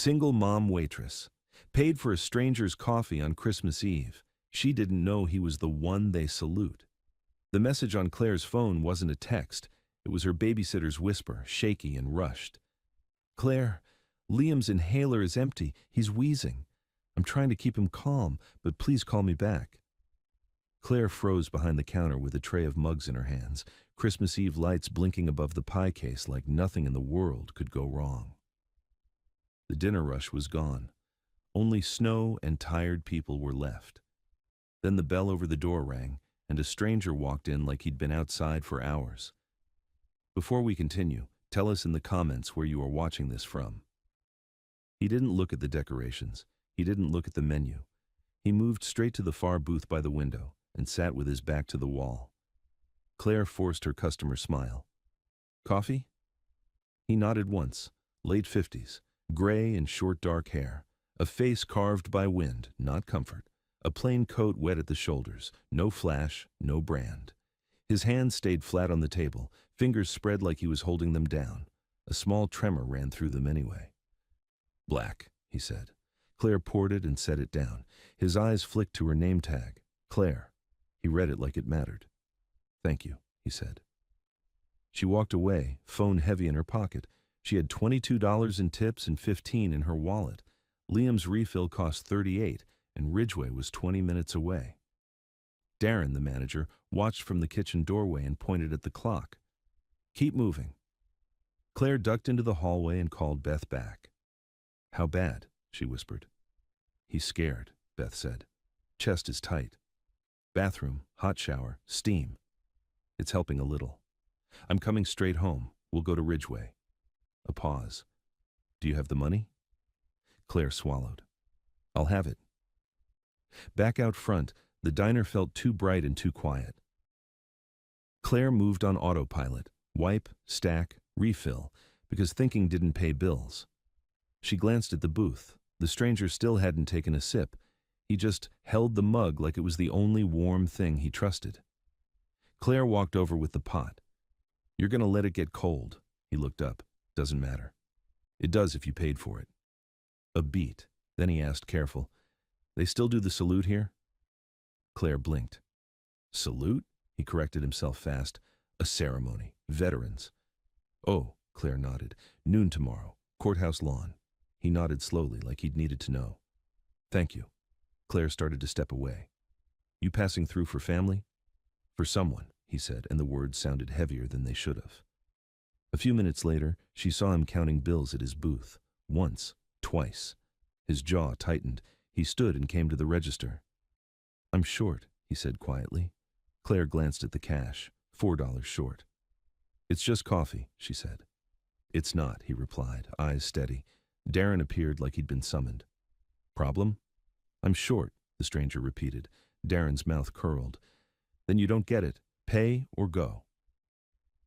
Single mom waitress. Paid for a stranger's coffee on Christmas Eve. She didn't know he was the one they salute. The message on Claire's phone wasn't a text. It was her babysitter's whisper, shaky and rushed. "Claire, Liam's inhaler is empty. He's wheezing. I'm trying to keep him calm, but please call me back." Claire froze behind the counter with a tray of mugs in her hands, Christmas Eve lights blinking above the pie case like nothing in the world could go wrong. The dinner rush was gone. Only snow and tired people were left. Then the bell over the door rang, and a stranger walked in like he'd been outside for hours. Before we continue, tell us in the comments where you are watching this from. He didn't look at the decorations. He didn't look at the menu. He moved straight to the far booth by the window and sat with his back to the wall. Claire forced her customer smile. "Coffee?" He nodded once. Late 50s, gray and short dark hair, a face carved by wind, not comfort, a plain coat wet at the shoulders, no flash, no brand. His hands stayed flat on the table, fingers spread like he was holding them down. A small tremor ran through them anyway. "Black," he said. Claire poured it and set it down. His eyes flicked to her name tag. Claire. He read it like it mattered. "Thank you," he said. She walked away, phone heavy in her pocket. She had $22 in tips and $15 in her wallet. Liam's refill cost $38, and Ridgeway was 20 minutes away. Darren, the manager, watched from the kitchen doorway and pointed at the clock. "Keep moving." Claire ducked into the hallway and called Beth back. "How bad?" she whispered. "He's scared," Beth said. "Chest is tight. Bathroom, hot shower, steam. It's helping a little. I'm coming straight home. We'll go to Ridgeway." A pause. "Do you have the money?" Claire swallowed. "I'll have it." Back out front, the diner felt too bright and too quiet. Claire moved on autopilot, wipe, stack, refill, because thinking didn't pay bills. She glanced at the booth. The stranger still hadn't taken a sip. He just held the mug like it was the only warm thing he trusted. Claire walked over with the pot. "You're going to let it get cold." He looked up. "Doesn't matter." "It does if you paid for it." A beat. Then he asked, careful, "They still do the salute here?" Claire blinked. "Salute?" He corrected himself fast. "A ceremony. Veterans." "Oh," Claire nodded. "Noon tomorrow. Courthouse lawn." He nodded slowly, like he'd needed to know. "Thank you." Claire started to step away. "You passing through for family?" "For someone," he said, and the words sounded heavier than they should have. A few minutes later, she saw him counting bills at his booth. Once, twice. His jaw tightened. He stood and came to the register. "I'm short," he said quietly. Claire glanced at the cash. $4 short. "It's just coffee," she said. "It's not," he replied, eyes steady. Darren appeared like he'd been summoned. "Problem?" "I'm short," the stranger repeated. Darren's mouth curled. "Then you don't get it. Pay or go."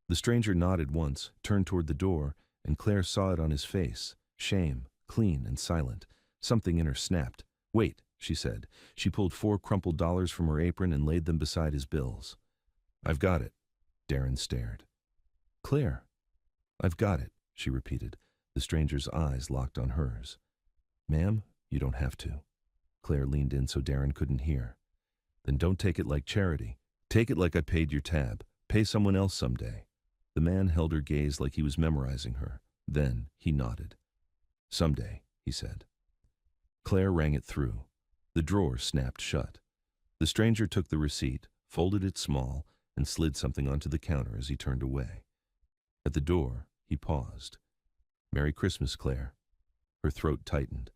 The stranger nodded once, turned toward the door, and Claire saw it on his face. Shame, clean and silent. Something in her snapped. "Wait," she said. She pulled 4 crumpled dollars from her apron and laid them beside his bills. "I've got it." Darren stared. "Claire." "I've got it," she repeated. The stranger's eyes locked on hers. "Ma'am, you don't have to." Claire leaned in so Darren couldn't hear. "Then don't take it like charity. Take it like I paid your tab. Pay someone else someday." The man held her gaze like he was memorizing her. Then he nodded. "Someday," he said. Claire rang it through. The drawer snapped shut. The stranger took the receipt, folded it small, and slid something onto the counter as he turned away. At the door, he paused. "Merry Christmas, Claire." Her throat tightened.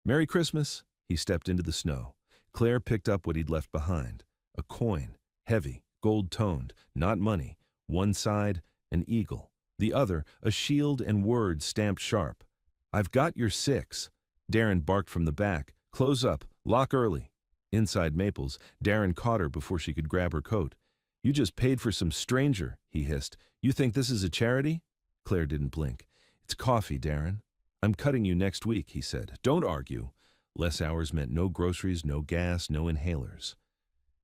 "Merry Christmas." He stepped into the snow. Claire picked up what he'd left behind. A coin, heavy, gold-toned, not money. One side, an eagle. The other, a shield and words stamped sharp. "I've got your 6. Darren barked from the back. "Close up. Lock early." Inside Maples, Darren caught her before she could grab her coat. "You just paid for some stranger," he hissed. "You think this is a charity?" Claire didn't blink. "It's coffee, Darren." "I'm cutting you next week," he said. "Don't argue." Less hours meant no groceries, no gas, no inhalers.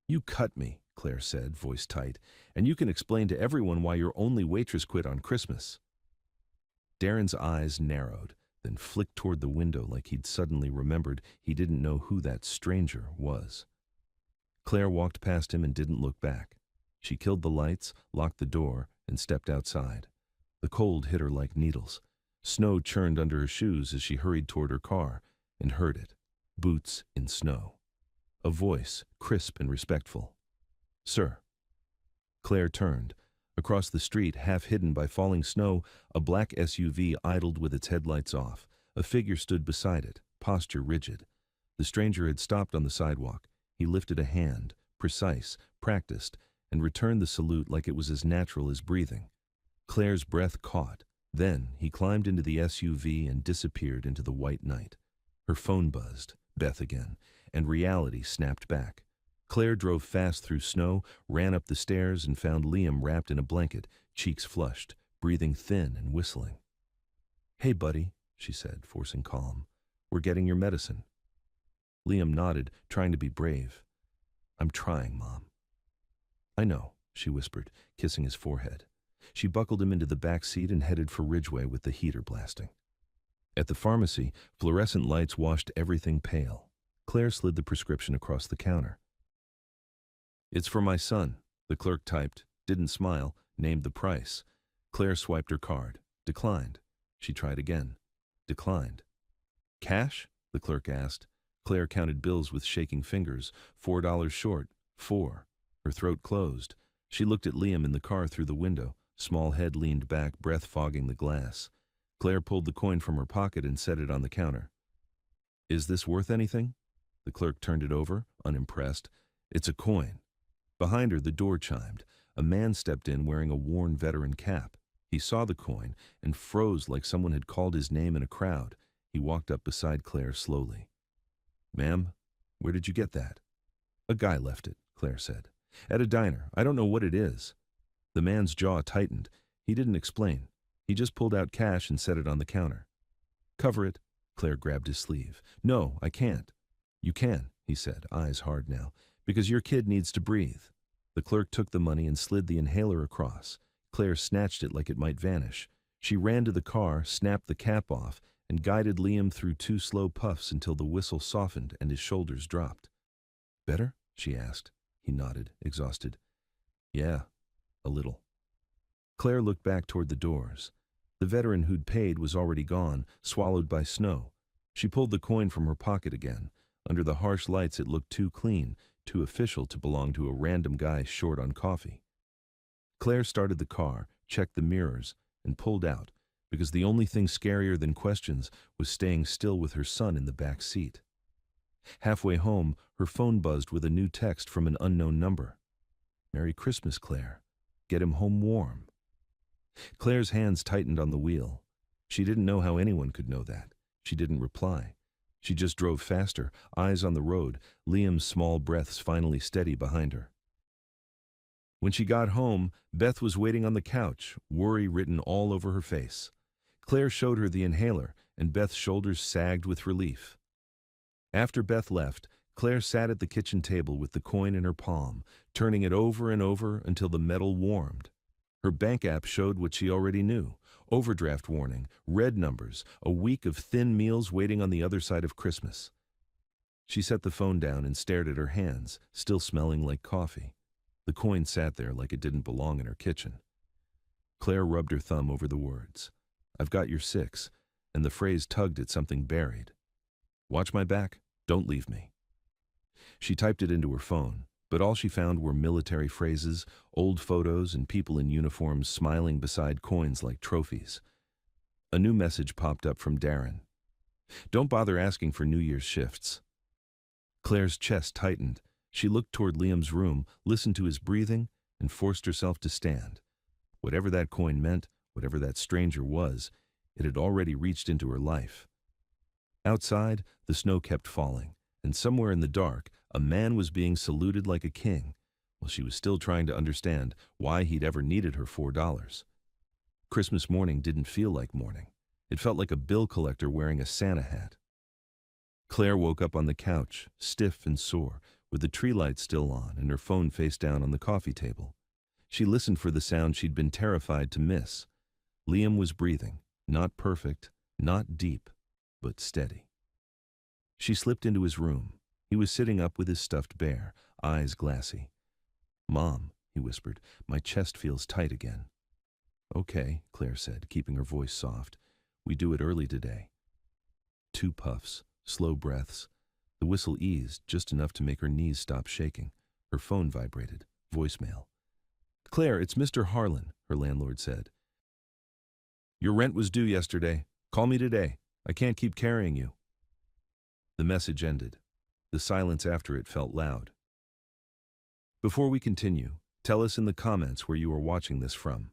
"You cut me," Claire said, voice tight, "and you can explain to everyone why your only waitress quit on Christmas." Darren's eyes narrowed. then flicked toward the window like he'd suddenly remembered he didn't know who that stranger was. Claire walked past him and didn't look back. She killed the lights, locked the door, and stepped outside. The cold hit her like needles. Snow churned under her shoes as she hurried toward her car, and heard it. Boots in snow. A voice, crisp and respectful. "Sir." Claire turned. Across the street, half hidden by falling snow, a black SUV idled with its headlights off. A figure stood beside it, posture rigid. The stranger had stopped on the sidewalk. He lifted a hand, precise, practiced, and returned the salute like it was as natural as breathing. Claire's breath caught. Then he climbed into the SUV and disappeared into the white night. Her phone buzzed, Beth again, and reality snapped back. Claire drove fast through snow, ran up the stairs, and found Liam wrapped in a blanket, cheeks flushed, breathing thin and whistling. "Hey, buddy," she said, forcing calm. "We're getting your medicine." Liam nodded, trying to be brave. "I'm trying, Mom." "I know," she whispered, kissing his forehead. She buckled him into the back seat and headed for Ridgeway with the heater blasting. At the pharmacy, fluorescent lights washed everything pale. Claire slid the prescription across the counter. "It's for my son," the clerk typed, didn't smile, named the price. Claire swiped her card. Declined. She tried again. Declined. "Cash?" the clerk asked. Claire counted bills with shaking fingers. $4 short. 4. Her throat closed. She looked at Liam in the car through the window. Small head leaned back, breath fogging the glass. Claire pulled the coin from her pocket and set it on the counter. "Is this worth anything?" The clerk turned it over, unimpressed. "It's a coin." Behind her, the door chimed. A man stepped in wearing a worn veteran cap. He saw the coin and froze like someone had called his name in a crowd. He walked up beside Claire slowly. "Ma'am, where did you get that?" "A guy left it," Claire said. "At a diner. I don't know what it is." The man's jaw tightened. He didn't explain. He just pulled out cash and set it on the counter. "Cover it." Claire grabbed his sleeve. "No, I can't." "You can," he said, eyes hard now, "because your kid needs to breathe." The clerk took the money and slid the inhaler across. Claire snatched it like it might vanish. She ran to the car, snapped the cap off, and guided Liam through 2 slow puffs until the whistle softened and his shoulders dropped. "Better?" she asked. He nodded, exhausted. "Yeah, a little." Claire looked back toward the doors. The veteran who'd paid was already gone, swallowed by snow. She pulled the coin from her pocket again. Under the harsh lights it looked too clean, too official to belong to a random guy short on coffee. Claire started the car, checked the mirrors, and pulled out, because the only thing scarier than questions was staying still with her son in the back seat. Halfway home, her phone buzzed with a new text from an unknown number. "Merry Christmas, Claire. Get him home warm." Claire's hands tightened on the wheel. She didn't know how anyone could know that. She didn't reply. She just drove faster, eyes on the road, Liam's small breaths finally steady behind her. When she got home, Beth was waiting on the couch, worry written all over her face. Claire showed her the inhaler, and Beth's shoulders sagged with relief. After Beth left, Claire sat at the kitchen table with the coin in her palm, turning it over and over until the metal warmed. Her bank app showed what she already knew: overdraft warning, red numbers, a week of thin meals waiting on the other side of Christmas. She set the phone down and stared at her hands, still smelling like coffee. The coin sat there like it didn't belong in her kitchen. Claire rubbed her thumb over the words. "I've got your 6, and the phrase tugged at something buried. "Watch my back, don't leave me." She typed it into her phone, but all she found were military phrases, old photos, and people in uniforms smiling beside coins like trophies. A new message popped up from Darren. "Don't bother asking for New Year's shifts." Claire's chest tightened. She looked toward Liam's room, listened to his breathing, and forced herself to stand. Whatever that coin meant, whatever that stranger was, it had already reached into her life. Outside, the snow kept falling, and somewhere in the dark, a man was being saluted like a king, while she was still trying to understand why he'd ever needed her $4. Christmas morning didn't feel like morning. It felt like a bill collector wearing a Santa hat. Claire woke up on the couch, stiff and sore, with the tree light still on and her phone face down on the coffee table. She listened for the sound she'd been terrified to miss. Liam was breathing, not perfect, not deep, but steady. She slipped into his room. He was sitting up with his stuffed bear, eyes glassy. "Mom," he whispered, "my chest feels tight again." "Okay," Claire said, keeping her voice soft. "We do it early today." 2 puffs, slow breaths. The whistle eased just enough to make her knees stop shaking. Her phone vibrated. Voicemail. "Claire, it's Mr. Harlan," her landlord said. "Your rent was due yesterday. Call me today. I can't keep carrying you." The message ended. The silence after it felt loud. Before we continue, tell us in the comments where you are watching this from.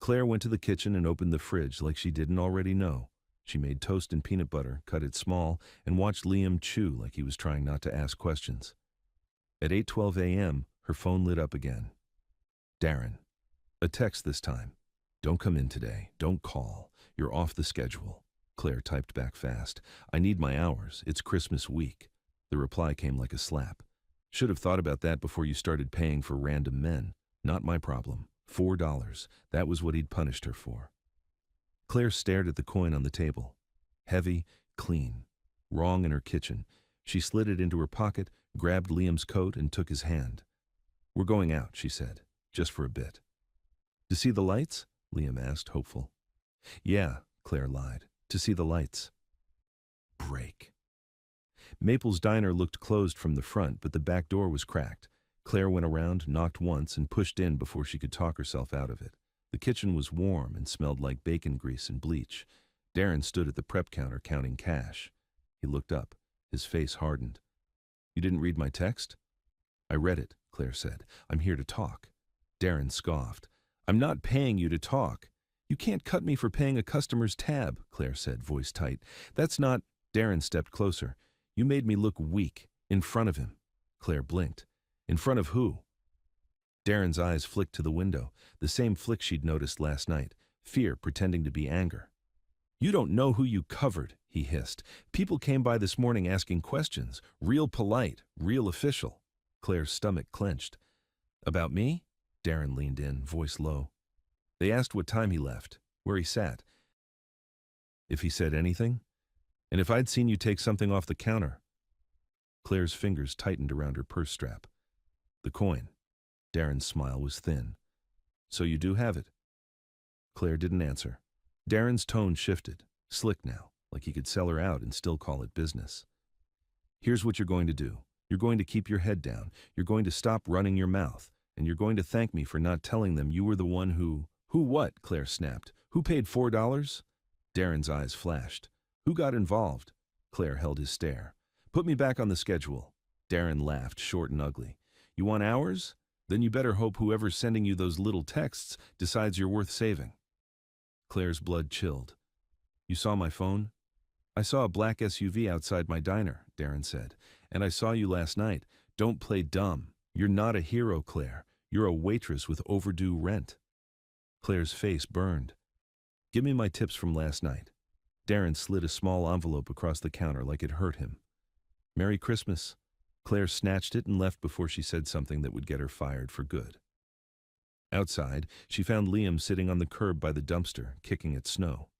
Claire went to the kitchen and opened the fridge like she didn't already know. She made toast and peanut butter, cut it small, and watched Liam chew like he was trying not to ask questions. At 8:12 a.m., her phone lit up again. "Darren." A text this time. "Don't come in today. Don't call. You're off the schedule." Claire typed back fast. "I need my hours. It's Christmas week." The reply came like a slap. "Should have thought about that before you started paying for random men. Not my problem. $4. That was what he'd punished her for." Claire stared at the coin on the table. Heavy, clean. Wrong in her kitchen. She slid it into her pocket, grabbed Liam's coat, and took his hand. "We're going out," she said. "Just for a bit." "To see the lights?" Liam asked, hopeful. "Yeah," Claire lied. "To see the lights." Break. Maple's diner looked closed from the front, but the back door was cracked. Claire went around, knocked once, and pushed in before she could talk herself out of it. The kitchen was warm and smelled like bacon grease and bleach. Darren stood at the prep counter counting cash. He looked up. His face hardened. "You didn't read my text?" "I read it," Claire said. "I'm here to talk." Darren scoffed. "I'm not paying you to talk." "You can't cut me for paying a customer's tab," Claire said, voice tight. "That's not—" Darren stepped closer. "You made me look weak, in front of him." Claire blinked. "In front of who?" Darren's eyes flicked to the window, the same flick she'd noticed last night, fear pretending to be anger. "You don't know who you covered," he hissed. "People came by this morning asking questions, real polite, real official." Claire's stomach clenched. "About me?" Darren leaned in, voice low. "They asked what time he left, where he sat. If he said anything? And if I'd seen you take something off the counter." Claire's fingers tightened around her purse strap. "The coin." Darren's smile was thin. "So you do have it?" Claire didn't answer. Darren's tone shifted, slick now, like he could sell her out and still call it business. "Here's what you're going to do. You're going to keep your head down. You're going to stop running your mouth. And you're going to thank me for not telling them you were the one who—" "Who what?" Claire snapped. "Who paid $4? Darren's eyes flashed. "Who got involved?" Claire held his stare. "Put me back on the schedule." Darren laughed, short and ugly. "You want hours? Then you better hope whoever's sending you those little texts decides you're worth saving." Claire's blood chilled. "You saw my phone?" "I saw a black SUV outside my diner," Darren said. "And I saw you last night. Don't play dumb. You're not a hero, Claire. You're a waitress with overdue rent." Claire's face burned. "Give me my tips from last night." Darren slid a small envelope across the counter like it hurt him. "Merry Christmas." Claire snatched it and left before she said something that would get her fired for good. Outside, she found Liam sitting on the curb by the dumpster, kicking at snow.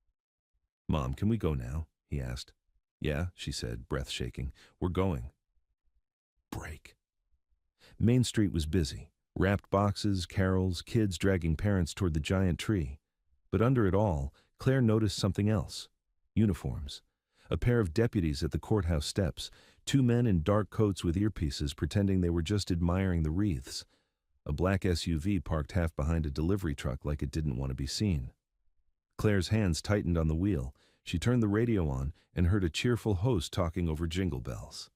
"Mom, can we go now?" he asked. "Yeah," she said, breath shaking. "We're going." Break. Main Street was busy. Wrapped boxes, carols, kids dragging parents toward the giant tree. But under it all, Claire noticed something else. Uniforms. A pair of deputies at the courthouse steps, 2 men in dark coats with earpieces pretending they were just admiring the wreaths. A black SUV parked half behind a delivery truck like it didn't want to be seen. Claire's hands tightened on the wheel. She turned the radio on and heard a cheerful host talking over jingle bells.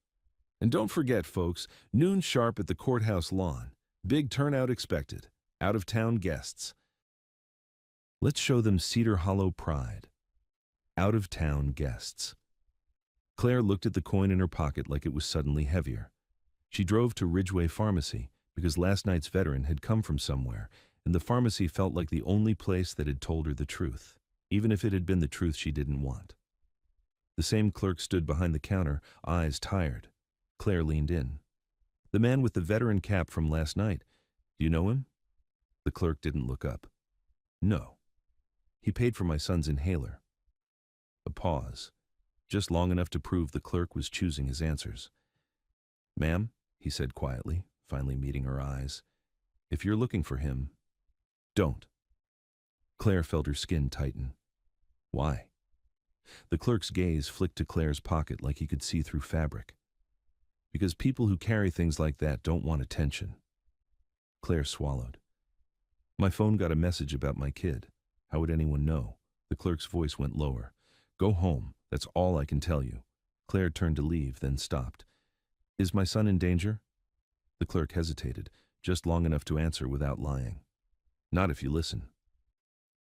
"And don't forget, folks, noon sharp at the courthouse lawn. Big turnout expected. Out-of-town guests. Let's show them Cedar Hollow pride." Out-of-town guests. Claire looked at the coin in her pocket like it was suddenly heavier. She drove to Ridgeway Pharmacy because last night's veteran had come from somewhere, and the pharmacy felt like the only place that had told her the truth, even if it had been the truth she didn't want. The same clerk stood behind the counter, eyes tired. Claire leaned in. "The man with the veteran cap from last night. Do you know him?" The clerk didn't look up. "No. He paid for my son's inhaler." A pause. just long enough to prove the clerk was choosing his answers. "Ma'am," he said quietly, finally meeting her eyes, "if you're looking for him, don't." Claire felt her skin tighten. "Why?" The clerk's gaze flicked to Claire's pocket like he could see through fabric. "Because people who carry things like that don't want attention." Claire swallowed. "My phone got a message about my kid. How would anyone know?" The clerk's voice went lower. "Go home. That's all I can tell you." Claire turned to leave, then stopped. "Is my son in danger?" The clerk hesitated, just long enough to answer without lying. "Not if you listen."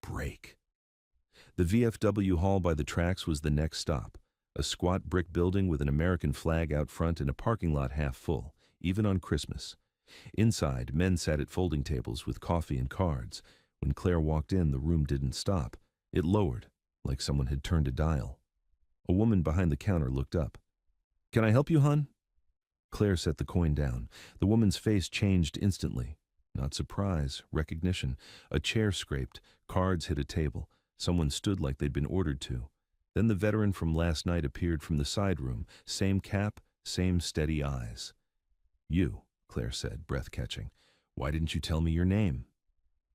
Break. The VFW hall by the tracks was the next stop, a squat brick building with an American flag out front and a parking lot half full, even on Christmas. Inside, men sat at folding tables with coffee and cards. When Claire walked in, the room didn't stop. It lowered, like someone had turned a dial. A woman behind the counter looked up. "Can I help you, hon?" Claire set the coin down. The woman's face changed instantly. Not surprise, recognition. A chair scraped, cards hit a table. Someone stood like they'd been ordered to. Then the veteran from last night appeared from the side room. Same cap, same steady eyes. "You," Claire said, breath catching. "Why didn't you tell me your name?"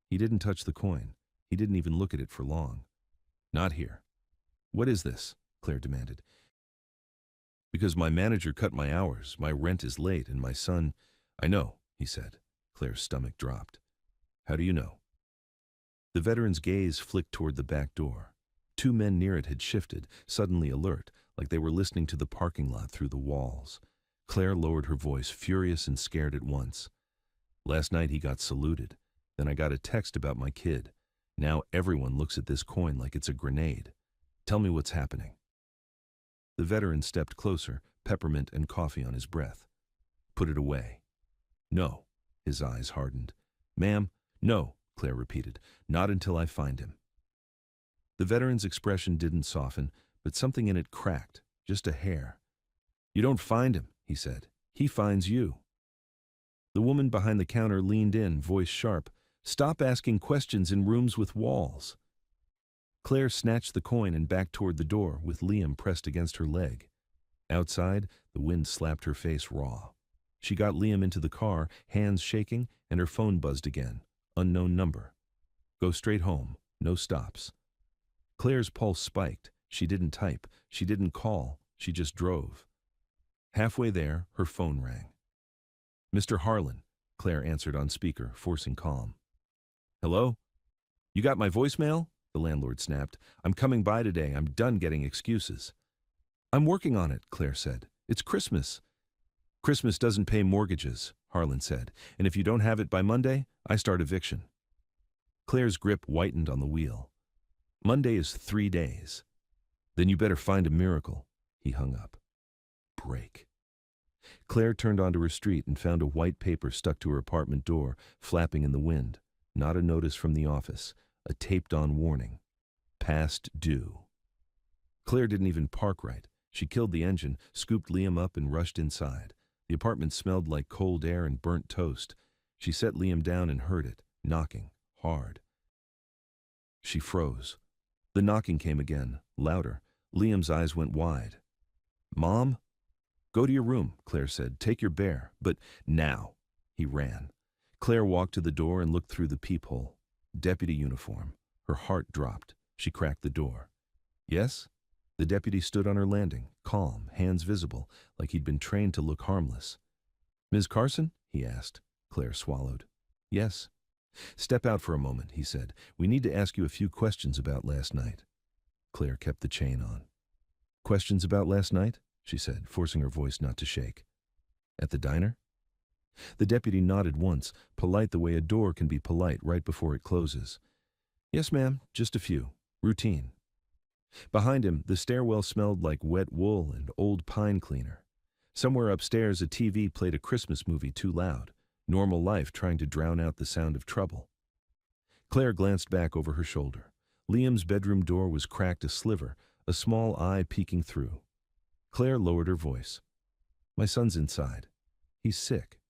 He didn't touch the coin. He didn't even look at it for long. "Not here." "What is this?" Claire demanded. "Because my manager cut my hours, my rent is late, and my son—" "I know," he said. Claire's stomach dropped. "How do you know?" The veteran's gaze flicked toward the back door. Two men near it had shifted, suddenly alert, like they were listening to the parking lot through the walls. Claire lowered her voice, furious and scared at once. "Last night he got saluted. Then I got a text about my kid. Now everyone looks at this coin like it's a grenade. Tell me what's happening." The veteran stepped closer, peppermint and coffee on his breath. "Put it away." "No." His eyes hardened. "Ma'am, no," Claire repeated. "Not until I find him." The veteran's expression didn't soften, but something in it cracked, just a hair. "You don't find him," he said. "He finds you." The woman behind the counter leaned in, voice sharp. "Stop asking questions in rooms with walls." Claire snatched the coin and backed toward the door, with Liam pressed against her leg. Outside, the wind slapped her face raw. She got Liam into the car, hands shaking, and her phone buzzed again. Unknown number. "Go straight home. No stops." Claire's pulse spiked. She didn't type. She didn't call. She just drove. Halfway there, her phone rang. "Mr. Harlan," Claire answered on speaker, forcing calm. "Hello? You got my voicemail?" the landlord snapped. "I'm coming by today. I'm done getting excuses." "I'm working on it," Claire said. "It's Christmas." "Christmas doesn't pay mortgages," Harlan said. "And if you don't have it by Monday, I start eviction." Claire's grip whitened on the wheel. "Monday is 3 days." "Then you better find a miracle." He hung up. Break. Claire turned onto her street and found a white paper stuck to her apartment door, flapping in the wind. Not a notice from the office. A taped-on warning. Past due. Claire didn't even park right. She killed the engine, scooped Liam up, and rushed inside. The apartment smelled like cold air and burnt toast. She set Liam down and heard it, knocking, hard. She froze. The knocking came again, louder. Liam's eyes went wide. "Mom?" "Go to your room," Claire said. "Take your bear. But now." He ran. Claire walked to the door and looked through the peephole. Deputy uniform. Her heart dropped. She cracked the door. "Yes?" The deputy stood on her landing, calm, hands visible, like he'd been trained to look harmless. "Ms. Carson?" he asked. Claire swallowed. "Yes." "Step out for a moment," he said. "We need to ask you a few questions about last night." Claire kept the chain on. "Questions about last night?" she said, forcing her voice not to shake. "At the diner?" The deputy nodded once, polite the way a door can be polite right before it closes. "Yes, ma'am, just a few. Routine." Behind him, the stairwell smelled like wet wool and old pine cleaner. Somewhere upstairs, a TV played a Christmas movie too loud. Normal life trying to drown out the sound of trouble. Claire glanced back over her shoulder. Liam's bedroom door was cracked a sliver, a small eye peeking through. Claire lowered her voice. "My son's inside. He's sick."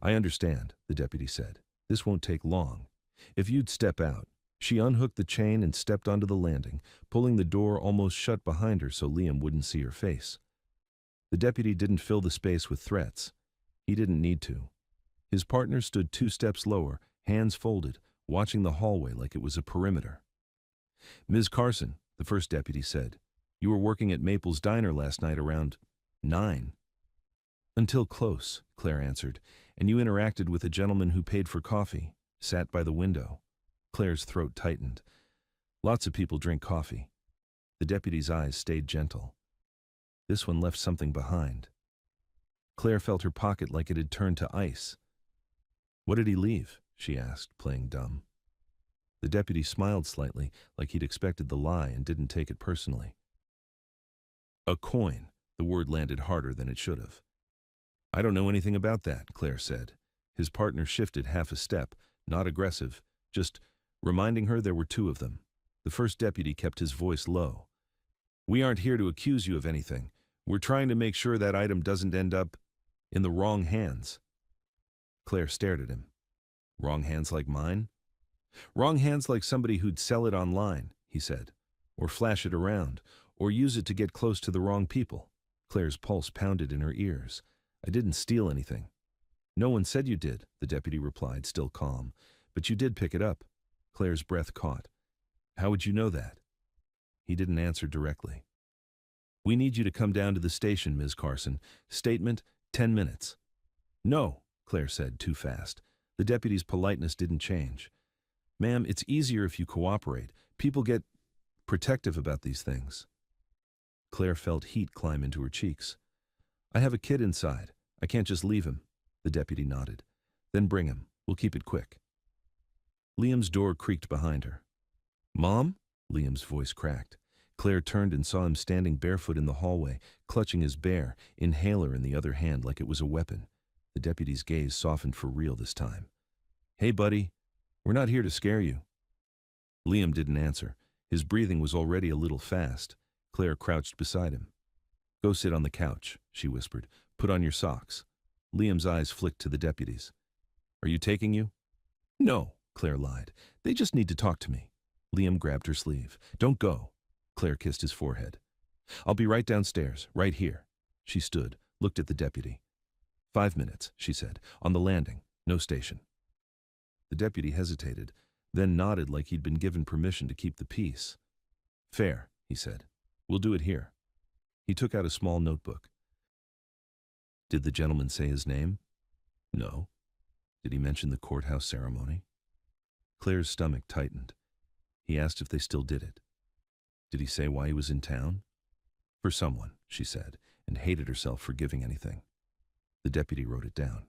"I understand," the deputy said. "This won't take long. If you'd step out." She unhooked the chain and stepped onto the landing, pulling the door almost shut behind her so Liam wouldn't see her face. The deputy didn't fill the space with threats. He didn't need to. His partner stood 2 steps lower, hands folded, watching the hallway like it was a perimeter. "Ms. Carson," the first deputy said, "you were working at Maple's Diner last night around 9. "Until close," Claire answered, "and you interacted with a gentleman who paid for coffee, sat by the window." Claire's throat tightened. "Lots of people drink coffee." The deputy's eyes stayed gentle. This one left something behind. Claire felt her pocket like it had turned to ice. "What did he leave?" she asked, playing dumb. The deputy smiled slightly, like he'd expected the lie and didn't take it personally. "A coin." The word landed harder than it should have. "I don't know anything about that," Claire said. His partner shifted half a step, not aggressive, just reminding her there were 2 of them. The first deputy kept his voice low. "We aren't here to accuse you of anything. We're trying to make sure that item doesn't end up in the wrong hands." Claire stared at him. "Wrong hands like mine?" "Wrong hands like somebody who'd sell it online," he said, "or flash it around, or use it to get close to the wrong people." Claire's pulse pounded in her ears. "I didn't steal anything." "No one said you did," the deputy replied, still calm. "But you did pick it up." Claire's breath caught. "How would you know that?" He didn't answer directly. "We need you to come down to the station, Ms. Carson. Statement, 10 minutes. "No," Claire said, too fast. The deputy's politeness didn't change. "Ma'am, it's easier if you cooperate. People get protective about these things." Claire felt heat climb into her cheeks. "I have a kid inside. I can't just leave him." The deputy nodded. "Then bring him. We'll keep it quick." Liam's door creaked behind her. "Mom?" Liam's voice cracked. Claire turned and saw him standing barefoot in the hallway, clutching his bare inhaler in the other hand like it was a weapon. The deputy's gaze softened for real this time. "Hey, buddy, we're not here to scare you." Liam didn't answer. His breathing was already a little fast. Claire crouched beside him. "Go sit on the couch," she whispered. "Put on your socks." Liam's eyes flicked to the deputies. "Are you taking you?" "No," Claire lied. "They just need to talk to me." Liam grabbed her sleeve. "Don't go." Claire kissed his forehead. "I'll be right downstairs, right here." She stood, looked at the deputy. 5 minutes, she said, "on the landing, no station." The deputy hesitated, then nodded like he'd been given permission to keep the peace. "Fair," he said. "We'll do it here." He took out a small notebook. "Did the gentleman say his name?" "No." "Did he mention the courthouse ceremony?" Claire's stomach tightened. He asked if they still did it. "Did he say why he was in town?" "For someone," she said, and hated herself for giving anything. The deputy wrote it down.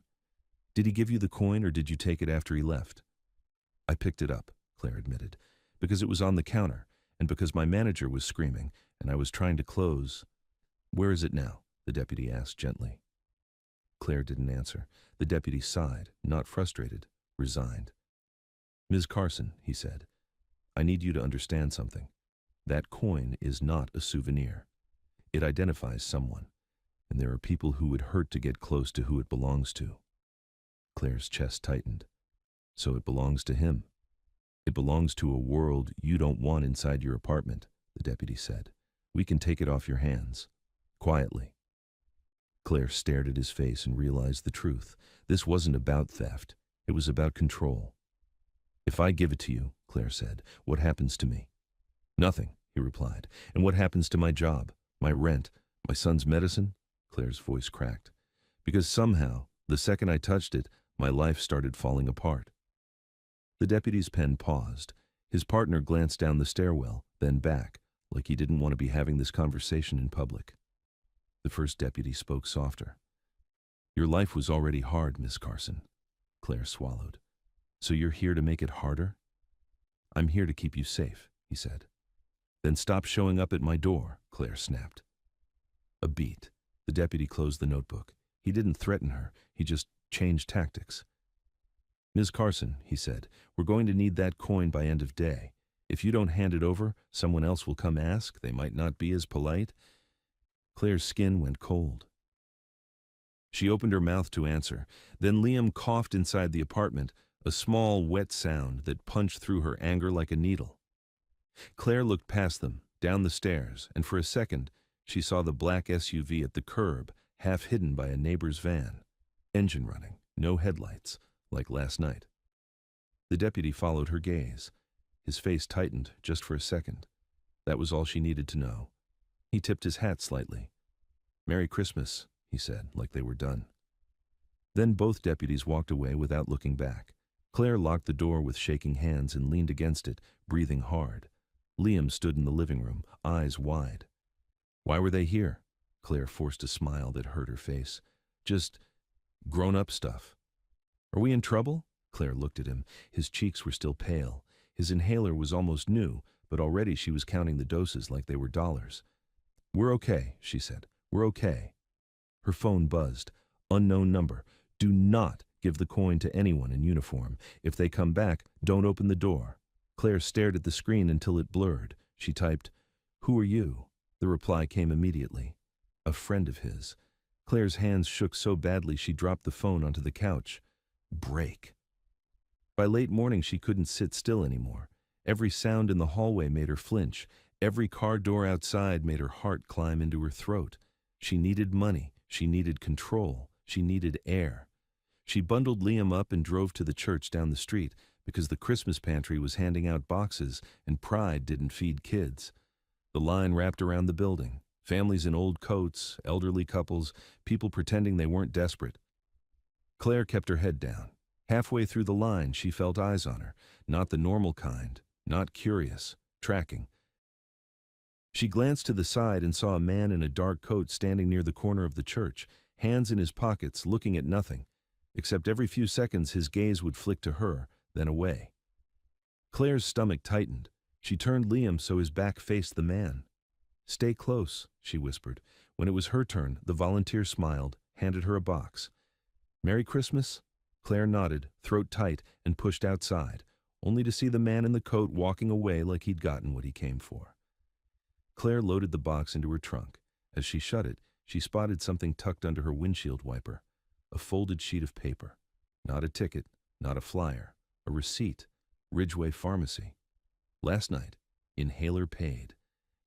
"Did he give you the coin or did you take it after he left?" "I picked it up," Claire admitted, "because it was on the counter and because my manager was screaming and I was trying to close." "Where is it now?" the deputy asked gently. Claire didn't answer. The deputy sighed, not frustrated, resigned. "Ms. Carson," he said, "I need you to understand something. That coin is not a souvenir. It identifies someone, and there are people who would hurt to get close to who it belongs to." Claire's chest tightened. "So it belongs to him. It belongs to a world you don't want inside your apartment," the deputy said. "We can take it off your hands. Quietly." Claire stared at his face and realized the truth. This wasn't about theft. It was about control. "If I give it to you," Claire said, "what happens to me?" "Nothing," he replied. "And what happens to my job, my rent, my son's medicine?" Claire's voice cracked. "Because somehow, the second I touched it, my life started falling apart." The deputy's pen paused. His partner glanced down the stairwell, then back, like he didn't want to be having this conversation in public. The first deputy spoke softer. "Your life was already hard, Miss Carson." Claire swallowed. "So you're here to make it harder?" "I'm here to keep you safe," he said. "Then stop showing up at my door," Claire snapped. A beat. The deputy closed the notebook. He didn't threaten her. He just changed tactics. "Ms. Carson," he said, "we're going to need that coin by end of day. If you don't hand it over, someone else will come ask. They might not be as polite." Claire's skin went cold. She opened her mouth to answer. Then Liam coughed inside the apartment, a small, wet sound that punched through her anger like a needle. Claire looked past them, down the stairs, and for a second, she saw the black SUV at the curb, half hidden by a neighbor's van. Engine running, no headlights, like last night. The deputy followed her gaze. His face tightened just for a second. That was all she needed to know. He tipped his hat slightly. "Merry Christmas," he said, like they were done. Then both deputies walked away without looking back. Claire locked the door with shaking hands and leaned against it, breathing hard. Liam stood in the living room, eyes wide. Why were they here? Claire forced a smile that hurt her face. Just grown-up stuff. Are we in trouble? Claire looked at him. His cheeks were still pale. His inhaler was almost new, but already she was counting the doses like they were dollars. "We're okay," she said. "We're okay." Her phone buzzed. Unknown number. "Do not give the coin to anyone in uniform. If they come back, don't open the door." Claire stared at the screen until it blurred. She typed, "Who are you?" The reply came immediately. A friend of his. Claire's hands shook so badly she dropped the phone onto the couch. Break. By late morning she couldn't sit still anymore. Every sound in the hallway made her flinch. Every car door outside made her heart climb into her throat. She needed money. She needed control. She needed air. She bundled Liam up and drove to the church down the street because the Christmas pantry was handing out boxes and Pride didn't feed kids. The line wrapped around the building. Families in old coats, elderly couples, people pretending they weren't desperate. Claire kept her head down. Halfway through the line, she felt eyes on her. Not the normal kind, not curious, tracking. She glanced to the side and saw a man in a dark coat standing near the corner of the church, hands in his pockets, looking at nothing, except every few seconds his gaze would flick to her, then away. Claire's stomach tightened. She turned Liam so his back faced the man. "Stay close," she whispered. When it was her turn, the volunteer smiled, handed her a box. "Merry Christmas?" Claire nodded, throat tight, and pushed outside, only to see the man in the coat walking away like he'd gotten what he came for. Claire loaded the box into her trunk. As she shut it, she spotted something tucked under her windshield wiper. A folded sheet of paper. Not a ticket, not a flyer. A receipt. Ridgeway Pharmacy. Last night, inhaler paid.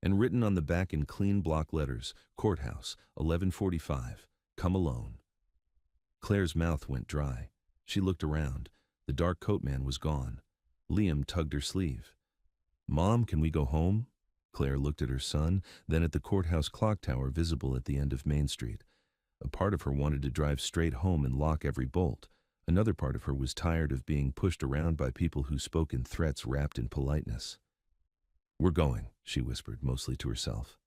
And written on the back in clean block letters, Courthouse, 11:45, come alone. Claire's mouth went dry. She looked around. The dark coat man was gone. Liam tugged her sleeve. "Mom, can we go home?" Claire looked at her son, then at the courthouse clock tower visible at the end of Main Street. A part of her wanted to drive straight home and lock every bolt. Another part of her was tired of being pushed around by people who spoke in threats wrapped in politeness. "We're going," she whispered, mostly to herself.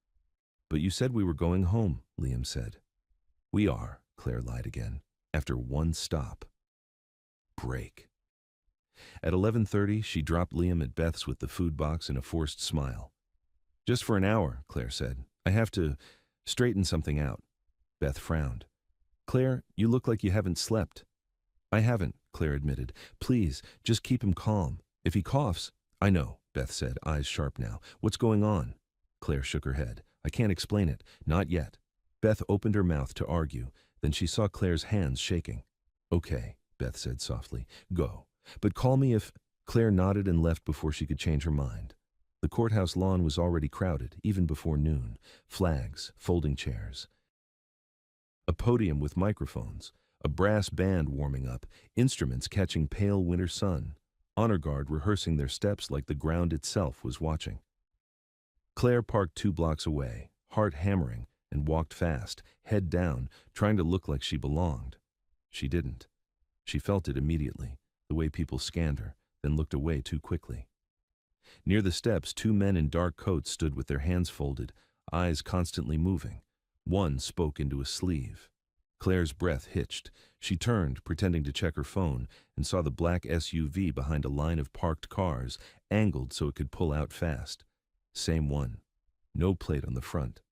"But you said we were going home," Liam said. "We are," Claire lied again, after one stop. Break. At 11:30, she dropped Liam at Beth's with the food box and a forced smile. "Just for an hour," Claire said. "I have to straighten something out." Beth frowned. "Claire, you look like you haven't slept." "I haven't," Claire admitted. "Please, just keep him calm. If he coughs—" "I know," Beth said, eyes sharp now. "What's going on?" Claire shook her head. "I can't explain it. Not yet." Beth opened her mouth to argue. Then she saw Claire's hands shaking. "Okay," Beth said softly. "Go. But call me if—" Claire nodded and left before she could change her mind. The courthouse lawn was already crowded, even before noon. Flags, folding chairs. A podium with microphones. A brass band warming up. Instruments catching pale winter sun. Honor guard rehearsing their steps like the ground itself was watching. Claire parked 2 blocks away, heart hammering, and walked fast, head down, trying to look like she belonged. She didn't. She felt it immediately, the way people scanned her, then looked away too quickly. Near the steps, 2 men in dark coats stood with their hands folded, eyes constantly moving. One spoke into a sleeve. Claire's breath hitched. She turned, pretending to check her phone, and saw the black SUV behind a line of parked cars, angled so it could pull out fast. Same one. No plate on the front.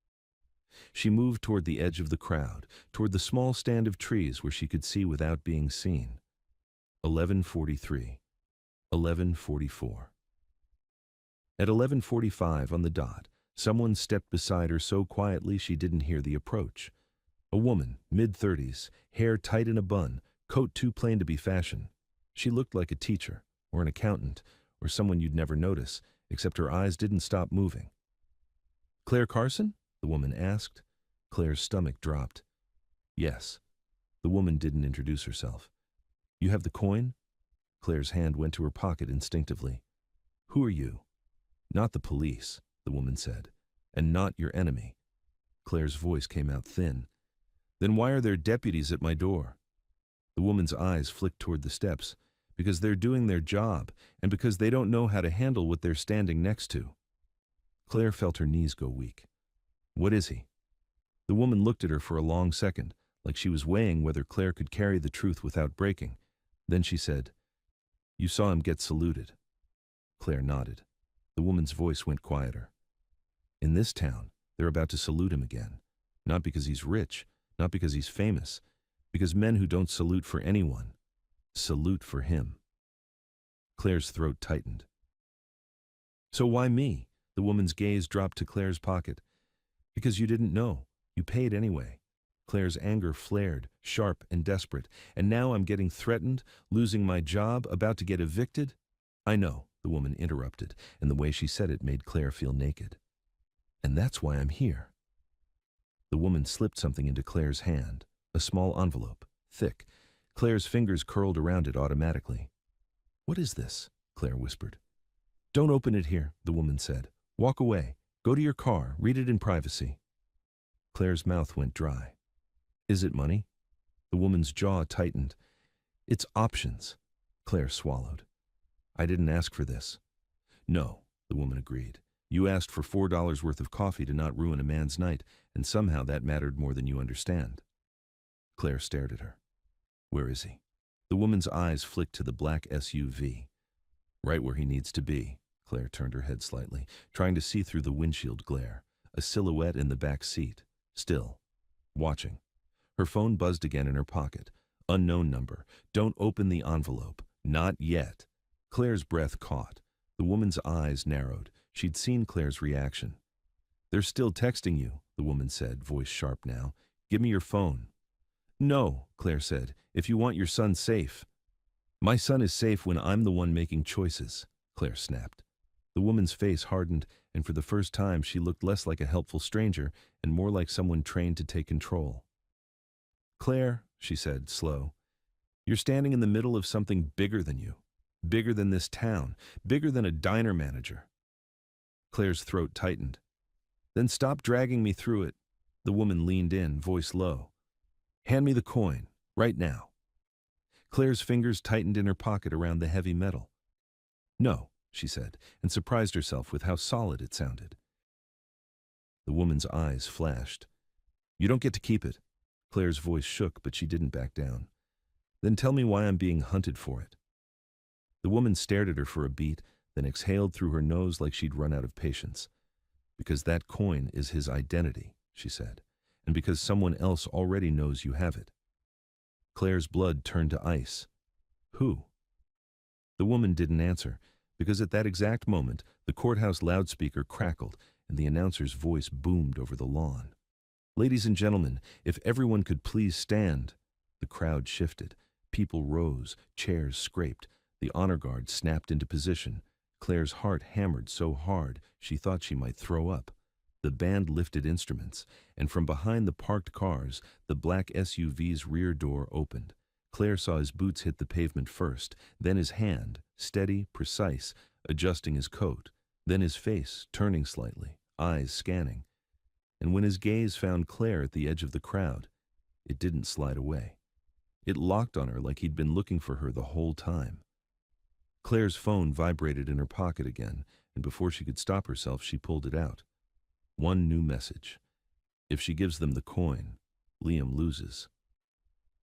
She moved toward the edge of the crowd, toward the small stand of trees where she could see without being seen. 11:43. 11:44. At 11:45 on the dot, someone stepped beside her so quietly she didn't hear the approach. A woman, mid-30s, hair tight in a bun, coat too plain to be fashion. She looked like a teacher, or an accountant, or someone you'd never notice, except her eyes didn't stop moving. "Claire Carson?" the woman asked. Claire's stomach dropped. "Yes." The woman didn't introduce herself. "You have the coin?" Claire's hand went to her pocket instinctively. "Who are you?" "Not the police," the woman said, "and not your enemy." Claire's voice came out thin. "Then why are there deputies at my door?" The woman's eyes flicked toward the steps. "Because they're doing their job, and because they don't know how to handle what they're standing next to." Claire felt her knees go weak. "What is he?" The woman looked at her for a long second, like she was weighing whether Claire could carry the truth without breaking. Then she said, "You saw him get saluted." Claire nodded. The woman's voice went quieter. "In this town, they're about to salute him again. Not because he's rich, not because he's famous, because men who don't salute for anyone salute for him." Claire's throat tightened. "So why me?" The woman's gaze dropped to Claire's pocket. "Because you didn't know. You paid anyway." Claire's anger flared, sharp and desperate. "And now I'm getting threatened, losing my job, about to get evicted?" "I know," the woman interrupted, and the way she said it made Claire feel naked. "And that's why I'm here." The woman slipped something into Claire's hand, a small envelope, thick. Claire's fingers curled around it automatically. "What is this?" Claire whispered. "Don't open it here," the woman said. "Walk away. Go to your car. Read it in privacy." Claire's mouth went dry. "Is it money?" The woman's jaw tightened. "It's options." Claire swallowed. "I didn't ask for this." "No," the woman agreed. "You asked for $4 worth of coffee to not ruin a man's night, and somehow that mattered more than you understand." Claire stared at her. "Where is he?" The woman's eyes flicked to the black SUV. "Right where he needs to be." Claire turned her head slightly, trying to see through the windshield glare. A silhouette in the back seat, still, watching. Her phone buzzed again in her pocket. Unknown number. "Don't open the envelope. Not yet." Claire's breath caught. The woman's eyes narrowed. She'd seen Claire's reaction. "They're still texting you," the woman said, voice sharp now. "Give me your phone." "No," Claire said, "if you want your son safe." "My son is safe when I'm the one making choices," Claire snapped. The woman's face hardened, and for the first time she looked less like a helpful stranger and more like someone trained to take control. "Claire," she said, slow, "you're standing in the middle of something bigger than you. Bigger than this town. Bigger than a diner manager." Claire's throat tightened. "Then stop dragging me through it." The woman leaned in, voice low. "Hand me the coin, right now." Claire's fingers tightened in her pocket around the heavy metal. "No," she said, and surprised herself with how solid it sounded. The woman's eyes flashed. "You don't get to keep it." Claire's voice shook, but she didn't back down. "Then tell me why I'm being hunted for it." The woman stared at her for a beat, then exhaled through her nose like she'd run out of patience. "Because that coin is his identity," she said, "and because someone else already knows you have it." Claire's blood turned to ice. "Who?" The woman didn't answer, because at that exact moment, the courthouse loudspeaker crackled and the announcer's voice boomed over the lawn. "Ladies and gentlemen, if everyone could please stand." The crowd shifted. People rose, chairs scraped. The honor guard snapped into position. Claire's heart hammered so hard she thought she might throw up. The band lifted instruments, and from behind the parked cars, the black SUV's rear door opened. Claire saw his boots hit the pavement first, then his hand, steady, precise, adjusting his coat, then his face, turning slightly, eyes scanning. And when his gaze found Claire at the edge of the crowd, it didn't slide away. It locked on her like he'd been looking for her the whole time. Claire's phone vibrated in her pocket again, and before she could stop herself, she pulled it out. One new message. If she gives them the coin, Liam loses.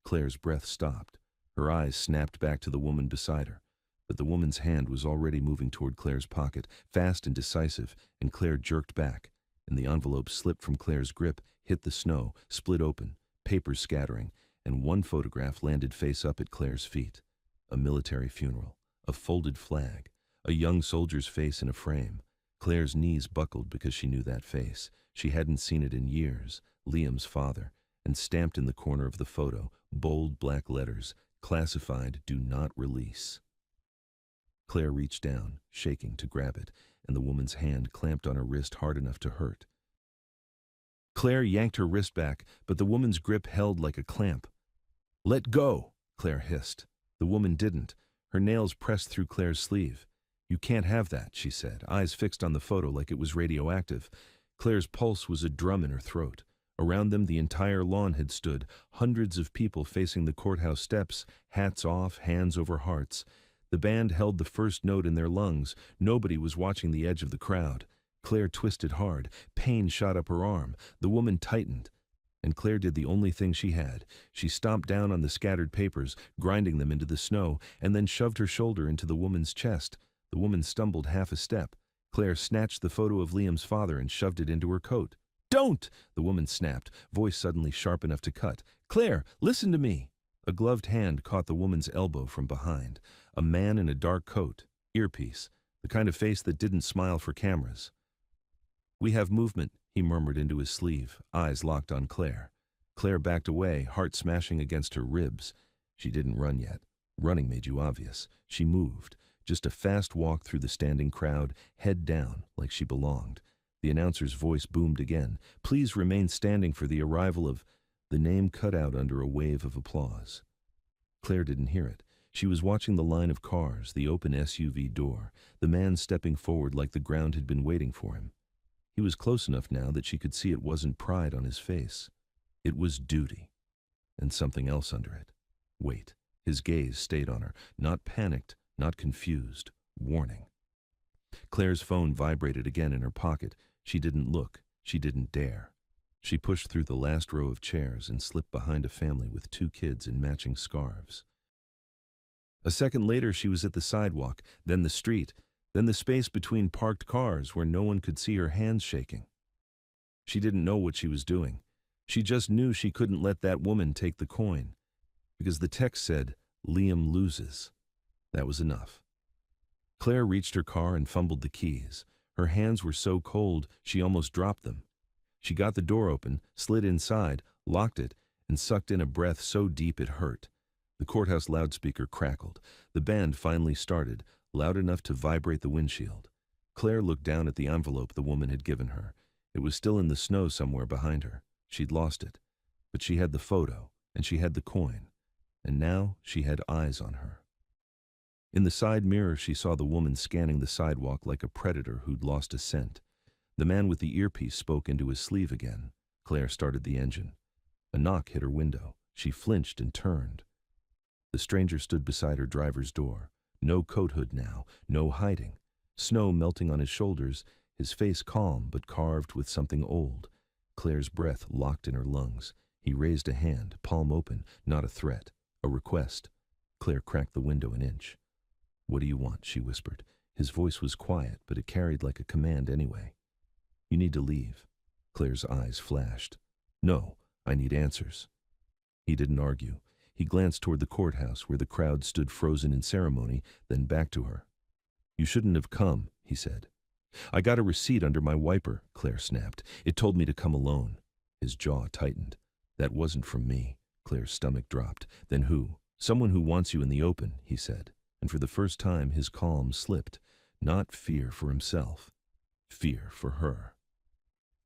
Claire's breath stopped. Her eyes snapped back to the woman beside her, but the woman's hand was already moving toward Claire's pocket, fast and decisive, and Claire jerked back, and the envelope slipped from Claire's grip, hit the snow, split open, papers scattering, and one photograph landed face up at Claire's feet. A military funeral, a folded flag, a young soldier's face in a frame. Claire's knees buckled because she knew that face. She hadn't seen it in years. Liam's father, and stamped in the corner of the photo, bold black letters, Classified, do not release. Claire reached down, shaking, to grab it, and the woman's hand clamped on her wrist hard enough to hurt. Claire yanked her wrist back, but the woman's grip held like a clamp. "Let go," Claire hissed. The woman didn't. Her nails pressed through Claire's sleeve. "You can't have that," she said, eyes fixed on the photo like it was radioactive. Claire's pulse was a drum in her throat. Around them, the entire lawn had stood, hundreds of people facing the courthouse steps, hats off, hands over hearts. The band held the first note in their lungs. Nobody was watching the edge of the crowd. Claire twisted hard. Pain shot up her arm. The woman tightened. And Claire did the only thing she had. She stomped down on the scattered papers, grinding them into the snow, and then shoved her shoulder into the woman's chest. The woman stumbled half a step. Claire snatched the photo of Liam's father and shoved it into her coat. "Don't!" the woman snapped, voice suddenly sharp enough to cut. "Claire, listen to me!" A gloved hand caught the woman's elbow from behind. A man in a dark coat, earpiece, the kind of face that didn't smile for cameras. "We have movement," he murmured into his sleeve, eyes locked on Claire. Claire backed away, heart smashing against her ribs. She didn't run yet. Running made you obvious. She moved, just a fast walk through the standing crowd, head down, like she belonged. The announcer's voice boomed again. "Please remain standing for the arrival of—" The name cut out under a wave of applause. Claire didn't hear it. She was watching the line of cars, the open SUV door, the man stepping forward like the ground had been waiting for him. He was close enough now that she could see it wasn't pride on his face. It was duty. And something else under it. Wait. His gaze stayed on her, not panicked, not confused, warning. Claire's phone vibrated again in her pocket. She didn't look. She didn't dare. She pushed through the last row of chairs and slipped behind a family with 2 kids in matching scarves. A second later, she was at the sidewalk, then the street, then the space between parked cars where no one could see her hands shaking. She didn't know what she was doing. She just knew she couldn't let that woman take the coin. Because the text said, "Liam loses." That was enough. Claire reached her car and fumbled the keys. Her hands were so cold, she almost dropped them. She got the door open, slid inside, locked it, and sucked in a breath so deep it hurt. The courthouse loudspeaker crackled. The band finally started, loud enough to vibrate the windshield. Claire looked down at the envelope the woman had given her. It was still in the snow somewhere behind her. She'd lost it. But she had the photo, and she had the coin. And now she had eyes on her. In the side mirror, she saw the woman scanning the sidewalk like a predator who'd lost a scent. The man with the earpiece spoke into his sleeve again. Claire started the engine. A knock hit her window. She flinched and turned. The stranger stood beside her driver's door. No coat hood now, no hiding. Snow melting on his shoulders, his face calm but carved with something old. Claire's breath locked in her lungs. He raised a hand, palm open, not a threat, a request. Claire cracked the window an inch. "What do you want?" she whispered. His voice was quiet, but it carried like a command anyway. "You need to leave." Claire's eyes flashed. "No, I need answers." He didn't argue. He glanced toward the courthouse where the crowd stood frozen in ceremony, then back to her. "You shouldn't have come," he said. "I got a receipt under my wiper," Claire snapped. "It told me to come alone." His jaw tightened. "That wasn't from me." Claire's stomach dropped. "Then who?" "Someone who wants you in the open," he said. And for the first time his calm slipped. Not fear for himself. Fear for her.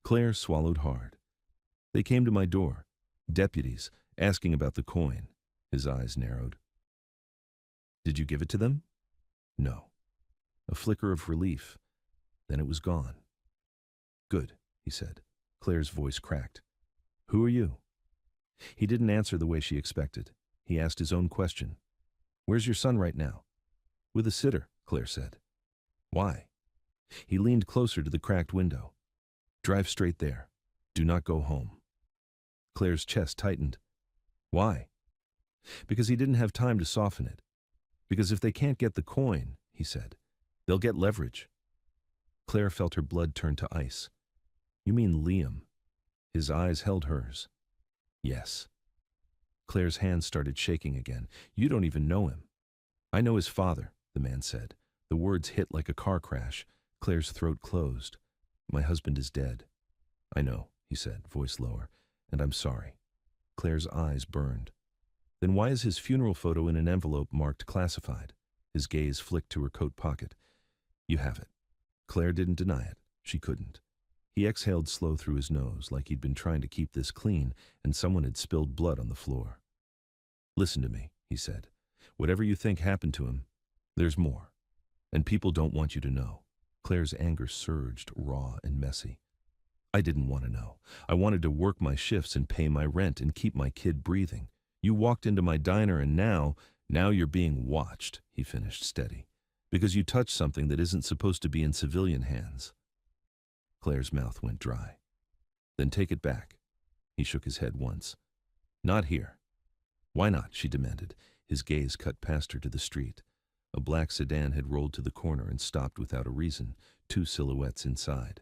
Claire swallowed hard. "They came to my door. Deputies, asking about the coin." His eyes narrowed. "Did you give it to them?" "No." A flicker of relief. Then it was gone. "Good," he said. Claire's voice cracked. "Who are you?" He didn't answer the way she expected. He asked his own question. "Where's your son right now?" "With a sitter," Claire said. "Why?" He leaned closer to the cracked window. "Drive straight there. Do not go home." Claire's chest tightened. "Why?" Because he didn't have time to soften it. "Because if they can't get the coin," he said, "they'll get leverage." Claire felt her blood turn to ice. "You mean Liam?" His eyes held hers. "Yes." Claire's hands started shaking again. "You don't even know him." "I know his father," the man said. The words hit like a car crash. Claire's throat closed. "My husband is dead." "I know," he said, voice lower, "and I'm sorry." Claire's eyes burned. Then why is his funeral photo in an envelope marked classified? His gaze flicked to her coat pocket. You have it. Claire didn't deny it. She couldn't. He exhaled slow through his nose, like he'd been trying to keep this clean, and someone had spilled blood on the floor. Listen to me, he said. Whatever you think happened to him, there's more. And people don't want you to know. Claire's anger surged, raw and messy. I didn't want to know. I wanted to work my shifts and pay my rent and keep my kid breathing. You walked into my diner and now you're being watched, he finished steady, because you touched something that isn't supposed to be in civilian hands. Claire's mouth went dry. Then take it back. He shook his head once. Not here. Why not? She demanded. His gaze cut past her to the street. A black sedan had rolled to the corner and stopped without a reason, two silhouettes inside.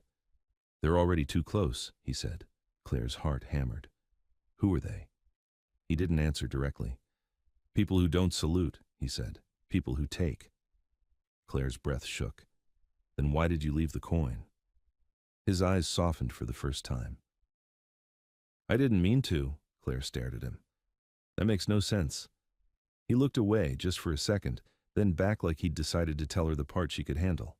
They're already too close, he said. Claire's heart hammered. Who are they? He didn't answer directly. People who don't salute, he said. People who take. Claire's breath shook. Then why did you leave the coin? His eyes softened for the first time. I didn't mean to, Claire stared at him. That makes no sense. He looked away just for a second, then back like he'd decided to tell her the part she could handle.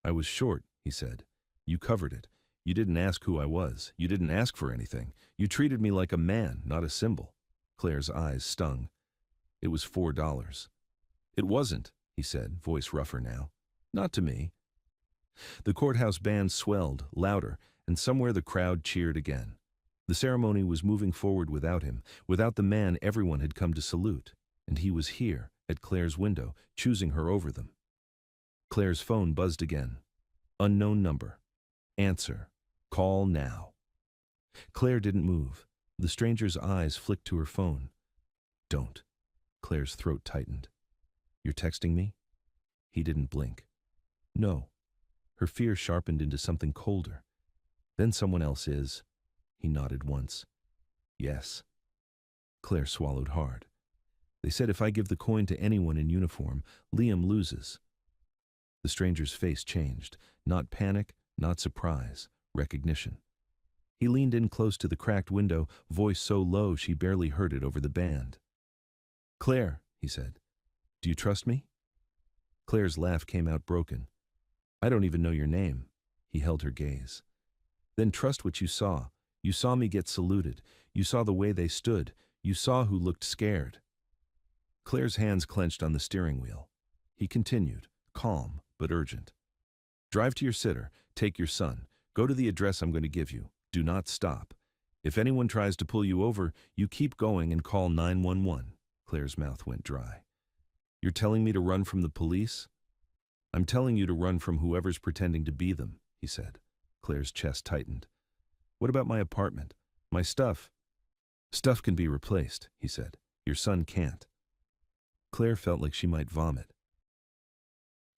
I was short, he said. You covered it. You didn't ask who I was. You didn't ask for anything. You treated me like a man, not a symbol. Claire's eyes stung. It was $4. It wasn't, he said, voice rougher now. Not to me. The courthouse band swelled, louder, and somewhere the crowd cheered again. The ceremony was moving forward without him, without the man everyone had come to salute, and he was here, at Claire's window, choosing her over them. Claire's phone buzzed again. Unknown number. Answer. Call now. Claire didn't move. The stranger's eyes flicked to her phone. Don't. Claire's throat tightened. You're texting me? He didn't blink. No. Her fear sharpened into something colder. Then someone else is. He nodded once. Yes. Claire swallowed hard. They said if I give the coin to anyone in uniform, Liam loses. The stranger's face changed. Not panic, not surprise, recognition. He leaned in close to the cracked window, voice so low she barely heard it over the band. Claire, he said, do you trust me? Claire's laugh came out broken. I don't even know your name. He held her gaze. Then trust what you saw. You saw me get saluted. You saw the way they stood. You saw who looked scared. Claire's hands clenched on the steering wheel. He continued, calm but urgent. Drive to your sitter. Take your son. Go to the address I'm going to give you. Do not stop. If anyone tries to pull you over, you keep going and call 911. Claire's mouth went dry. You're telling me to run from the police? I'm telling you to run from whoever's pretending to be them, he said. Claire's chest tightened. What about my apartment? My stuff? Stuff can be replaced, he said. Your son can't. Claire felt like she might vomit.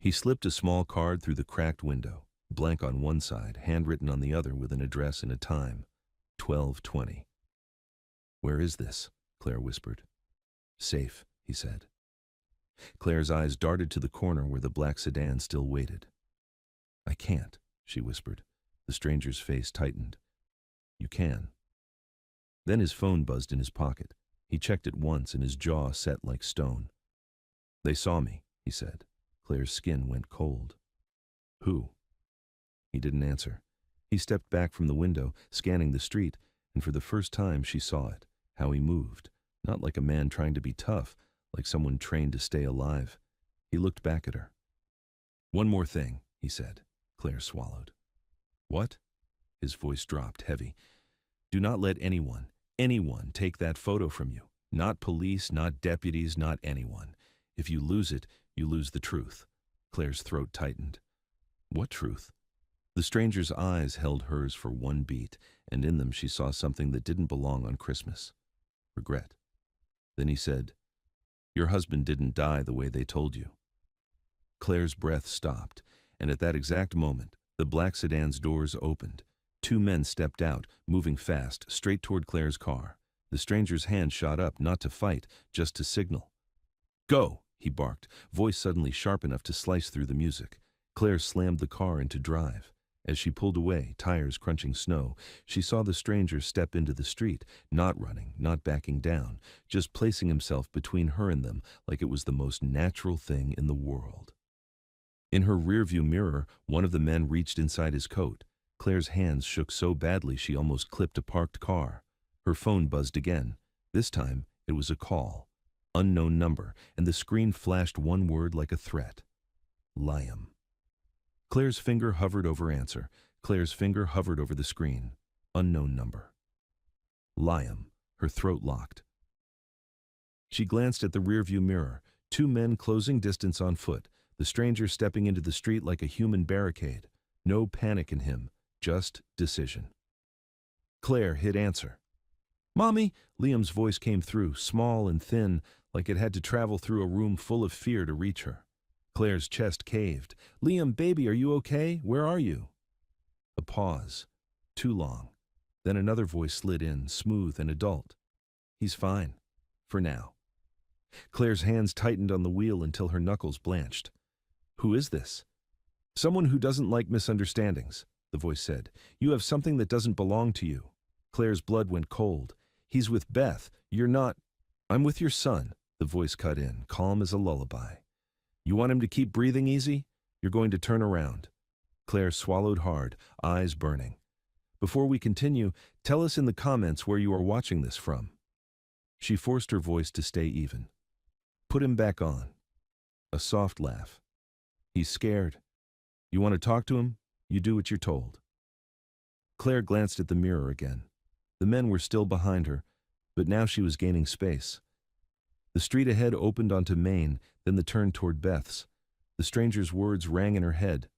He slipped a small card through the cracked window, blank on one side, handwritten on the other with an address and a time. 12:20. Where is this? Claire whispered. Safe, he said. Claire's eyes darted to the corner where the black sedan still waited. I can't, she whispered. The stranger's face tightened. You can. Then his phone buzzed in his pocket. He checked it once and his jaw set like stone. They saw me, he said. Claire's skin went cold. Who? He didn't answer. He stepped back from the window, scanning the street, and for the first time she saw it, how he moved, not like a man trying to be tough, like someone trained to stay alive. He looked back at her. One more thing, he said. Claire swallowed. What? His voice dropped, heavy. Do not let anyone take that photo from you. Not police, not deputies, not anyone. If you lose it, you lose the truth. Claire's throat tightened. What truth? The stranger's eyes held hers for one beat, and in them she saw something that didn't belong on Christmas. Regret. Then he said, Your husband didn't die the way they told you. Claire's breath stopped, and at that exact moment, the black sedan's doors opened. Two men stepped out, moving fast, straight toward Claire's car. The stranger's hand shot up, not to fight, just to signal. Go, he barked, voice suddenly sharp enough to slice through the music. Claire slammed the car into drive. As she pulled away, tires crunching snow, she saw the stranger step into the street, not running, not backing down, just placing himself between her and them like it was the most natural thing in the world. In her rearview mirror, one of the men reached inside his coat. Claire's hands shook so badly she almost clipped a parked car. Her phone buzzed again. This time, it was a call. Unknown number, and the screen flashed one word like a threat. Liam. Claire's finger hovered over answer. Claire's finger hovered over the screen. Unknown number. Liam. Her throat locked. She glanced at the rearview mirror. Two men closing distance on foot. The stranger stepping into the street like a human barricade. No panic in him, just decision. Claire hit answer. "Mommy!" Liam's voice came through, small and thin, like it had to travel through a room full of fear to reach her. Claire's chest caved. "Liam, baby, are you okay? Where are you?" A pause. Too long. Then another voice slid in, smooth and adult. "He's fine. For now." Claire's hands tightened on the wheel until her knuckles blanched. "Who is this?" "Someone who doesn't like misunderstandings," the voice said. "You have something that doesn't belong to you." Claire's blood went cold. "He's with Beth. You're not—" "I'm with your son," the voice cut in, calm as a lullaby. "You want him to keep breathing easy? You're going to turn around." Claire swallowed hard, eyes burning. "Before we continue, tell us in the comments where you are watching this from." She forced her voice to stay even. "Put him back on." A soft laugh. "He's scared. You want to talk to him? You do what you're told." Claire glanced at the mirror again. The men were still behind her, but now she was gaining space. The street ahead opened onto Main, then the turn toward Beth's. The stranger's words rang in her head.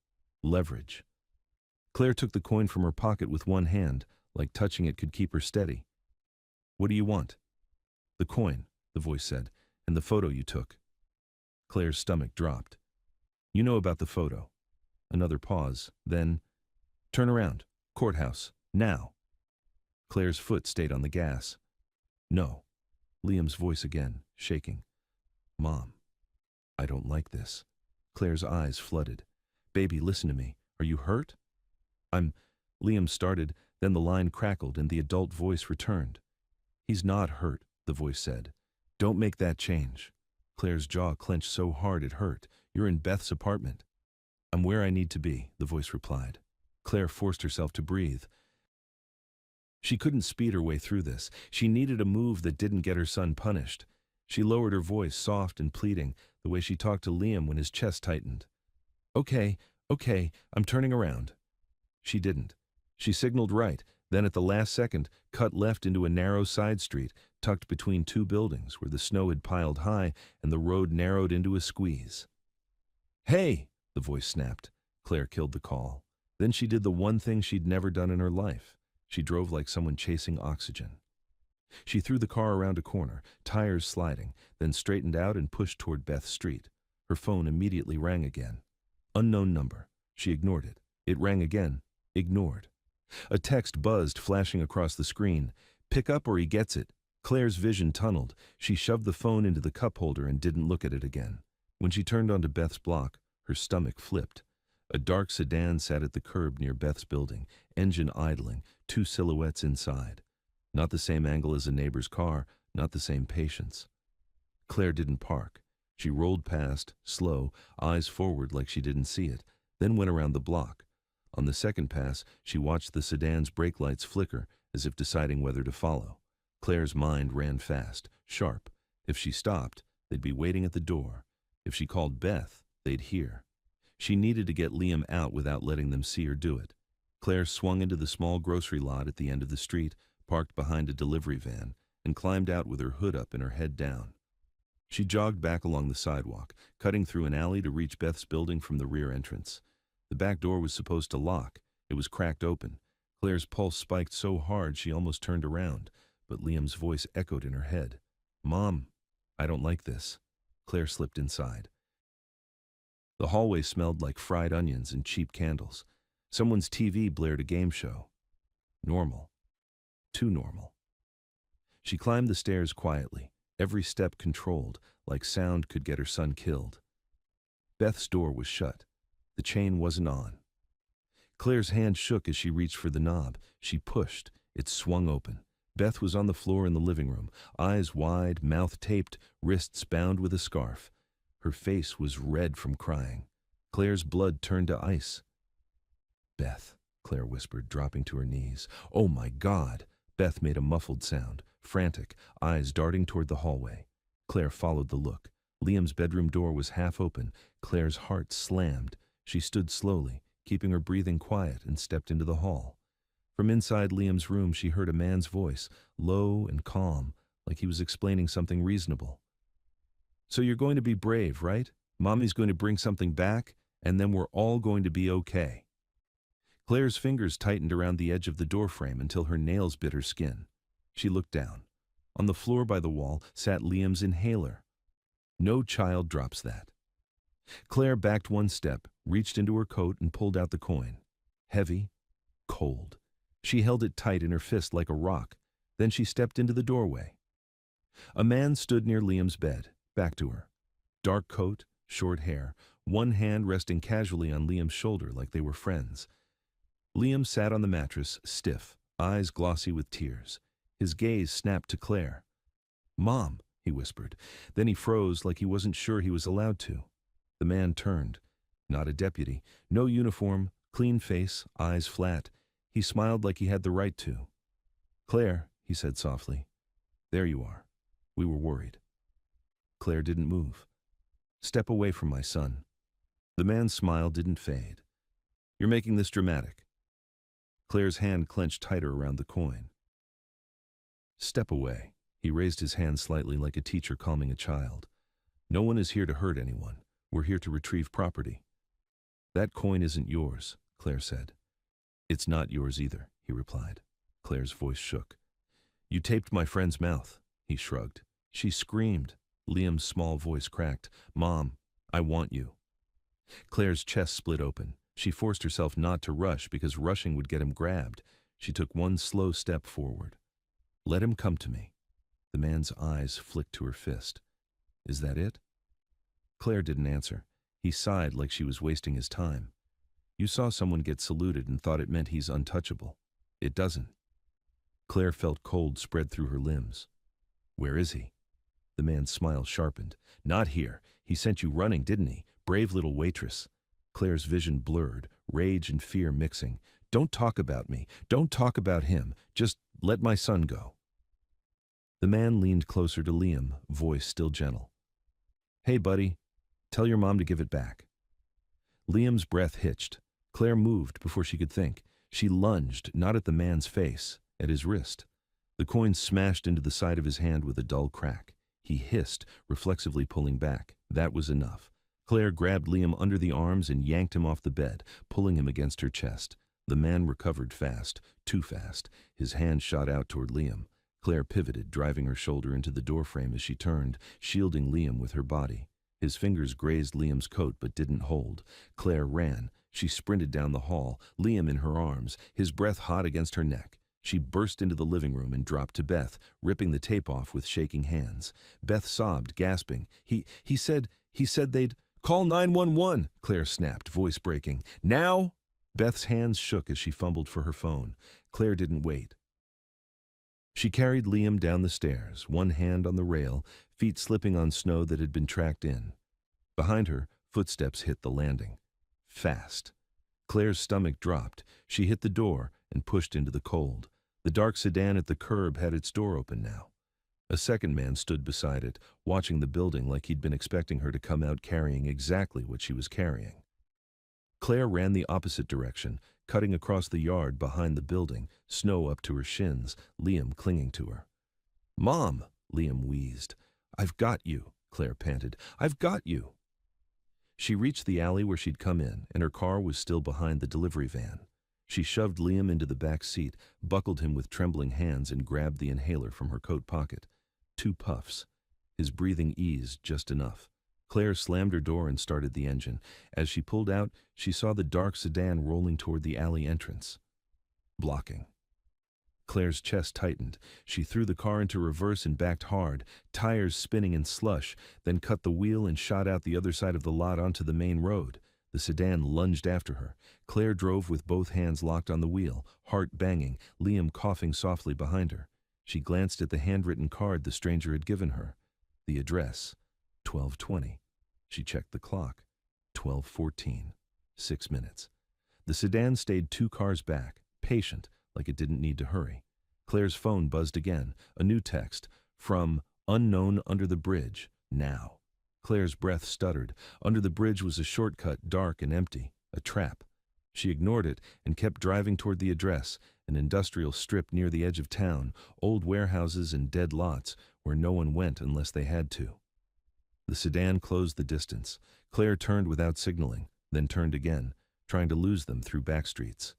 Leverage. Claire took the coin from her pocket with one hand, like touching it could keep her steady. "What do you want?" "The coin," the voice said, "and the photo you took." Claire's stomach dropped. "You know about the photo." Another pause, then, "Turn around. Courthouse. Now." Claire's foot stayed on the gas. "No." Liam's voice again, shaking. "Mom, I don't like this." Claire's eyes flooded. "Baby, listen to me. Are you hurt?" Liam started, then the line crackled and the adult voice returned. "He's not hurt," the voice said. "Don't make that change." Claire's jaw clenched so hard it hurt. "You're in Beth's apartment." "I'm where I need to be," the voice replied. Claire forced herself to breathe. She couldn't speed her way through this. She needed a move that didn't get her son punished. She lowered her voice, soft and pleading, the way she talked to Liam when his chest tightened. Okay, I'm turning around." She didn't. She signaled right, then at the last second, cut left into a narrow side street, tucked between two buildings where the snow had piled high and the road narrowed into a squeeze. "Hey!" the voice snapped. Claire killed the call. Then she did the one thing she'd never done in her life. She drove like someone chasing oxygen. She threw the car around a corner, tires sliding, then straightened out and pushed toward Beth Street. Her phone immediately rang again. Unknown number. She ignored it. It rang again. Ignored. A text buzzed, flashing across the screen. "Pick up or he gets it." Claire's vision tunneled. She shoved the phone into the cup holder and didn't look at it again. When she turned onto Beth's block, her stomach flipped. A dark sedan sat at the curb near Beth's building, engine idling, two silhouettes inside. Not the same angle as a neighbor's car, not the same patience. Claire didn't park. She rolled past, slow, eyes forward like she didn't see it, then went around the block. On the second pass, she watched the sedan's brake lights flicker, as if deciding whether to follow. Claire's mind ran fast, sharp. If she stopped, they'd be waiting at the door. If she called Beth, they'd hear. She needed to get Liam out without letting them see her do it. Claire swung into the small grocery lot at the end of the street, parked behind a delivery van, and climbed out with her hood up and her head down. She jogged back along the sidewalk, cutting through an alley to reach Beth's building from the rear entrance. The back door was supposed to lock. It was cracked open. Claire's pulse spiked so hard she almost turned around, but Liam's voice echoed in her head. "Mom, I don't like this." Claire slipped inside. The hallway smelled like fried onions and cheap candles. Someone's TV blared a game show. Normal. Too normal. She climbed the stairs quietly, every step controlled, like sound could get her son killed. Beth's door was shut. The chain wasn't on. Claire's hand shook as she reached for the knob. She pushed. It swung open. Beth was on the floor in the living room, eyes wide, mouth taped, wrists bound with a scarf. Her face was red from crying. Claire's blood turned to ice. "Beth," Claire whispered, dropping to her knees. "Oh my God!" Beth made a muffled sound, frantic, eyes darting toward the hallway. Claire followed the look. Liam's bedroom door was half open. Claire's heart slammed. She stood slowly, keeping her breathing quiet, and stepped into the hall. From inside Liam's room she heard a man's voice, low and calm, like he was explaining something reasonable. "So you're going to be brave, right? Mommy's going to bring something back, and then we're all going to be okay." Claire's fingers tightened around the edge of the doorframe until her nails bit her skin. She looked down. On the floor by the wall sat Liam's inhaler. No child drops that. Claire backed one step, reached into her coat and pulled out the coin. Heavy, cold. She held it tight in her fist like a rock. Then she stepped into the doorway. A man stood near Liam's bed, back to her. Dark coat, short hair, one hand resting casually on Liam's shoulder like they were friends. Liam sat on the mattress, stiff, eyes glossy with tears. His gaze snapped to Claire. "Mom," he whispered. Then he froze like he wasn't sure he was allowed to. The man turned. Not a deputy. No uniform, clean face, eyes flat. He smiled like he had the right to. "Claire," he said softly. "There you are. We were worried." Claire didn't move. "Step away from my son." The man's smile didn't fade. "You're making this dramatic." Claire's hand clenched tighter around the coin. "Step away." He raised his hand slightly like a teacher calming a child. "No one is here to hurt anyone. We're here to retrieve property." "That coin isn't yours," Claire said. "It's not yours either," he replied. Claire's voice shook. "You taped my friend's mouth." He shrugged. She screamed. Liam's small voice cracked. "Mom, I want you." Claire's chest split open. She forced herself not to rush because rushing would get him grabbed. She took one slow step forward. "Let him come to me." The man's eyes flicked to her fist. "Is that it?" Claire didn't answer. He sighed like she was wasting his time. "You saw someone get saluted and thought it meant he's untouchable. It doesn't." Claire felt cold spread through her limbs. "Where is he?" The man's smile sharpened. "Not here. He sent you running, didn't he? Brave little waitress." Claire's vision blurred, rage and fear mixing. "Don't talk about me. Don't talk about him. Just let my son go." The man leaned closer to Liam, voice still gentle. "Hey, buddy, tell your mom to give it back." Liam's breath hitched. Claire moved before she could think. She lunged, not at the man's face, at his wrist. The coin smashed into the side of his hand with a dull crack. He hissed, reflexively pulling back. That was enough. Claire grabbed Liam under the arms and yanked him off the bed, pulling him against her chest. The man recovered fast, too fast. His hand shot out toward Liam. Claire pivoted, driving her shoulder into the doorframe as she turned, shielding Liam with her body. His fingers grazed Liam's coat but didn't hold. Claire ran. She sprinted down the hall, Liam in her arms, his breath hot against her neck. She burst into the living room and dropped to Beth, ripping the tape off with shaking hands. Beth sobbed, gasping. He said they'd call 911, Claire snapped, voice breaking. "Now?" Beth's hands shook as she fumbled for her phone. Claire didn't wait. She carried Liam down the stairs, one hand on the rail, feet slipping on snow that had been tracked in. Behind her, footsteps hit the landing. Fast. Claire's stomach dropped. She hit the door and pushed into the cold. The dark sedan at the curb had its door open now. A second man stood beside it, watching the building like he'd been expecting her to come out carrying exactly what she was carrying. Claire ran the opposite direction, cutting across the yard behind the building, snow up to her shins, Liam clinging to her. "Mom," Liam wheezed. "I've got you," Claire panted. "I've got you." She reached the alley where she'd come in, and her car was still behind the delivery van. She shoved Liam into the back seat, buckled him with trembling hands, and grabbed the inhaler from her coat pocket. 2 puffs. His breathing eased just enough. Claire slammed her door and started the engine. As she pulled out, she saw the dark sedan rolling toward the alley entrance. Blocking. Claire's chest tightened. She threw the car into reverse and backed hard, tires spinning in slush, then cut the wheel and shot out the other side of the lot onto the main road. The sedan lunged after her. Claire drove with both hands locked on the wheel, heart banging, Liam coughing softly behind her. She glanced at the handwritten card the stranger had given her. The address, 1220. She checked the clock, 12:14. 6 minutes. The sedan stayed 2 cars back, patient, like it didn't need to hurry. Claire's phone buzzed again, a new text, from unknown under the bridge, now. Claire's breath stuttered. Under the bridge was a shortcut, dark and empty, a trap. She ignored it and kept driving toward the address, an industrial strip near the edge of town, old warehouses and dead lots where no one went unless they had to. The sedan closed the distance. Claire turned without signaling, then turned again, trying to lose them through back streets.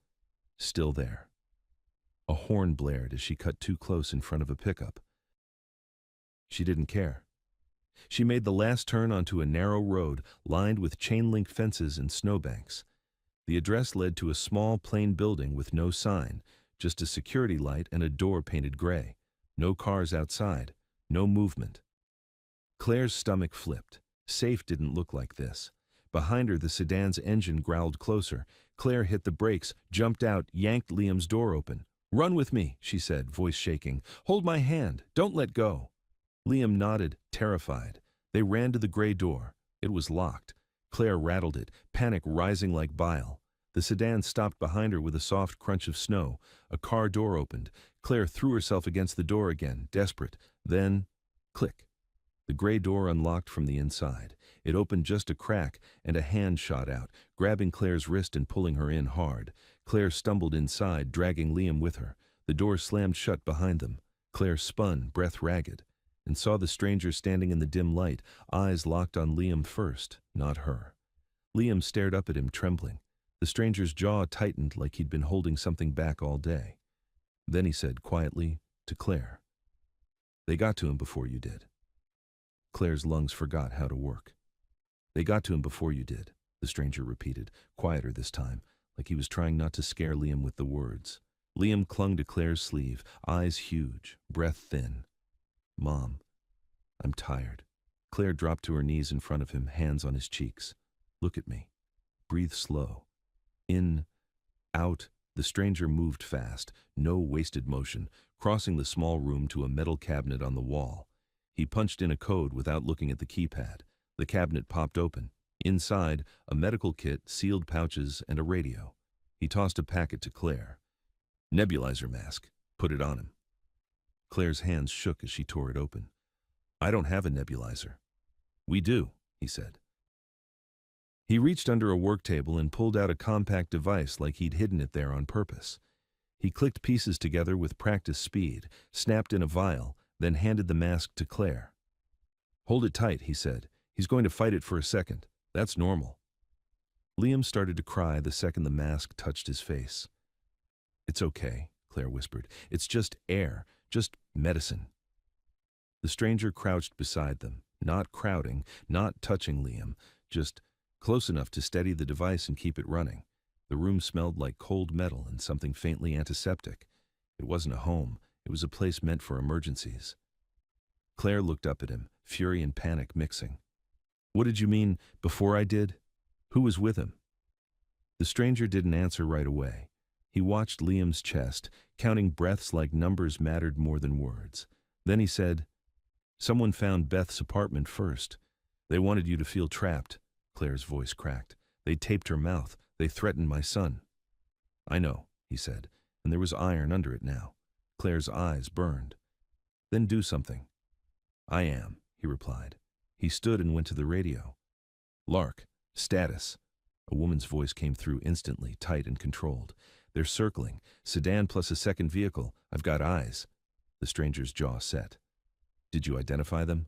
Still there. A horn blared as she cut too close in front of a pickup. She didn't care. She made the last turn onto a narrow road lined with chain-link fences and snowbanks. The address led to a small, plain building with no sign, just a security light and a door painted gray. No cars outside, no movement. Claire's stomach flipped. Safe didn't look like this. Behind her, the sedan's engine growled closer. Claire hit the brakes, jumped out, yanked Liam's door open. "Run with me," she said, voice shaking. "Hold my hand. Don't let go." Liam nodded, terrified. They ran to the gray door. It was locked. Claire rattled it, panic rising like bile. The sedan stopped behind her with a soft crunch of snow. A car door opened. Claire threw herself against the door again, desperate. Then, click. The gray door unlocked from the inside. It opened just a crack, and a hand shot out, grabbing Claire's wrist and pulling her in hard. Claire stumbled inside, dragging Liam with her. The door slammed shut behind them. Claire spun, breath ragged, and saw the stranger standing in the dim light, eyes locked on Liam first, not her. Liam stared up at him, trembling. The stranger's jaw tightened like he'd been holding something back all day. Then he said quietly to Claire, "They got to him before you did." Claire's lungs forgot how to work. "They got to him before you did," the stranger repeated, quieter this time, like he was trying not to scare Liam with the words. Liam clung to Claire's sleeve, eyes huge, breath thin. "Mom, I'm tired." Claire dropped to her knees in front of him, hands on his cheeks. "Look at me. Breathe slow. In, out." The stranger moved fast, no wasted motion, crossing the small room to a metal cabinet on the wall. He punched in a code without looking at the keypad. The cabinet popped open. Inside, a medical kit, sealed pouches, and a radio. He tossed a packet to Claire. "Nebulizer mask. Put it on him." Claire's hands shook as she tore it open. "I don't have a nebulizer." "We do," he said. He reached under a work table and pulled out a compact device like he'd hidden it there on purpose. He clicked pieces together with practiced speed, snapped in a vial, then handed the mask to Claire. "Hold it tight," he said. "He's going to fight it for a second. That's normal." Liam started to cry the second the mask touched his face. "It's okay," Claire whispered. "It's just air, just medicine." The stranger crouched beside them, not crowding, not touching Liam, just close enough to steady the device and keep it running. The room smelled like cold metal and something faintly antiseptic. It wasn't a home. It was a place meant for emergencies. Claire looked up at him, fury and panic mixing. "What did you mean, before I did? Who was with him?" The stranger didn't answer right away. He watched Liam's chest, counting breaths like numbers mattered more than words. Then he said, "Someone found Beth's apartment first. They wanted you to feel trapped." Claire's voice cracked. "They taped her mouth. They threatened my son." "I know," he said, and there was iron under it now. Claire's eyes burned. "Then do something." "I am," he replied. He stood and went to the radio. "Lark, status." A woman's voice came through instantly, tight and controlled. "They're circling. Sedan plus a second vehicle. I've got eyes." The stranger's jaw set. "Did you identify them?"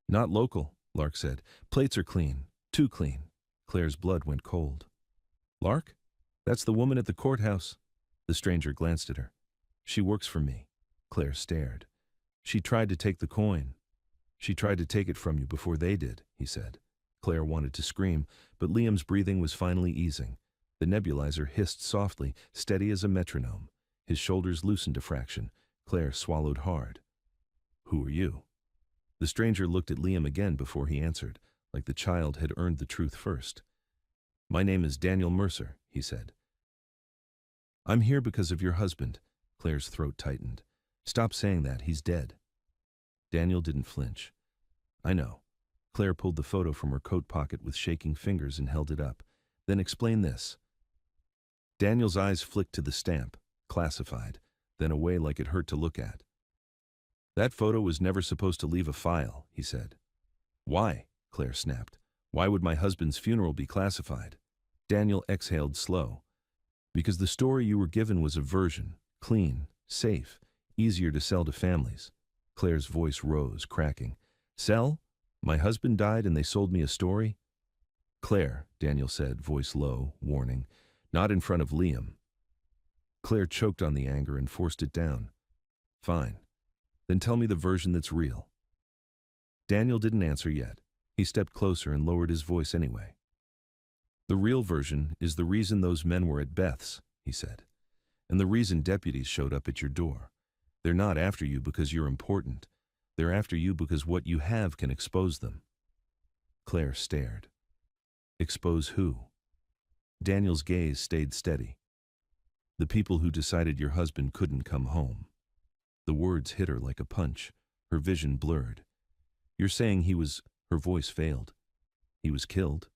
"Not local," Lark said. "Plates are clean. Too clean." Claire's blood went cold. "Lark? That's the woman at the courthouse." The stranger glanced at her. "She works for me." Claire stared. "She tried to take the coin." "She tried to take it from you before they did," he said. Claire wanted to scream, but Liam's breathing was finally easing. The nebulizer hissed softly, steady as a metronome. His shoulders loosened a fraction. Claire swallowed hard. "Who are you?" The stranger looked at Liam again before he answered, like the child had earned the truth first. My name is Daniel Mercer, he said. I'm here because of your husband. Claire's throat tightened. Stop saying that, he's dead. Daniel didn't flinch. I know. Claire pulled the photo from her coat pocket with shaking fingers and held it up. Then explain this. Daniel's eyes flicked to the stamp, classified, then away like it hurt to look at. That photo was never supposed to leave a file, he said. Why? Claire snapped. Why would my husband's funeral be classified? Daniel exhaled slow. Because the story you were given was a version, clean, safe, easier to sell to families. Claire's voice rose, cracking. Sell? My husband died and they sold me a story? Claire, Daniel said, voice low, warning. Not in front of Liam. Claire choked on the anger and forced it down. Fine. Then tell me the version that's real. Daniel didn't answer yet. He stepped closer and lowered his voice anyway. The real version is the reason those men were at Beth's, he said. And the reason deputies showed up at your door. They're not after you because you're important. They're after you because what you have can expose them. Claire stared. Expose who? Daniel's gaze stayed steady. The people who decided your husband couldn't come home. The words hit her like a punch. Her vision blurred. You're saying he was... Her voice failed. He was killed?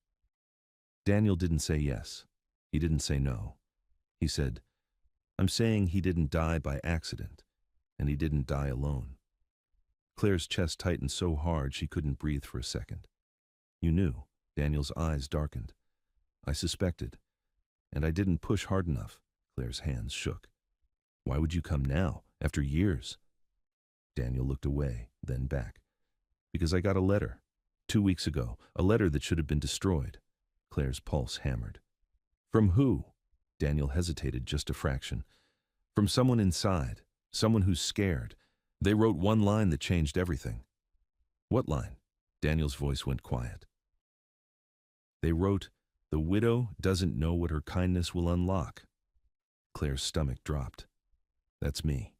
Daniel didn't say yes. He didn't say no. He said, I'm saying he didn't die by accident, and he didn't die alone. Claire's chest tightened so hard she couldn't breathe for a second. You knew. Daniel's eyes darkened. I suspected, and I didn't push hard enough. Claire's hands shook. Why would you come now, after years? Daniel looked away, then back. Because I got a letter. 2 weeks ago, a letter that should have been destroyed. Claire's pulse hammered. From who? Daniel hesitated just a fraction. From someone inside, someone who's scared. They wrote one line that changed everything. What line? Daniel's voice went quiet. They wrote, the widow doesn't know what her kindness will unlock. Claire's stomach dropped. That's me.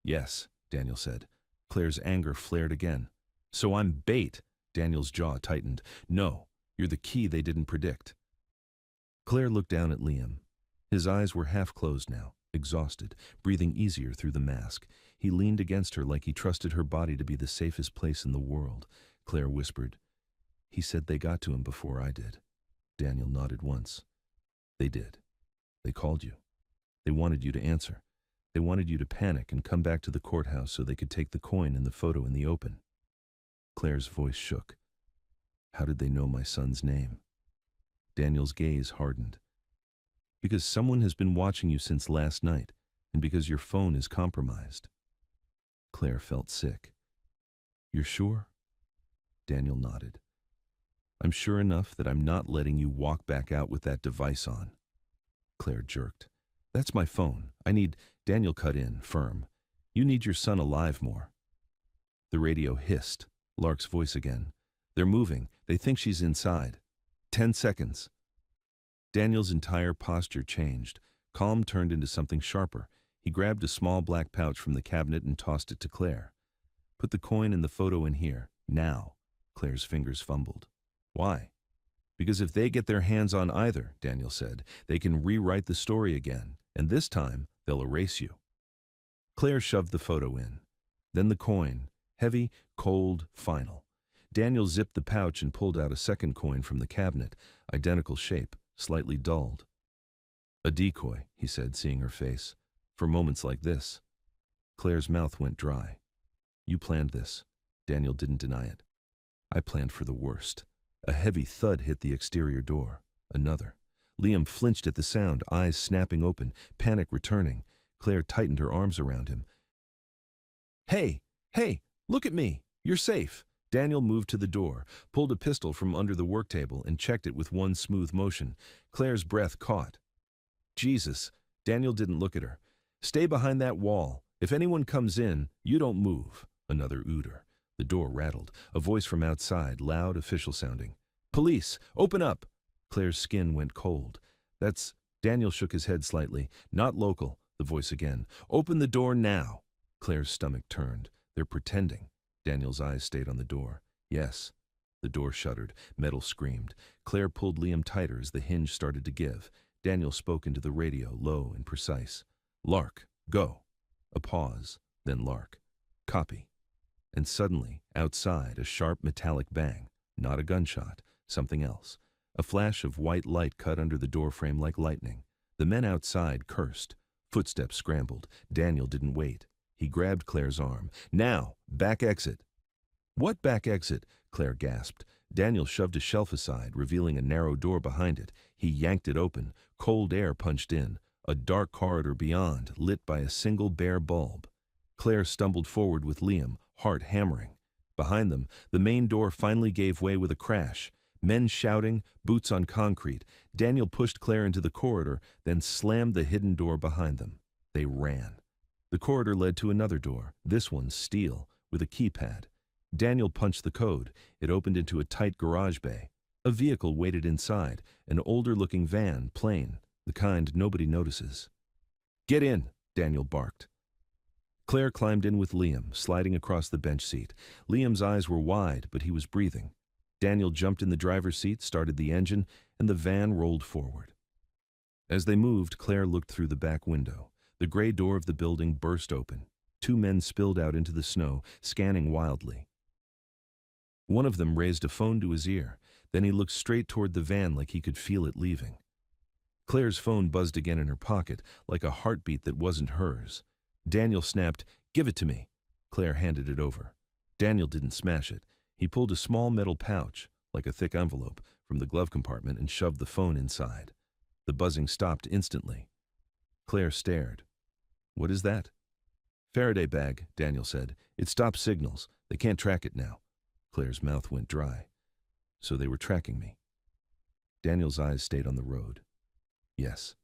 Yes, Daniel said. Claire's anger flared again. So I'm bait. Daniel's jaw tightened. No, you're the key they didn't predict. Claire looked down at Liam. His eyes were half closed now, exhausted, breathing easier through the mask. He leaned against her like he trusted her body to be the safest place in the world. Claire whispered, He said they got to him before I did. Daniel nodded once. They did. They called you. They wanted you to answer. They wanted you to panic and come back to the courthouse so they could take the coin and the photo in the open. Claire's voice shook. How did they know my son's name? Daniel's gaze hardened. Because someone has been watching you since last night, and because your phone is compromised. Claire felt sick. You're sure? Daniel nodded. I'm sure enough that I'm not letting you walk back out with that device on. Claire jerked. That's my phone. I need... Daniel cut in, firm. You need your son alive more. The radio hissed. Lark's voice again. They're moving. They think she's inside. 10 seconds. Daniel's entire posture changed. Calm turned into something sharper. He grabbed a small black pouch from the cabinet and tossed it to Claire. Put the coin and the photo in here. Now. Claire's fingers fumbled. Why? Because if they get their hands on either, Daniel said, they can rewrite the story again, and this time they'll erase you. Claire shoved the photo in. Then the coin. Heavy, cold, final. Daniel zipped the pouch and pulled out a second coin from the cabinet, identical shape, slightly dulled. A decoy, he said, seeing her face. For moments like this. Claire's mouth went dry. You planned this. Daniel didn't deny it. I planned for the worst. A heavy thud hit the exterior door. Another. Liam flinched at the sound, eyes snapping open, panic returning. Claire tightened her arms around him. Hey! Look at me! You're safe! Daniel moved to the door, pulled a pistol from under the work table, and checked it with one smooth motion. Claire's breath caught. Jesus! Daniel didn't look at her. Stay behind that wall. If anyone comes in, you don't move. Another ooder. The door rattled. A voice from outside, loud, official sounding. Police! Open up! Claire's skin went cold. That's... Daniel shook his head slightly. Not local. The voice again. Open the door now. Claire's stomach turned. They're pretending. Daniel's eyes stayed on the door. Yes. The door shuddered. Metal screamed. Claire pulled Liam tighter as the hinge started to give. Daniel spoke into the radio, low and precise. "Lark, go." A pause, then Lark. "Copy." And suddenly, outside, a sharp metallic bang. Not a gunshot, something else. A flash of white light cut under the doorframe like lightning. The men outside cursed. Footsteps scrambled. Daniel didn't wait. He grabbed Claire's arm. "Now! Back exit!" "What back exit?" Claire gasped. Daniel shoved a shelf aside, revealing a narrow door behind it. He yanked it open. Cold air punched in. A dark corridor beyond, lit by a single bare bulb. Claire stumbled forward with Liam, heart hammering. Behind them, the main door finally gave way with a crash. Men shouting, boots on concrete. Daniel pushed Claire into the corridor, then slammed the hidden door behind them. They ran. The corridor led to another door, this one steel, with a keypad. Daniel punched the code. It opened into a tight garage bay. A vehicle waited inside, an older-looking van, plain, the kind nobody notices. "Get in," Daniel barked. Claire climbed in with Liam, sliding across the bench seat. Liam's eyes were wide, but he was breathing. Daniel jumped in the driver's seat, started the engine, and the van rolled forward. As they moved, Claire looked through the back window. The gray door of the building burst open. Two men spilled out into the snow, scanning wildly. One of them raised a phone to his ear. Then he looked straight toward the van like he could feel it leaving. Claire's phone buzzed again in her pocket, like a heartbeat that wasn't hers. Daniel snapped, "Give it to me." Claire handed it over. Daniel didn't smash it. He pulled a small metal pouch, like a thick envelope, from the glove compartment and shoved the phone inside. The buzzing stopped instantly. Claire stared. "What is that?" "Faraday bag," Daniel said. "It stops signals. They can't track it now." Claire's mouth went dry. "So they were tracking me." Daniel's eyes stayed on the road. "Yes."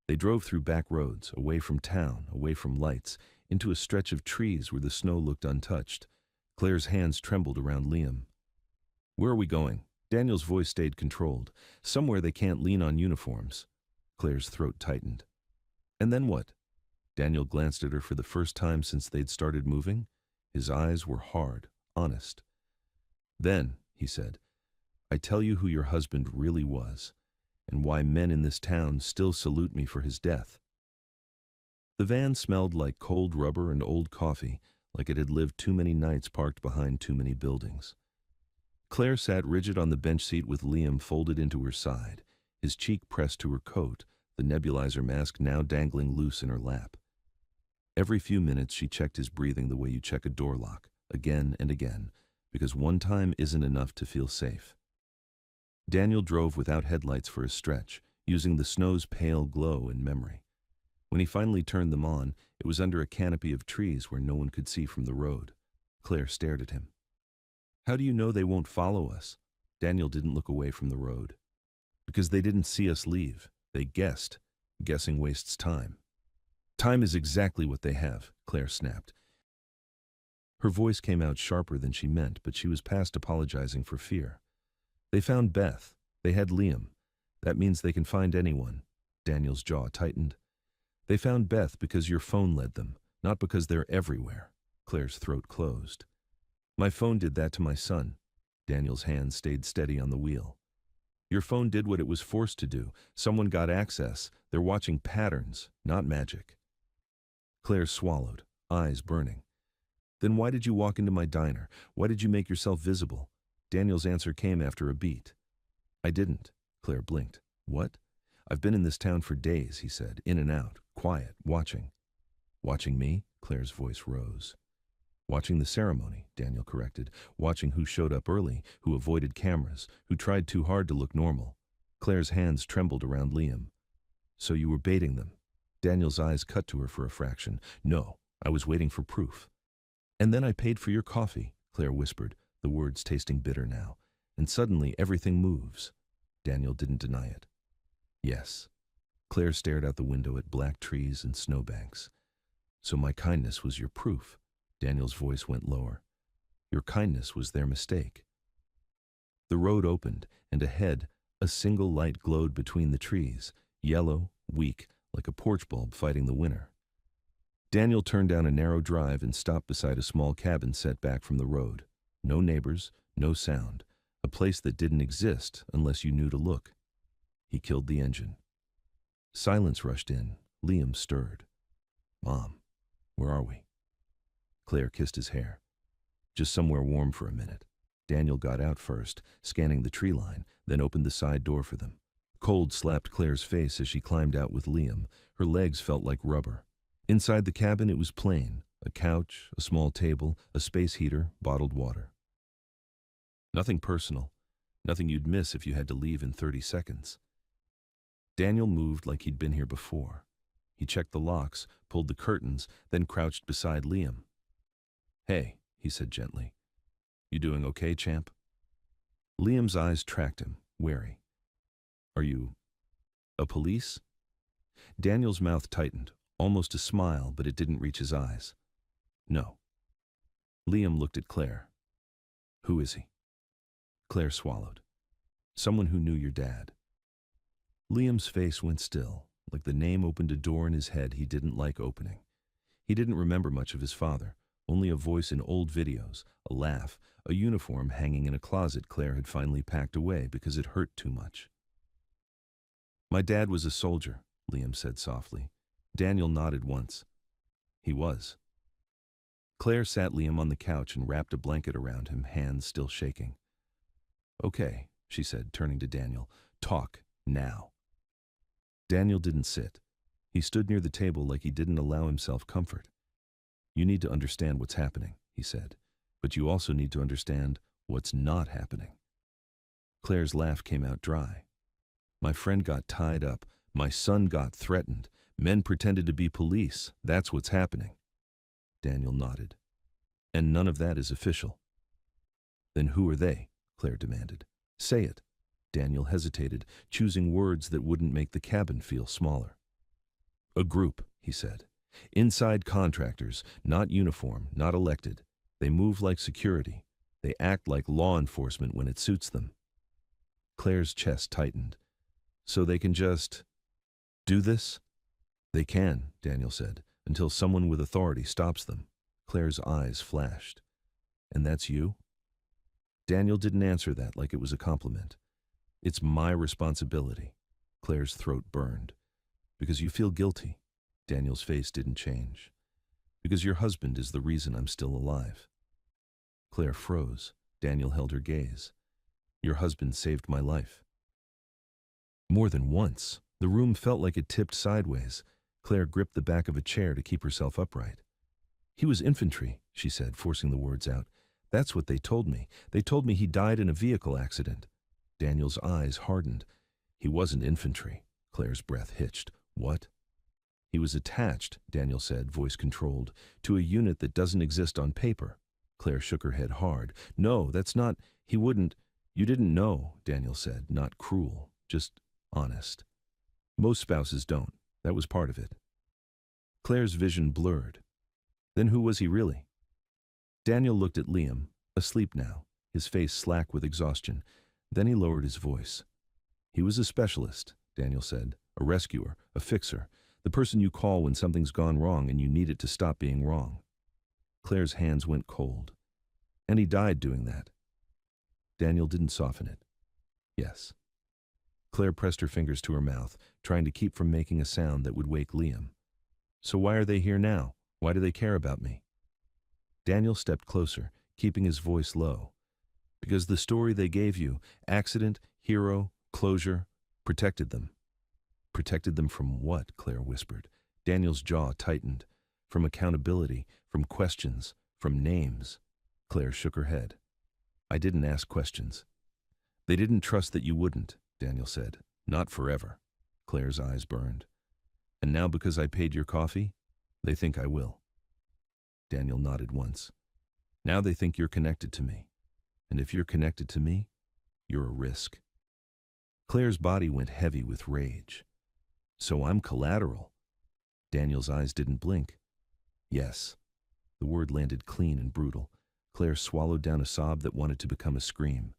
They drove through back roads, away from town, away from lights, into a stretch of trees where the snow looked untouched. Claire's hands trembled around Liam. "Where are we going?" Daniel's voice stayed controlled. "Somewhere they can't lean on uniforms." Claire's throat tightened. "And then what?" Daniel glanced at her for the first time since they'd started moving. His eyes were hard, honest. "Then," he said, "I tell you who your husband really was, and why men in this town still salute me for his death." The van smelled like cold rubber and old coffee, like it had lived too many nights parked behind too many buildings. Claire sat rigid on the bench seat with Liam folded into her side, his cheek pressed to her coat, the nebulizer mask now dangling loose in her lap. Every few minutes she checked his breathing the way you check a door lock, again and again, because one time isn't enough to feel safe. Daniel drove without headlights for a stretch, using the snow's pale glow in memory. When he finally turned them on, it was under a canopy of trees where no one could see from the road. Claire stared at him. "How do you know they won't follow us?" Daniel didn't look away from the road. "Because they didn't see us leave. They guessed. Guessing wastes time." "Time is exactly what they have," Claire snapped. Her voice came out sharper than she meant, but she was past apologizing for fear. "They found Beth. They had Liam. That means they can find anyone." Daniel's jaw tightened. "They found Beth because your phone led them, not because they're everywhere." Claire's throat closed. "My phone did that to my son." Daniel's hand stayed steady on the wheel. "Your phone did what it was forced to do. Someone got access. They're watching patterns, not magic." Claire swallowed, eyes burning. "Then why did you walk into my diner? Why did you make yourself visible?" Daniel's answer came after a beat. "I didn't." Claire blinked. "What?" "I've been in this town for days," he said, in and out, quiet, watching. "Watching me?" Claire's voice rose. "Watching the ceremony," Daniel corrected. "Watching who showed up early, who avoided cameras, who tried too hard to look normal." Claire's hands trembled around Liam. "So you were baiting them?" Daniel's eyes cut to her for a fraction. "No, I was waiting for proof." "And then I paid for your coffee," Claire whispered, the words tasting bitter now. "And suddenly everything moves." Daniel didn't deny it. "Yes." Claire stared out the window at black trees and snowbanks. "So my kindness was your proof." Daniel's voice went lower. "Your kindness was their mistake." The road opened, and ahead, a single light glowed between the trees, yellow, weak, like a porch bulb fighting the winter. Daniel turned down a narrow drive and stopped beside a small cabin set back from the road. No neighbors, No sound. A place that didn't exist unless you knew to look. He killed the engine. Silence rushed in. Liam stirred. "Mom, where are we?" Claire kissed his hair. "Just somewhere warm for a minute." Daniel got out first, scanning the tree line, then opened the side door for them. Cold slapped Claire's face as she climbed out with Liam. Her legs felt like rubber. Inside the cabin it was plain. A couch, a small table, a space heater, bottled water. Nothing personal. Nothing you'd miss if you had to leave in 30 seconds. Daniel moved like he'd been here before. He checked the locks, pulled the curtains, then crouched beside Liam. "Hey," he said gently. "You doing okay, champ?" Liam's eyes tracked him, wary. "Are you a police?" Daniel's mouth tightened, almost a smile, but it didn't reach his eyes. "No." Liam looked at Claire. "Who is he?" Claire swallowed. "Someone who knew your dad." Liam's face went still, like the name opened a door in his head he didn't like opening. He didn't remember much of his father, only a voice in old videos, a laugh, a uniform hanging in a closet Claire had finally packed away because it hurt too much. "My dad was a soldier," Liam said softly. Daniel nodded once. "He was." Claire sat Liam on the couch and wrapped a blanket around him, hands still shaking. "Okay," she said, turning to Daniel. "Talk, now." Daniel didn't sit. He stood near the table like he didn't allow himself comfort. "You need to understand what's happening," he said, "but you also need to understand what's not happening." Claire's laugh came out dry. "My friend got tied up. My son got threatened. Men pretended to be police. That's what's happening." Daniel nodded. "And none of that is official." "Then who are they?" Claire demanded. "Say it." Daniel hesitated, choosing words that wouldn't make the cabin feel smaller. "A group," he said. "Inside contractors, not uniform, not elected. They move like security. They act like law enforcement when it suits them." Claire's chest tightened. "So they can just do this?" "They can," Daniel said, "until someone with authority stops them." Claire's eyes flashed. "And that's you?" Daniel didn't answer that like it was a compliment. "It's my responsibility." Claire's throat burned. "Because you feel guilty." Daniel's face didn't change. "Because your husband is the reason I'm still alive." Claire froze. Daniel held her gaze. "Your husband saved my life." More than once. The room felt like it tipped sideways. Claire gripped the back of a chair to keep herself upright. "He was infantry," she said, forcing the words out. "That's what they told me. They told me he died in a vehicle accident." Daniel's eyes hardened. "He wasn't infantry." Claire's breath hitched. "What?" "He was attached," Daniel said, voice controlled, "to a unit that doesn't exist on paper." Claire shook her head hard. "No, that's not. He wouldn't." "You didn't know," Daniel said, not cruel, just honest. "Most spouses don't. That was part of it." Claire's vision blurred. "Then who was he really?" Daniel looked at Liam, asleep now, his face slack with exhaustion. Then he lowered his voice. "He was a specialist," Daniel said. "A rescuer, a fixer, the person you call when something's gone wrong and you need it to stop being wrong." Claire's hands went cold. "And he died doing that." Daniel didn't soften it. "Yes." Claire pressed her fingers to her mouth, trying to keep from making a sound that would wake Liam. "So why are they here now? Why do they care about me?" Daniel stepped closer, keeping his voice low. "Because the story they gave you, accident, hero, closure, protected them." "Protected them from what?" Claire whispered. Daniel's jaw tightened. "From accountability, from questions, from names." Claire shook her head. "I didn't ask questions." "They didn't trust that you wouldn't," Daniel said. "Not forever." Claire's eyes burned. "And now because I paid your coffee, they think I will." Daniel nodded once. "Now they think you're connected to me. And if you're connected to me, you're a risk." Claire's body went heavy with rage. "So I'm collateral." Daniel's eyes didn't blink. "Yes." The word landed clean and brutal. Claire swallowed down a sob that wanted to become a scream.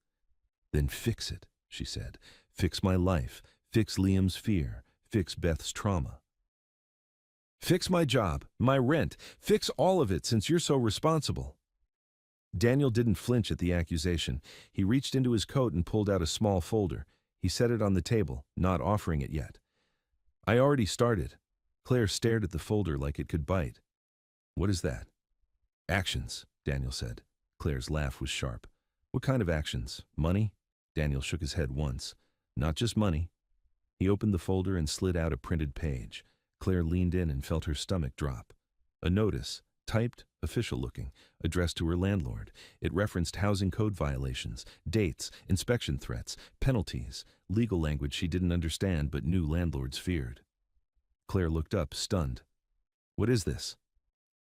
"Then fix it," she said. "Fix my life. Fix Liam's fear. Fix Beth's trauma. Fix my job, my rent. Fix all of it since you're so responsible." Daniel didn't flinch at the accusation. He reached into his coat and pulled out a small folder. He set it on the table, not offering it yet. I already started. Claire stared at the folder like it could bite. What is that? Actions, Daniel said. Claire's laugh was sharp. What kind of actions? Money? Daniel shook his head once. Not just money. He opened the folder and slid out a printed page. Claire leaned in and felt her stomach drop. A notice, typed, official-looking, addressed to her landlord. It referenced housing code violations, dates, inspection threats, penalties, legal language she didn't understand but knew landlords feared. Claire looked up, stunned. What is this?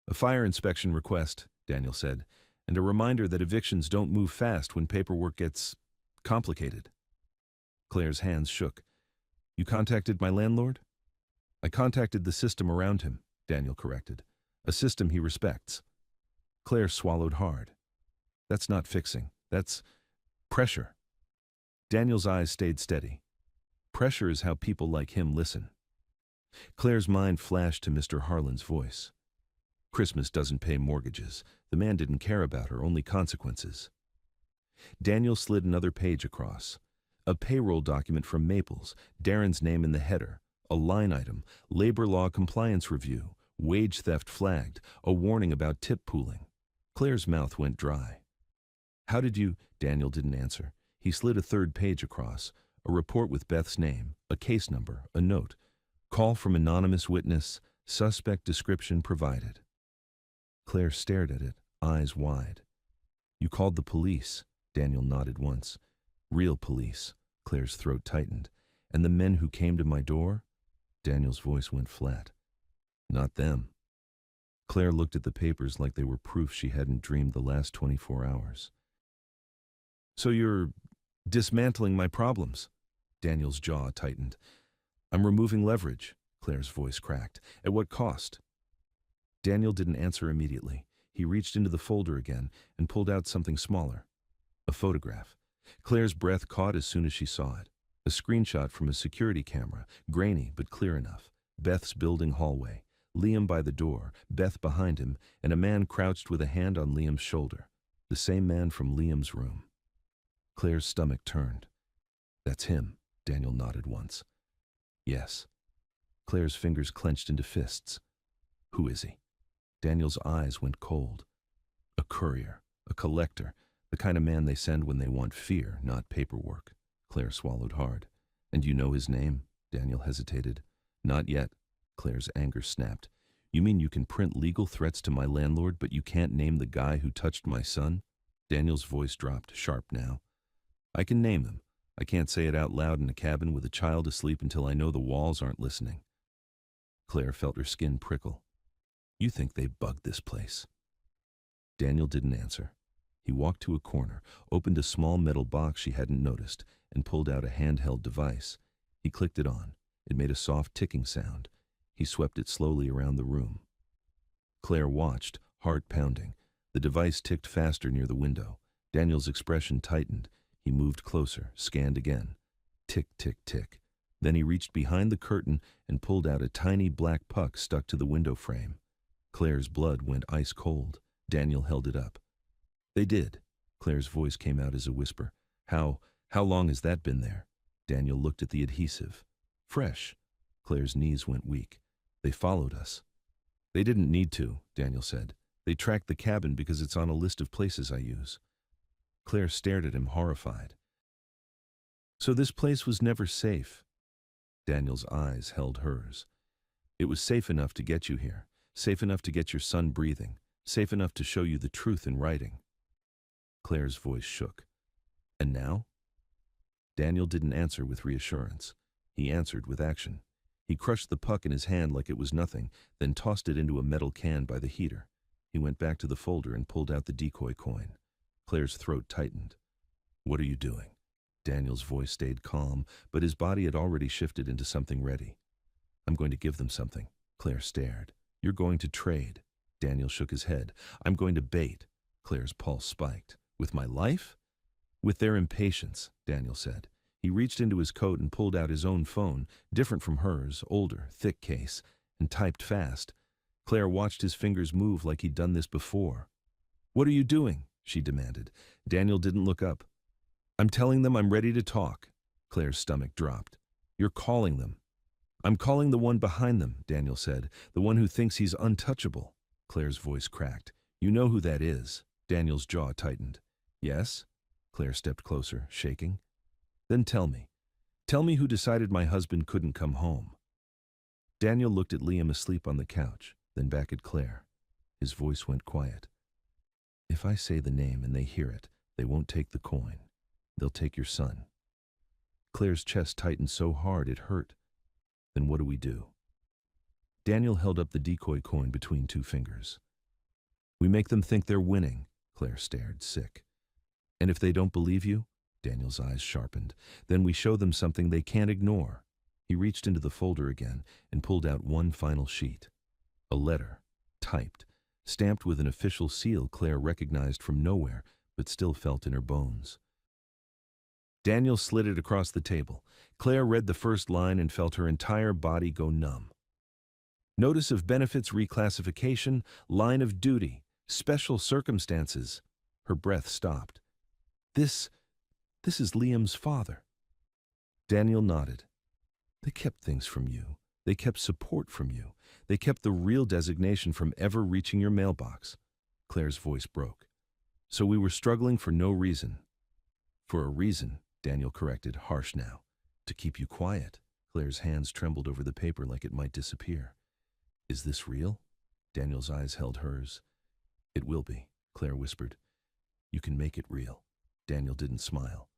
A fire inspection request, Daniel said, and a reminder that evictions don't move fast when paperwork gets complicated. Claire's hands shook. You contacted my landlord? I contacted the system around him, Daniel corrected. A system he respects. Claire swallowed hard. That's not fixing. That's pressure. Daniel's eyes stayed steady. Pressure is how people like him listen. Claire's mind flashed to Mr. Harlan's voice. Christmas doesn't pay mortgages. The man didn't care about her, only consequences. Daniel slid another page across. A payroll document from Maples, Darren's name in the header, a line item, labor law compliance review, wage theft flagged, a warning about tip pooling. Claire's mouth went dry. How did you? Daniel didn't answer. He slid a third page across, a report with Beth's name, a case number, a note. Call from anonymous witness, suspect description provided. Claire stared at it, eyes wide. You called the police, Daniel nodded once. Real police, Claire's throat tightened. And the men who came to my door? Daniel's voice went flat. Not them. Claire looked at the papers like they were proof she hadn't dreamed the last 24 hours. So you're dismantling my problems? Daniel's jaw tightened. I'm removing leverage, Claire's voice cracked. At what cost? Daniel didn't answer immediately. He reached into the folder again and pulled out something smaller. A photograph. Claire's breath caught as soon as she saw it. A screenshot from a security camera, grainy but clear enough. Beth's building hallway. Liam by the door, Beth behind him, and a man crouched with a hand on Liam's shoulder. The same man from Liam's room. Claire's stomach turned. That's him, Daniel nodded once. Yes. Claire's fingers clenched into fists. Who is he? Daniel's eyes went cold. A courier, a collector, the kind of man they send when they want fear, not paperwork. Claire swallowed hard. And you know his name? Daniel hesitated. Not yet. Claire's anger snapped. You mean you can print legal threats to my landlord, but you can't name the guy who touched my son? Daniel's voice dropped, sharp now. I can name him. I can't say it out loud in a cabin with a child asleep until I know the walls aren't listening. Claire felt her skin prickle. You think they bugged this place? Daniel didn't answer. He walked to a corner, opened a small metal box she hadn't noticed, and pulled out a handheld device. He clicked it on. It made a soft ticking sound. He swept it slowly around the room. Claire watched, heart pounding. The device ticked faster near the window. Daniel's expression tightened. He moved closer, scanned again. Tick, tick, tick. Then he reached behind the curtain and pulled out a tiny black puck stuck to the window frame. Claire's blood went ice cold. Daniel held it up. They did. Claire's voice came out as a whisper. How long has that been there? Daniel looked at the adhesive. Fresh. Claire's knees went weak. They followed us. They didn't need to, Daniel said. They tracked the cabin because it's on a list of places I use. Claire stared at him, horrified. So this place was never safe. Daniel's eyes held hers. It was safe enough to get you here, safe enough to get your son breathing, safe enough to show you the truth in writing. Claire's voice shook. And now? Daniel didn't answer with reassurance. He answered with action. He crushed the puck in his hand like it was nothing, then tossed it into a metal can by the heater. He went back to the folder and pulled out the decoy coin. Claire's throat tightened. What are you doing? Daniel's voice stayed calm, but his body had already shifted into something ready. I'm going to give them something. Claire stared. You're going to trade. Daniel shook his head. I'm going to bait. Claire's pulse spiked. With my life? With their impatience, Daniel said. He reached into his coat and pulled out his own phone, different from hers, older, thick case, and typed fast. Claire watched his fingers move like he'd done this before. What are you doing? she demanded. Daniel didn't look up. I'm telling them I'm ready to talk. Claire's stomach dropped. You're calling them. I'm calling the one behind them, Daniel said, the one who thinks he's untouchable. Claire's voice cracked. You know who that is. Daniel's jaw tightened. Yes? Claire stepped closer, shaking. Then tell me. Tell me who decided my husband couldn't come home. Daniel looked at Liam asleep on the couch, then back at Claire. His voice went quiet. If I say the name and they hear it, they won't take the coin. They'll take your son. Claire's chest tightened so hard it hurt. Then what do we do? Daniel held up the decoy coin between two fingers. We make them think they're winning. Claire stared, sick. And if they don't believe you? Daniel's eyes sharpened. Then we show them something they can't ignore. He reached into the folder again and pulled out one final sheet. A letter, typed, stamped with an official seal Claire recognized from nowhere, but still felt in her bones. Daniel slid it across the table. Claire read the first line and felt her entire body go numb. Notice of benefits reclassification, line of duty, special circumstances. Her breath stopped. This is Liam's father. Daniel nodded. They kept things from you. They kept support from you. They kept the real designation from ever reaching your mailbox. Claire's voice broke. So we were struggling for no reason. For a reason, Daniel corrected, harsh now. To keep you quiet. Claire's hands trembled over the paper like it might disappear. Is this real? Daniel's eyes held hers. It will be, Claire whispered. You can make it real. Daniel didn't smile.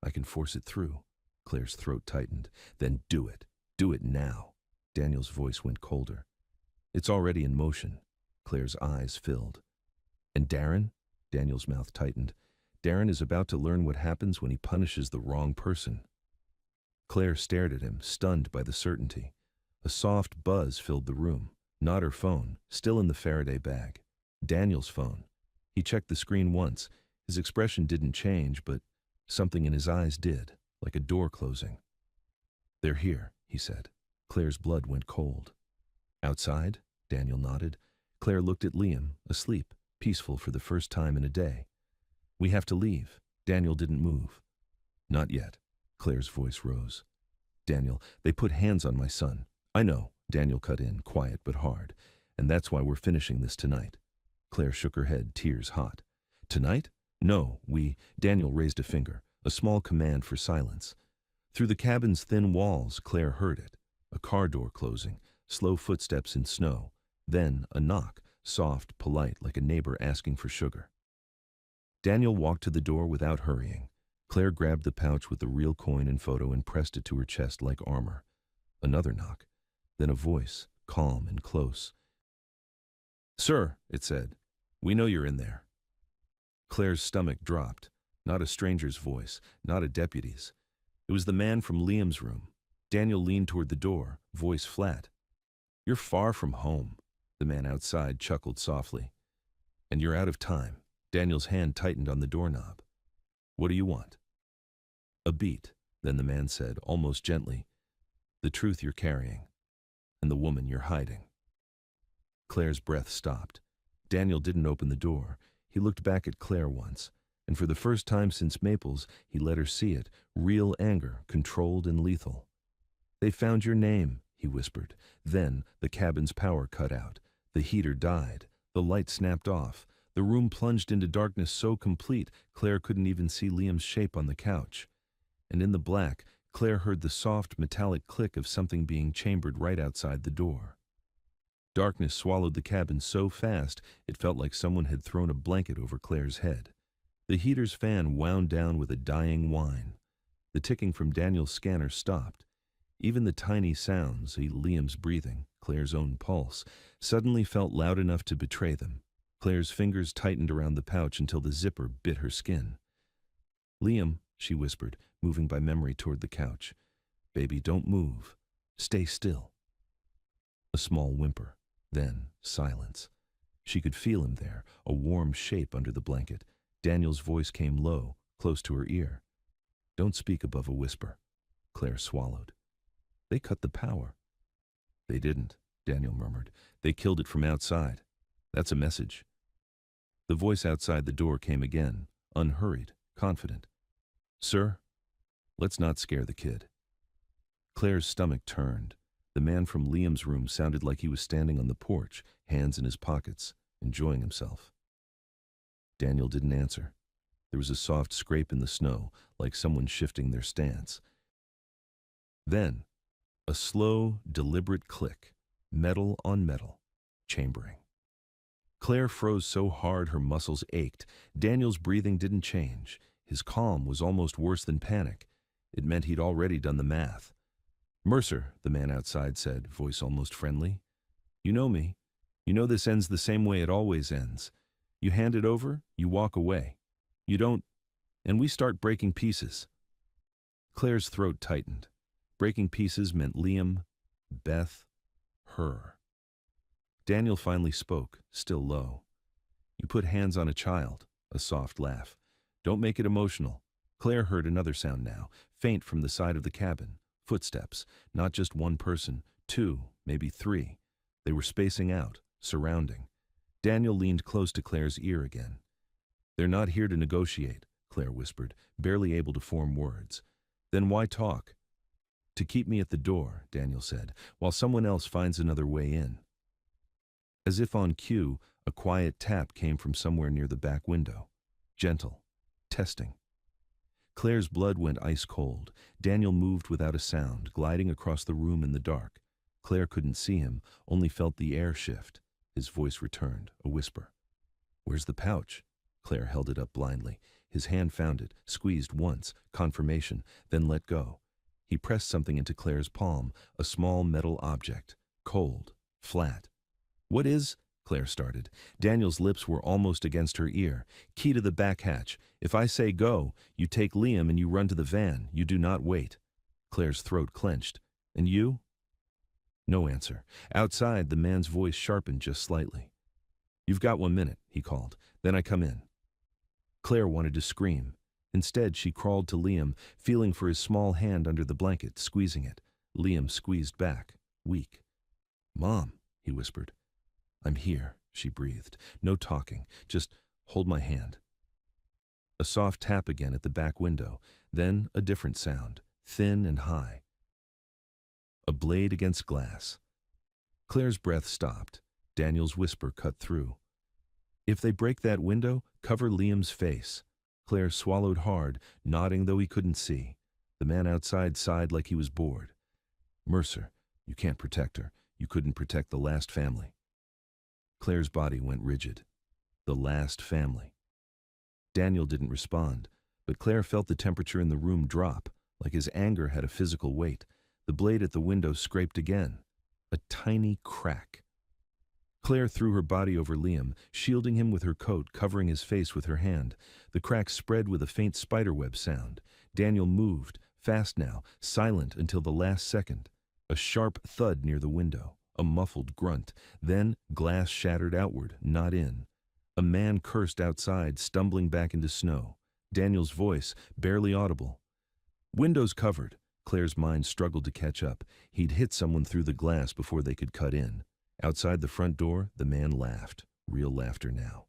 I can force it through. Claire's throat tightened. Then do it. Do it now. Daniel's voice went colder. It's already in motion. Claire's eyes filled. And Darren? Daniel's mouth tightened. Darren is about to learn what happens when he punishes the wrong person. Claire stared at him, stunned by the certainty. A soft buzz filled the room. Not her phone, still in the Faraday bag. Daniel's phone. He checked the screen once. His expression didn't change, but something in his eyes did, like a door closing. They're here, he said. Claire's blood went cold. Outside? Daniel nodded. Claire looked at Liam, asleep, peaceful for the first time in a day. We have to leave. Daniel didn't move. Not yet. Claire's voice rose. Daniel, they put hands on my son. I know, Daniel cut in, quiet but hard. And that's why we're finishing this tonight. Claire shook her head, tears hot. Tonight? No, Daniel raised a finger, a small command for silence. Through the cabin's thin walls, Claire heard it. A car door closing, slow footsteps in snow. Then a knock, soft, polite, like a neighbor asking for sugar. Daniel walked to the door without hurrying. Claire grabbed the pouch with the real coin and photo and pressed it to her chest like armor. Another knock. Then a voice, calm and close. Sir, it said, we know you're in there. Claire's stomach dropped. Not a stranger's voice, not a deputy's. It was the man from Liam's room. Daniel leaned toward the door, voice flat. You're far from home. The man outside chuckled softly. And you're out of time. Daniel's hand tightened on the doorknob. What do you want? A beat, then the man said, almost gently. The truth you're carrying, and the woman you're hiding. Claire's breath stopped. Daniel didn't open the door. He looked back at Claire once, and for the first time since Maples, he let her see it, real anger, controlled and lethal. They found your name, he whispered. Then the cabin's power cut out. The heater died. The light snapped off. The room plunged into darkness so complete, Claire couldn't even see Liam's shape on the couch. And in the black, Claire heard the soft, metallic click of something being chambered right outside the door. Darkness swallowed the cabin so fast, it felt like someone had thrown a blanket over Claire's head. The heater's fan wound down with a dying whine. The ticking from Daniel's scanner stopped. Even the tiny sounds, Liam's breathing, Claire's own pulse, suddenly felt loud enough to betray them. Claire's fingers tightened around the pouch until the zipper bit her skin. Liam, she whispered, moving by memory toward the couch. Baby, don't move. Stay still. A small whimper, then silence. She could feel him there, a warm shape under the blanket. Daniel's voice came low, close to her ear. Don't speak above a whisper. Claire swallowed. They cut the power. They didn't, Daniel murmured. They killed it from outside. That's a message. The voice outside the door came again, unhurried, confident. "Sir, let's not scare the kid." Claire's stomach turned. The man from Liam's room sounded like he was standing on the porch, hands in his pockets, enjoying himself. Daniel didn't answer. There was a soft scrape in the snow, like someone shifting their stance. Then, a slow, deliberate click, metal on metal, chambering. Claire froze so hard her muscles ached. Daniel's breathing didn't change. His calm was almost worse than panic. It meant he'd already done the math. "Mercer," the man outside said, voice almost friendly. "You know me. You know this ends the same way it always ends. You hand it over, you walk away. You don't, and we start breaking pieces." Claire's throat tightened. Breaking pieces meant Liam, Beth, her. Daniel finally spoke, still low. "You put hands on a child," a soft laugh. "Don't make it emotional." Claire heard another sound now, faint from the side of the cabin. Footsteps, not just one person, two, maybe three. They were spacing out, surrounding. Daniel leaned close to Claire's ear again. "They're not here to negotiate," Claire whispered, barely able to form words. "Then why talk?" "To keep me at the door," Daniel said, "while someone else finds another way in." As if on cue, a quiet tap came from somewhere near the back window. Gentle. Testing. Claire's blood went ice cold. Daniel moved without a sound, gliding across the room in the dark. Claire couldn't see him, only felt the air shift. His voice returned, a whisper. "Where's the pouch?" Claire held it up blindly. His hand found it, squeezed once, confirmation, then let go. He pressed something into Claire's palm, a small metal object, cold, flat. "What is?" Claire started. Daniel's lips were almost against her ear. "Key to the back hatch. If I say go, you take Liam and you run to the van. You do not wait." Claire's throat clenched. "And you?" No answer. Outside, the man's voice sharpened just slightly. "You've got 1 minute," he called. "Then I come in." Claire wanted to scream. Instead, she crawled to Liam, feeling for his small hand under the blanket, squeezing it. Liam squeezed back, weak. "Mom," he whispered. "I'm here," she breathed. "No talking. Just hold my hand." A soft tap again at the back window. Then a different sound, thin and high. A blade against glass. Claire's breath stopped. Daniel's whisper cut through. "If they break that window, cover Liam's face." Claire swallowed hard, nodding though he couldn't see. The man outside sighed like he was bored. "Mercer, you can't protect her. You couldn't protect the last family." Claire's body went rigid. The last family. Daniel didn't respond, but Claire felt the temperature in the room drop, like his anger had a physical weight. The blade at the window scraped again. A tiny crack. Claire threw her body over Liam, shielding him with her coat, covering his face with her hand. The crack spread with a faint spiderweb sound. Daniel moved, fast now, silent until the last second. A sharp thud near the window. A muffled grunt. Then glass shattered outward, not in. A man cursed outside, stumbling back into snow. Daniel's voice, barely audible. "Windows covered." Claire's mind struggled to catch up. He'd hit someone through the glass before they could cut in. Outside the front door, the man laughed. Real laughter now.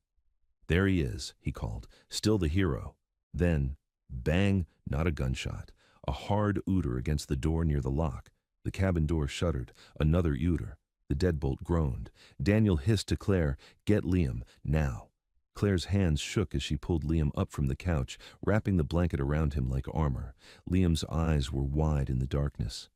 "There he is," he called. "Still the hero." Then, bang, not a gunshot. A hard ooter against the door near the lock. The cabin door shuddered. Another ooter. The deadbolt groaned. Daniel hissed to Claire, "Get Liam, now." Claire's hands shook as she pulled Liam up from the couch, wrapping the blanket around him like armor. Liam's eyes were wide in the darkness.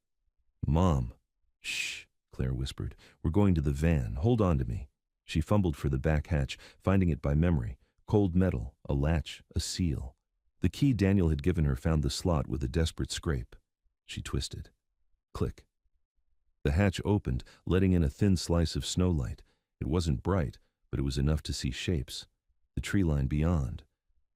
"Mom." "Shh," Claire whispered. "We're going to the van. Hold on to me." She fumbled for the back hatch, finding it by memory. Cold metal, a latch, a seal. The key Daniel had given her found the slot with a desperate scrape. She twisted. Click. The hatch opened, letting in a thin slice of snowlight. It wasn't bright, but it was enough to see shapes. The tree line beyond.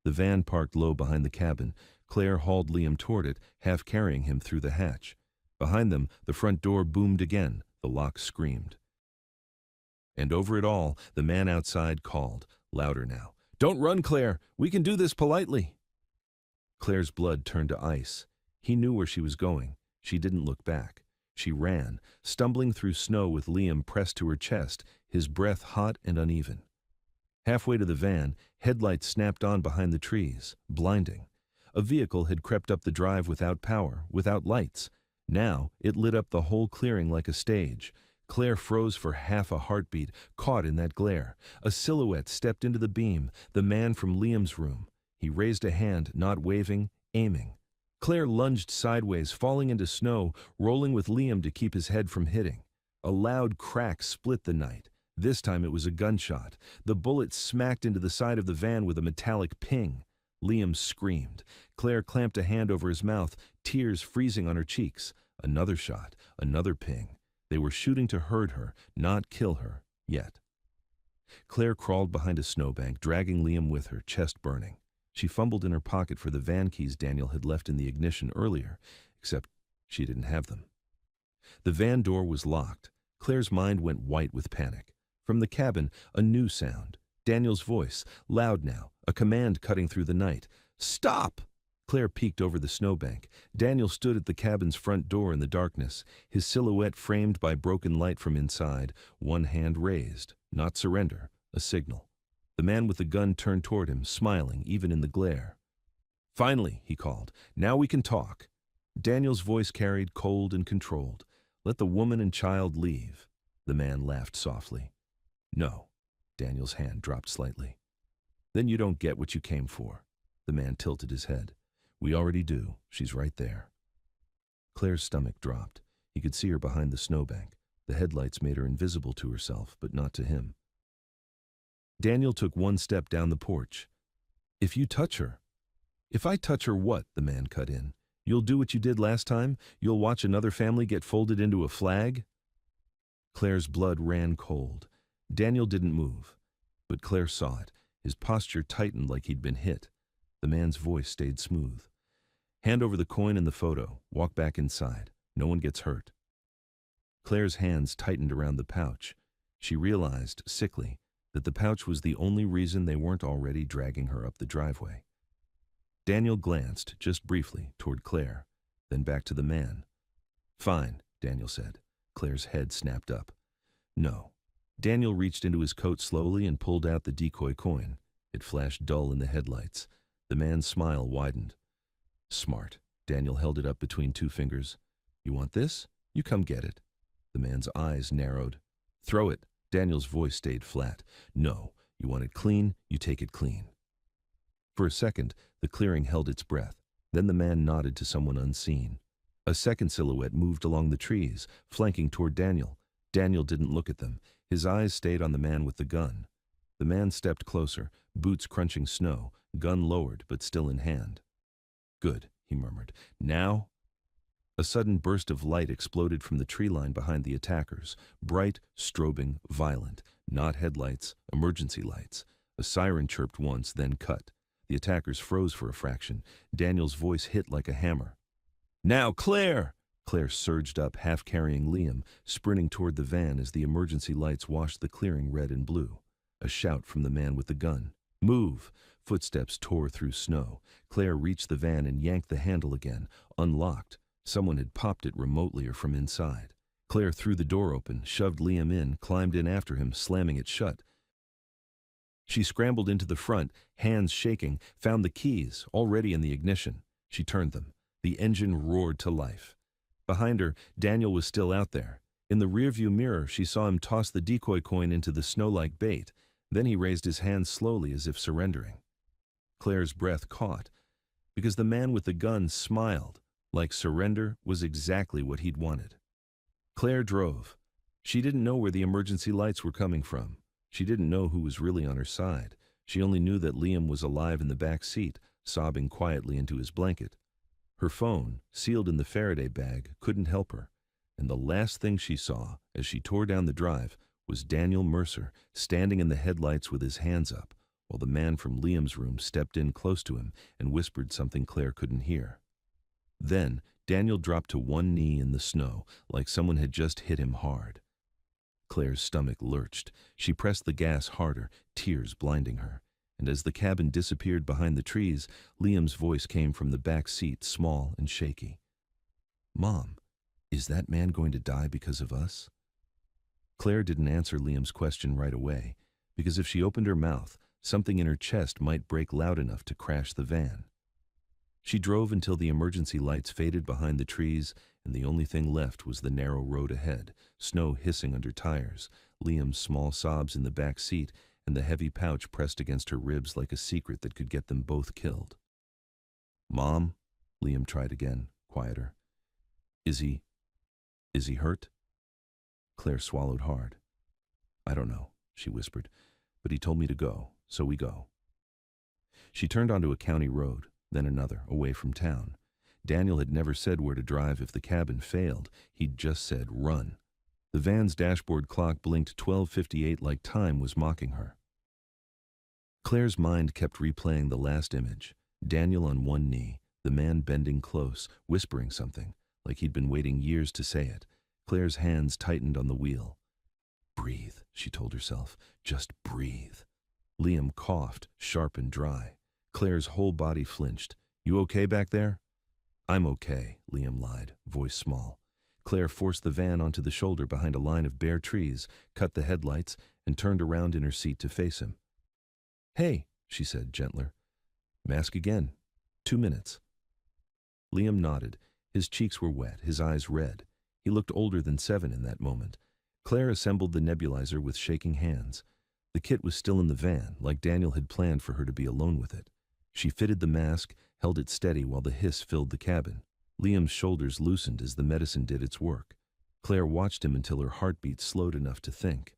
The van parked low behind the cabin. Claire hauled Liam toward it, half carrying him through the hatch. Behind them, the front door boomed again. The lock screamed. And over it all, the man outside called, louder now. "Don't run, Claire! We can do this politely!" Claire's blood turned to ice. He knew where she was going. She didn't look back. She ran, stumbling through snow with Liam pressed to her chest, his breath hot and uneven. Halfway to the van, headlights snapped on behind the trees, blinding. A vehicle had crept up the drive without power, without lights. Now, it lit up the whole clearing like a stage. Claire froze for half a heartbeat, caught in that glare. A silhouette stepped into the beam, the man from Liam's room. He raised a hand, not waving, aiming. Claire lunged sideways, falling into snow, rolling with Liam to keep his head from hitting. A loud crack split the night. This time it was a gunshot. The bullet smacked into the side of the van with a metallic ping. Liam screamed. Claire clamped a hand over his mouth, tears freezing on her cheeks. Another shot, another ping. They were shooting to hurt her, not kill her, yet. Claire crawled behind a snowbank, dragging Liam with her, chest burning. She fumbled in her pocket for the van keys Daniel had left in the ignition earlier, except she didn't have them. The van door was locked. Claire's mind went white with panic. From the cabin, a new sound. Daniel's voice, loud now, a command cutting through the night. "Stop!" Claire peeked over the snowbank. Daniel stood at the cabin's front door in the darkness, his silhouette framed by broken light from inside, one hand raised. Not surrender, a signal. The man with the gun turned toward him, smiling even in the glare. "Finally," he called. "Now we can talk." Daniel's voice carried, cold and controlled. "Let the woman and child leave." The man laughed softly. "No." Daniel's hand dropped slightly. "Then you don't get what you came for." The man tilted his head. "We already do. She's right there." Claire's stomach dropped. He could see her behind the snowbank. The headlights made her invisible to herself, but not to him. Daniel took one step down the porch. "If you touch her." "If I touch her what?" the man cut in. "You'll do what you did last time? You'll watch another family get folded into a flag?" Claire's blood ran cold. Daniel didn't move, but Claire saw it. His posture tightened like he'd been hit. The man's voice stayed smooth. "Hand over the coin and the photo. Walk back inside. No one gets hurt." Claire's hands tightened around the pouch. She realized, sickly, that the pouch was the only reason they weren't already dragging her up the driveway. Daniel glanced, just briefly, toward Claire, then back to the man. "Fine," Daniel said. Claire's head snapped up. "No." Daniel reached into his coat slowly and pulled out the decoy coin. It flashed dull in the headlights. The man's smile widened. "Smart." Daniel held it up between two fingers. "You want this? You come get it." The man's eyes narrowed. "Throw it." Daniel's voice stayed flat. "No. You want it clean? You take it clean." For a second, the clearing held its breath. Then the man nodded to someone unseen. A second silhouette moved along the trees, flanking toward Daniel. Daniel didn't look at them. His eyes stayed on the man with the gun. The man stepped closer, boots crunching snow, gun lowered but still in hand. "Good," he murmured. "Now?" A sudden burst of light exploded from the tree line behind the attackers. Bright, strobing, violent. Not headlights, emergency lights. A siren chirped once, then cut. The attackers froze for a fraction. Daniel's voice hit like a hammer. "Now, Claire!" Claire surged up, half carrying Liam, sprinting toward the van as the emergency lights washed the clearing red and blue. A shout from the man with the gun. "Move!" Footsteps tore through snow. Claire reached the van and yanked the handle again, unlocked. Someone had popped it remotely or from inside. Claire threw the door open, shoved Liam in, climbed in after him, slamming it shut. She scrambled into the front, hands shaking, found the keys, already in the ignition. She turned them. The engine roared to life. Behind her, Daniel was still out there. In the rearview mirror, she saw him toss the decoy coin into the snow-like bait. Then he raised his hands slowly as if surrendering. Claire's breath caught, because the man with the gun smiled, like surrender was exactly what he'd wanted. Claire drove. She didn't know where the emergency lights were coming from. She didn't know who was really on her side. She only knew that Liam was alive in the back seat, sobbing quietly into his blanket. Her phone, sealed in the Faraday bag, couldn't help her. And the last thing she saw, as she tore down the drive, was Daniel Mercer, standing in the headlights with his hands up, while the man from Liam's room stepped in close to him and whispered something Claire couldn't hear. Then, Daniel dropped to one knee in the snow, like someone had just hit him hard. Claire's stomach lurched. She pressed the gas harder, tears blinding her. And as the cabin disappeared behind the trees, Liam's voice came from the back seat, small and shaky. "Mom, is that man going to die because of us?" Claire didn't answer Liam's question right away. because if she opened her mouth, something in her chest might break loud enough to crash the van. She drove until the emergency lights faded behind the trees, and the only thing left was the narrow road ahead, snow hissing under tires, Liam's small sobs in the back seat, and the heavy pouch pressed against her ribs like a secret that could get them both killed. "Mom?" Liam tried again, quieter. Is he hurt?" Claire swallowed hard. "I don't know," she whispered, "but he told me to go, so we go." She turned onto a county road, then another, away from town. Daniel had never said where to drive if the cabin failed. He'd just said, "Run." The van's dashboard clock blinked 12:58 like time was mocking her. Claire's mind kept replaying the last image. Daniel on one knee, the man bending close, whispering something, like he'd been waiting years to say it. Claire's hands tightened on the wheel. "Breathe," she told herself. "Just breathe." Liam coughed, sharp and dry. Claire's whole body flinched. "You okay back there?" "I'm okay," Liam lied, voice small. Claire forced the van onto the shoulder behind a line of bare trees, cut the headlights, and turned around in her seat to face him. "Hey," she said, gentler. "Mask again. 2 minutes." Liam nodded. His cheeks were wet, his eyes red. He looked older than 7 in that moment. Claire assembled the nebulizer with shaking hands. The kit was still in the van, like Daniel had planned for her to be alone with it. She fitted the mask, held it steady while the hiss filled the cabin. Liam's shoulders loosened as the medicine did its work. Claire watched him until her heartbeat slowed enough to think.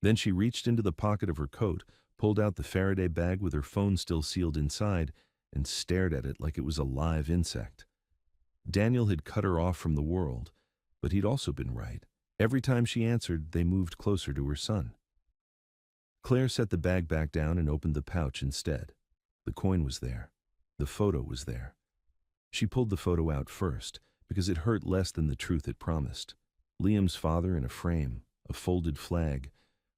Then she reached into the pocket of her coat, pulled out the Faraday bag with her phone still sealed inside, and stared at it like it was a live insect. Daniel had cut her off from the world, but he'd also been right. Every time she answered, they moved closer to her son. Claire set the bag back down and opened the pouch instead. The coin was there. The photo was there. She pulled the photo out first, because it hurt less than the truth it promised. Liam's father in a frame, a folded flag,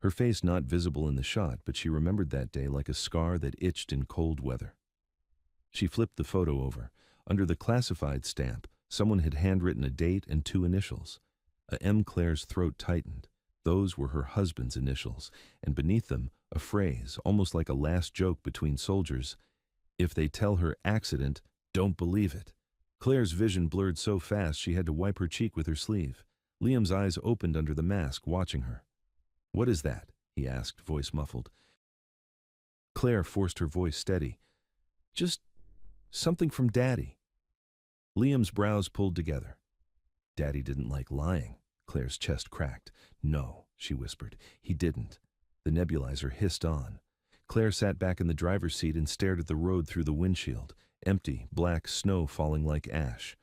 her face not visible in the shot, but she remembered that day like a scar that itched in cold weather. She flipped the photo over. Under the classified stamp, someone had handwritten a date and 2 initials. A M. Claire's throat tightened. Those were her husband's initials, and beneath them, a phrase, almost like a last joke between soldiers. "If they tell her accident, don't believe it." Claire's vision blurred so fast she had to wipe her cheek with her sleeve. Liam's eyes opened under the mask, watching her. "What is that?" he asked, voice muffled. Claire forced her voice steady. "Just something from Daddy." Liam's brows pulled together. "Daddy didn't like lying." Claire's chest cracked. "No," she whispered. "He didn't." The nebulizer hissed on. Claire sat back in the driver's seat and stared at the road through the windshield. Empty, black snow falling like ash.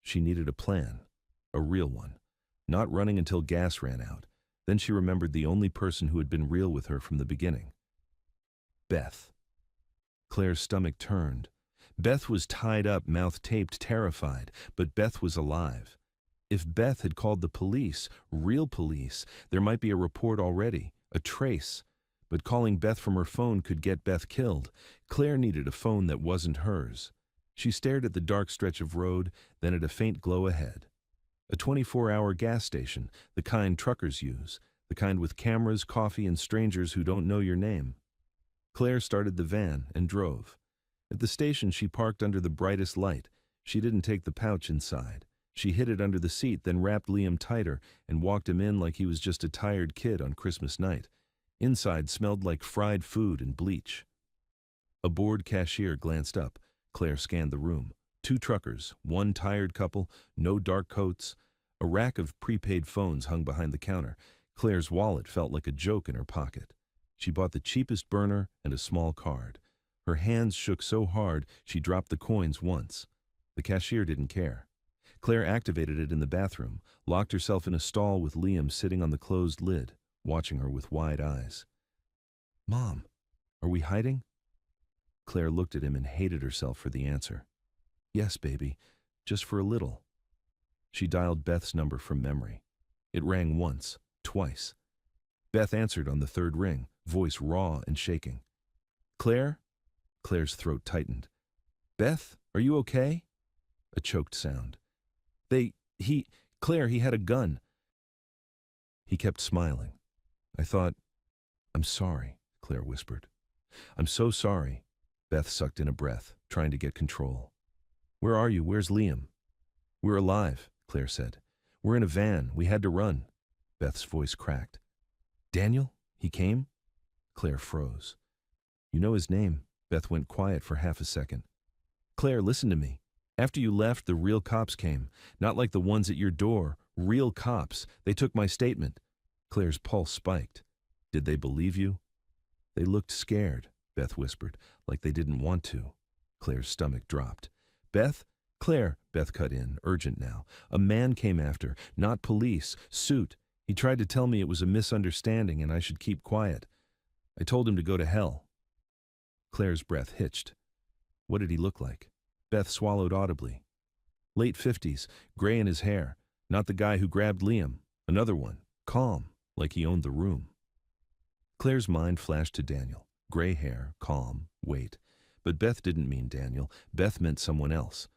She needed a plan. A real one. Not running until gas ran out. Then she remembered the only person who had been real with her from the beginning. Beth. Claire's stomach turned. Beth was tied up, mouth taped, terrified, but Beth was alive. If Beth had called the police, real police, there might be a report already, a trace. But calling Beth from her phone could get Beth killed. Claire needed a phone that wasn't hers. She stared at the dark stretch of road, then at a faint glow ahead. A 24-hour gas station, the kind truckers use, the kind with cameras, coffee, and strangers who don't know your name. Claire started the van and drove. At the station, she parked under the brightest light. She didn't take the pouch inside. She hid it under the seat, then wrapped Liam tighter and walked him in like he was just a tired kid on Christmas night. Inside smelled like fried food and bleach. A bored cashier glanced up. Claire scanned the room. 2 truckers, 1 tired couple, no dark coats. A rack of prepaid phones hung behind the counter. Claire's wallet felt like a joke in her pocket. She bought the cheapest burner and a small card. Her hands shook so hard she dropped the coins once. The cashier didn't care. Claire activated it in the bathroom, locked herself in a stall with Liam sitting on the closed lid, watching her with wide eyes. "Mom, are we hiding?" Claire looked at him and hated herself for the answer. "Yes, baby, just for a little." She dialed Beth's number from memory. It rang once, twice. Beth answered on the 3rd ring, voice raw and shaking. "Claire?" Claire's throat tightened. "Beth, are you okay?" A choked sound. Claire, he had a gun." He kept smiling. "I thought I'm sorry, Claire whispered. I'm so sorry. Beth sucked in a breath, trying to get control. Where are you? Where's Liam? We're alive, Claire said. We're in a van. We had to run. Beth's voice cracked. Daniel? He came? Claire froze. You know his name. Beth went quiet for half a second. Claire, listen to me. After you left, the real cops came. Not like the ones at your door. Real cops. They took my statement. Claire's pulse spiked. Did they believe you? They looked scared, Beth whispered, like they didn't want to. Claire's stomach dropped. Beth? Claire, Beth cut in, urgent now. A man came after, not police, suit. He tried to tell me it was a misunderstanding and I should keep quiet. I told him to go to hell. Claire's breath hitched. What did he look like? Beth swallowed audibly. Late 50s, gray in his hair. Not the guy who grabbed Liam. Another one. Calm, like he owned the room. Claire's mind flashed to Daniel. Gray hair, calm, wait. But Beth didn't mean Daniel. Beth meant someone else.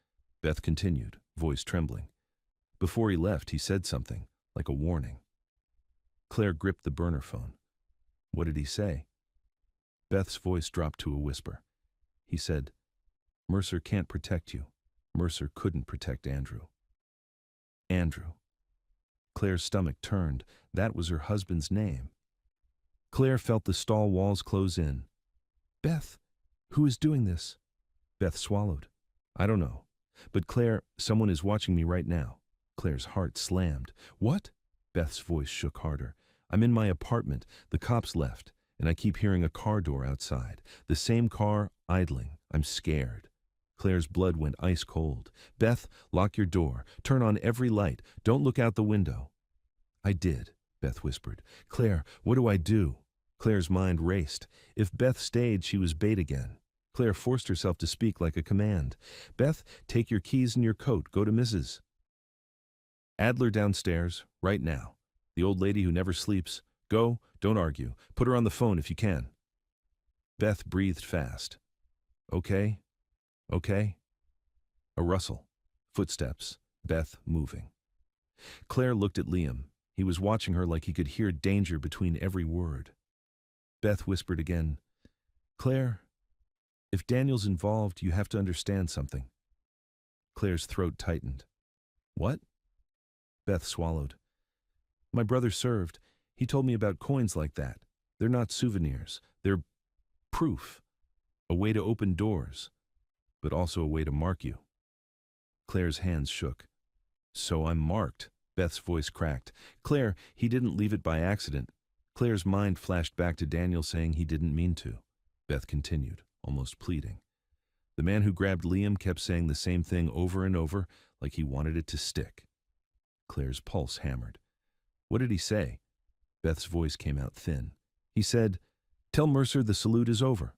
Beth continued, voice trembling. Before he left, he said something, like a warning. Claire gripped the burner phone. What did he say? Beth's voice dropped to a whisper. He said, Mercer can't protect you. Mercer couldn't protect Andrew. Andrew. Claire's stomach turned. That was her husband's name. Claire felt the stall walls close in. Beth, who is doing this? Beth swallowed. I don't know. But Claire, someone is watching me right now. Claire's heart slammed. What? Beth's voice shook harder. I'm in my apartment. The cops left, and I keep hearing a car door outside. The same car, idling. I'm scared. Claire's blood went ice cold. Beth, lock your door. Turn on every light. Don't look out the window. I did, Beth whispered. Claire, what do I do? Claire's mind raced. If Beth stayed, she was bait again. Claire forced herself to speak like a command. Beth, take your keys and your coat. Go to Mrs. Adler downstairs, right now. The old lady who never sleeps. Go, don't argue. Put her on the phone if you can. Beth breathed fast. Okay. Okay. A rustle. Footsteps. Beth moving. Claire looked at Liam. He was watching her like he could hear danger between every word. Beth whispered again, Claire, if Daniel's involved, you have to understand something. Claire's throat tightened. What? Beth swallowed. My brother served. He told me about coins like that. They're not souvenirs. They're proof. A way to open doors, but also a way to mark you. Claire's hands shook. So I'm marked. Beth's voice cracked. Claire, he didn't leave it by accident. Claire's mind flashed back to Daniel saying he didn't mean to. Beth continued, almost pleading. The man who grabbed Liam kept saying the same thing over and over, like he wanted it to stick. Claire's pulse hammered. What did he say? Beth's voice came out thin. He said, Tell Mercer the salute is over.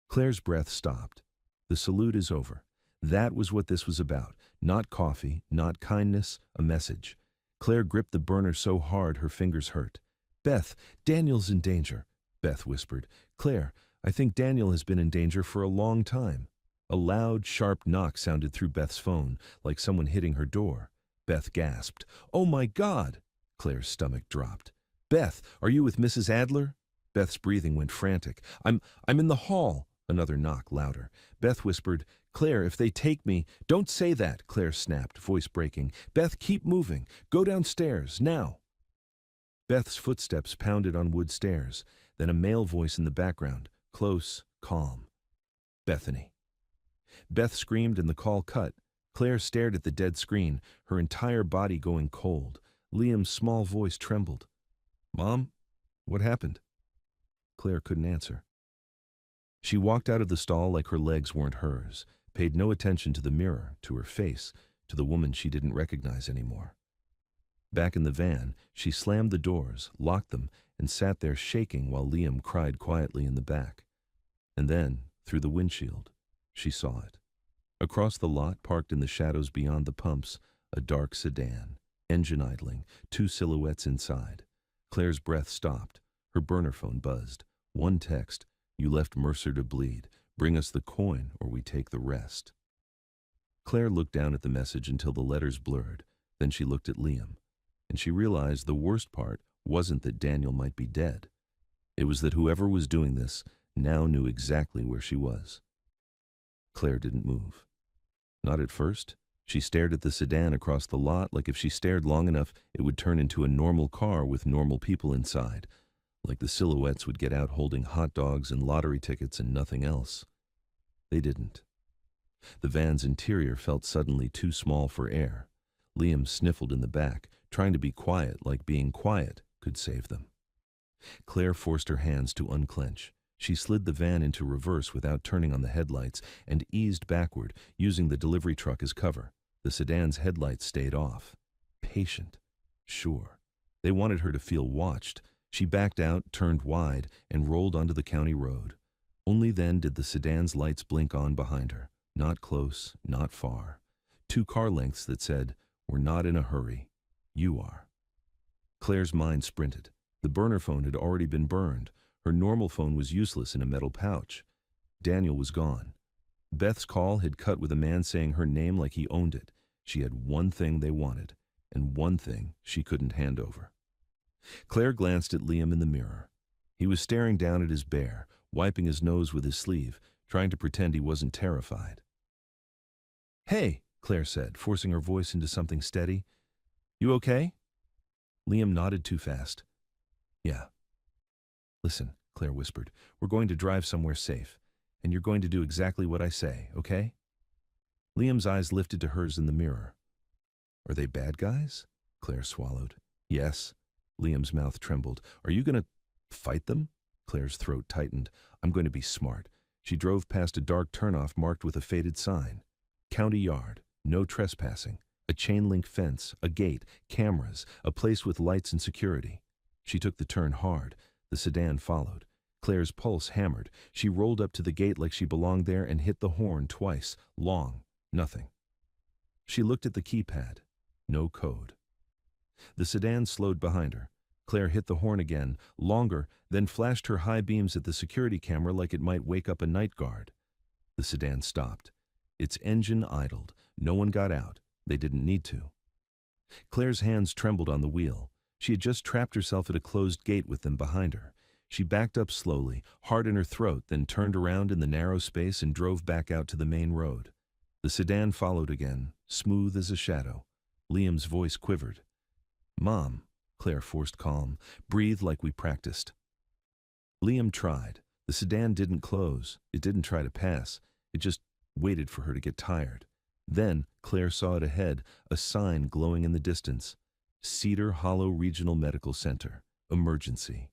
Claire's breath stopped. The salute is over. That was what this was about. Not coffee, not kindness, a message. Claire gripped the burner so hard her fingers hurt. Beth, Daniel's in danger, Beth whispered. Claire, I think Daniel has been in danger for a long time. A loud, sharp knock sounded through Beth's phone, like someone hitting her door. Beth gasped. Oh my God! Claire's stomach dropped. Beth, are you with Mrs. Adler? Beth's breathing went frantic. I'm in the hall. Another knock, louder. Beth whispered, Claire, if they take me, don't say that, Claire snapped, voice breaking. Beth, keep moving. Go downstairs, now. Beth's footsteps pounded on wood stairs, then a male voice in the background, close, calm. Bethany. Beth screamed and the call cut. Claire stared at the dead screen, her entire body going cold. Liam's small voice trembled. Mom, what happened? Claire couldn't answer. She walked out of the stall like her legs weren't hers, paid no attention to the mirror, to her face, to the woman she didn't recognize anymore. Back in the van, she slammed the doors, locked them, and sat there shaking while Liam cried quietly in the back. And then, through the windshield, she saw it. Across the lot, parked in the shadows beyond the pumps, a dark sedan, engine idling, two silhouettes inside. Claire's breath stopped. Her burner phone buzzed. One text, You left Mercer to bleed. Bring us the coin or we take the rest. Claire looked down at the message until the letters blurred. Then she looked at Liam, and she realized the worst part wasn't that Daniel might be dead. It was that whoever was doing this now knew exactly where she was. Claire didn't move. Not at first. She stared at the sedan across the lot like if she stared long enough, it would turn into a normal car with normal people inside, like the silhouettes would get out holding hot dogs and lottery tickets and nothing else. They didn't. The van's interior felt suddenly too small for air. Liam sniffled in the back, trying to be quiet like being quiet could save them. Claire forced her hands to unclench. She slid the van into reverse without turning on the headlights and eased backward, using the delivery truck as cover. The sedan's headlights stayed off. Patient. Sure. They wanted her to feel watched. She backed out, turned wide, and rolled onto the county road. Only then did the sedan's lights blink on behind her. Not close, not far. 2 car lengths that said, "We're not in a hurry. You are." Claire's mind sprinted. The burner phone had already been burned. Her normal phone was useless in a metal pouch. Daniel was gone. Beth's call had cut with a man saying her name like he owned it. She had one thing they wanted, and one thing she couldn't hand over. Claire glanced at Liam in the mirror. He was staring down at his bear, wiping his nose with his sleeve, trying to pretend he wasn't terrified. "Hey," Claire said, forcing her voice into something steady. "You okay?" Liam nodded too fast. "Yeah." "Listen," Claire whispered, "we're going to drive somewhere safe, and you're going to do exactly what I say, okay?" Liam's eyes lifted to hers in the mirror. "Are they bad guys?" Claire swallowed. "Yes." Liam's mouth trembled. "Are you going to fight them?" Claire's throat tightened. "I'm going to be smart." She drove past a dark turnoff marked with a faded sign. County yard, no trespassing, a chain-link fence, a gate, cameras, a place with lights and security. She took the turn hard. The sedan followed. Claire's pulse hammered. She rolled up to the gate like she belonged there and hit the horn twice. Long. Nothing. She looked at the keypad. No code. The sedan slowed behind her. Claire hit the horn again, longer, then flashed her high beams at the security camera like it might wake up a night guard. The sedan stopped. Its engine idled. No one got out. They didn't need to. Claire's hands trembled on the wheel. She had just trapped herself at a closed gate with them behind her. She backed up slowly, heart in her throat, then turned around in the narrow space and drove back out to the main road. The sedan followed again, smooth as a shadow. Liam's voice quivered. "Mom," Claire forced calm, "breathe like we practiced." Liam tried. The sedan didn't close. It didn't try to pass. It just waited for her to get tired. Then Claire saw it ahead, a sign glowing in the distance. Cedar Hollow Regional Medical Center. Emergency.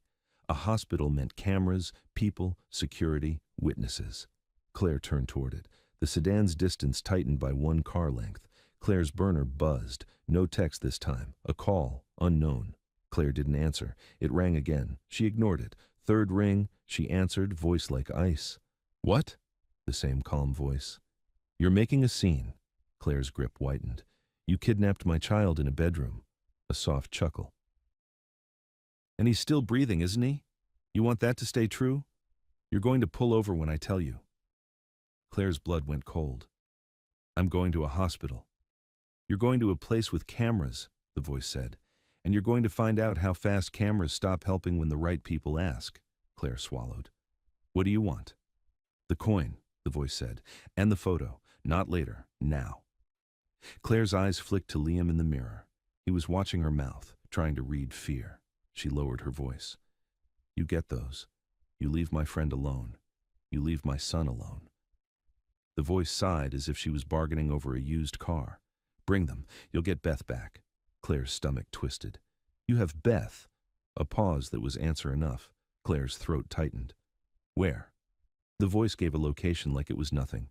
A hospital meant cameras, people, security, witnesses. Claire turned toward it. The sedan's distance tightened by 1 car length. Claire's burner buzzed. No text this time. A call. Unknown. Claire didn't answer. It rang again. She ignored it. 3rd ring. She answered, voice like ice. "What?" The same calm voice. "You're making a scene." Claire's grip whitened. "You kidnapped my child in a bedroom." A soft chuckle. "And he's still breathing, isn't he? You want that to stay true? You're going to pull over when I tell you." Claire's blood went cold. "I'm going to a hospital." "You're going to a place with cameras," the voice said. "And you're going to find out how fast cameras stop helping when the right people ask." Claire swallowed. "What do you want?" "The coin," the voice said. "And the photo. Not later. Now." Claire's eyes flicked to Liam in the mirror. He was watching her mouth, trying to read fear. She lowered her voice. "You get those. You leave my friend alone. You leave my son alone." The voice sighed as if she was bargaining over a used car. "Bring them. You'll get Beth back." Claire's stomach twisted. "You have Beth." A pause that was answer enough. Claire's throat tightened. "Where?" The voice gave a location like it was nothing.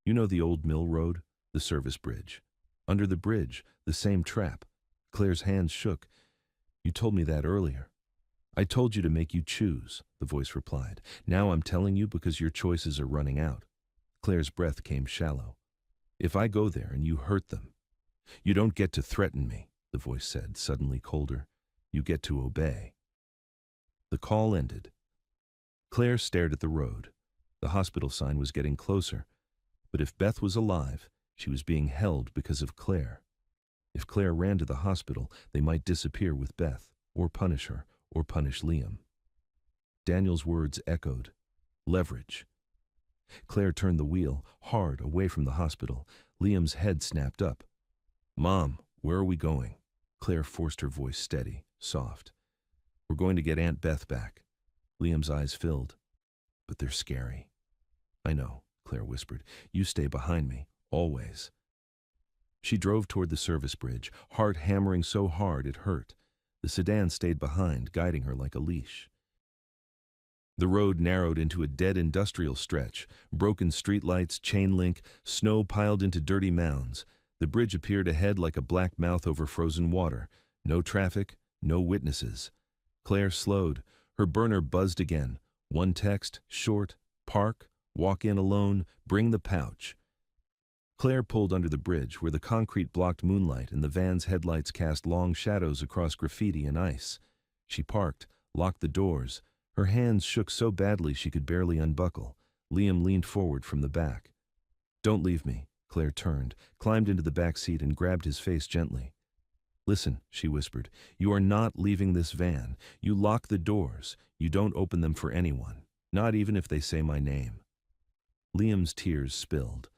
"You know the old mill road? The service bridge. Under the bridge, the same trap." Claire's hands shook. "You told me that earlier." "I told you to make you choose," the voice replied. "Now I'm telling you because your choices are running out." Claire's breath came shallow. "If I go there and you hurt them." "You don't get to threaten me," the voice said, suddenly colder. "You get to obey." The call ended. Claire stared at the road. The hospital sign was getting closer. But if Beth was alive, she was being held because of Claire. If Claire ran to the hospital, they might disappear with Beth, or punish her, or punish Liam. Daniel's words echoed. Leverage. Claire turned the wheel, hard, away from the hospital. Liam's head snapped up. Mom, where are we going? Claire forced her voice steady, soft. We're going to get Aunt Beth back. Liam's eyes filled. But they're scary. I know, Claire whispered. You stay behind me, always. She drove toward the service bridge, heart hammering so hard it hurt. The sedan stayed behind, guiding her like a leash. The road narrowed into a dead industrial stretch, broken streetlights, chain link, snow piled into dirty mounds. The bridge appeared ahead like a black mouth over frozen water. No traffic, no witnesses. Claire slowed. Her burner buzzed again. One text, short, park, walk in alone, bring the pouch. Claire pulled under the bridge where the concrete blocked moonlight and the van's headlights cast long shadows across graffiti and ice. She parked, locked the doors. Her hands shook so badly she could barely unbuckle. Liam leaned forward from the back. Don't leave me. Claire turned, climbed into the back seat and grabbed his face gently. Listen, she whispered, you are not leaving this van. You lock the doors. You don't open them for anyone, not even if they say my name. Liam's tears spilled.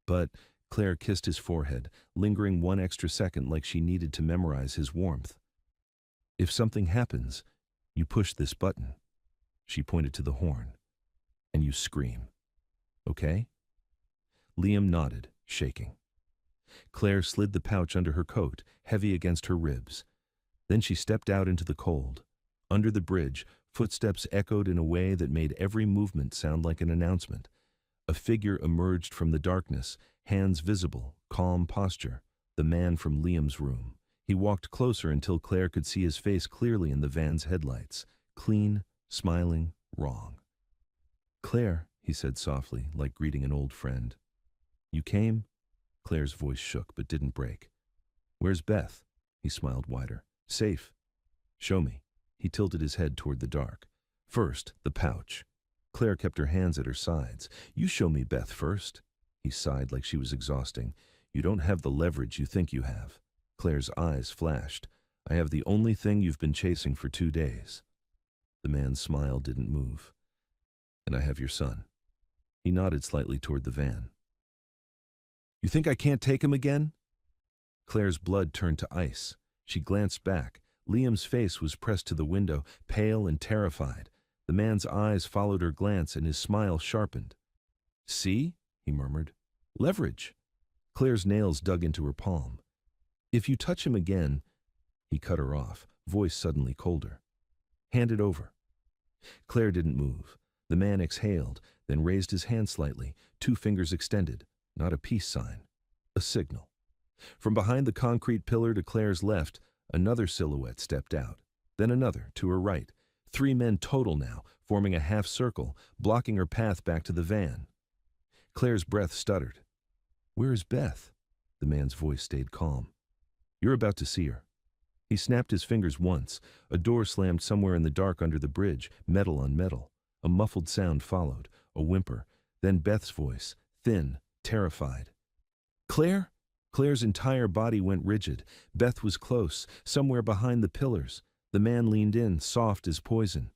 But Claire kissed his forehead, lingering one extra second like she needed to memorize his warmth. If something happens, you push this button. She pointed to the horn. And you scream. Okay? Liam nodded, shaking. Claire slid the pouch under her coat, heavy against her ribs. Then she stepped out into the cold. Under the bridge, footsteps echoed in a way that made every movement sound like an announcement. A figure emerged from the darkness, hands visible, calm posture, the man from Liam's room. He walked closer until Claire could see his face clearly in the van's headlights. Clean, smiling, wrong. Claire, he said softly, like greeting an old friend. You came? Claire's voice shook but didn't break. Where's Beth? He smiled wider. Safe. Show me. He tilted his head toward the dark. First, the pouch. Claire kept her hands at her sides. You show me Beth first. He sighed like she was exhausting. You don't have the leverage you think you have. Claire's eyes flashed. I have the only thing you've been chasing for 2 days. The man's smile didn't move. And I have your son. He nodded slightly toward the van. You think I can't take him again? Claire's blood turned to ice. She glanced back. Liam's face was pressed to the window, pale and terrified. The man's eyes followed her glance and his smile sharpened. See? He murmured. Leverage. Claire's nails dug into her palm. If you touch him again, he cut her off, voice suddenly colder. Hand it over. Claire didn't move. The man exhaled, then raised his hand slightly, 2 fingers extended, not a peace sign, a signal. From behind the concrete pillar to Claire's left, another silhouette stepped out, then another to her right. 3 men total now, forming a half circle, blocking her path back to the van. Claire's breath stuttered. Where is Beth? The man's voice stayed calm. You're about to see her. He snapped his fingers once. A door slammed somewhere in the dark under the bridge, metal on metal. A muffled sound followed, a whimper. Then Beth's voice, thin, terrified. Claire? Claire's entire body went rigid. Beth was close, somewhere behind the pillars. The man leaned in, soft as poison.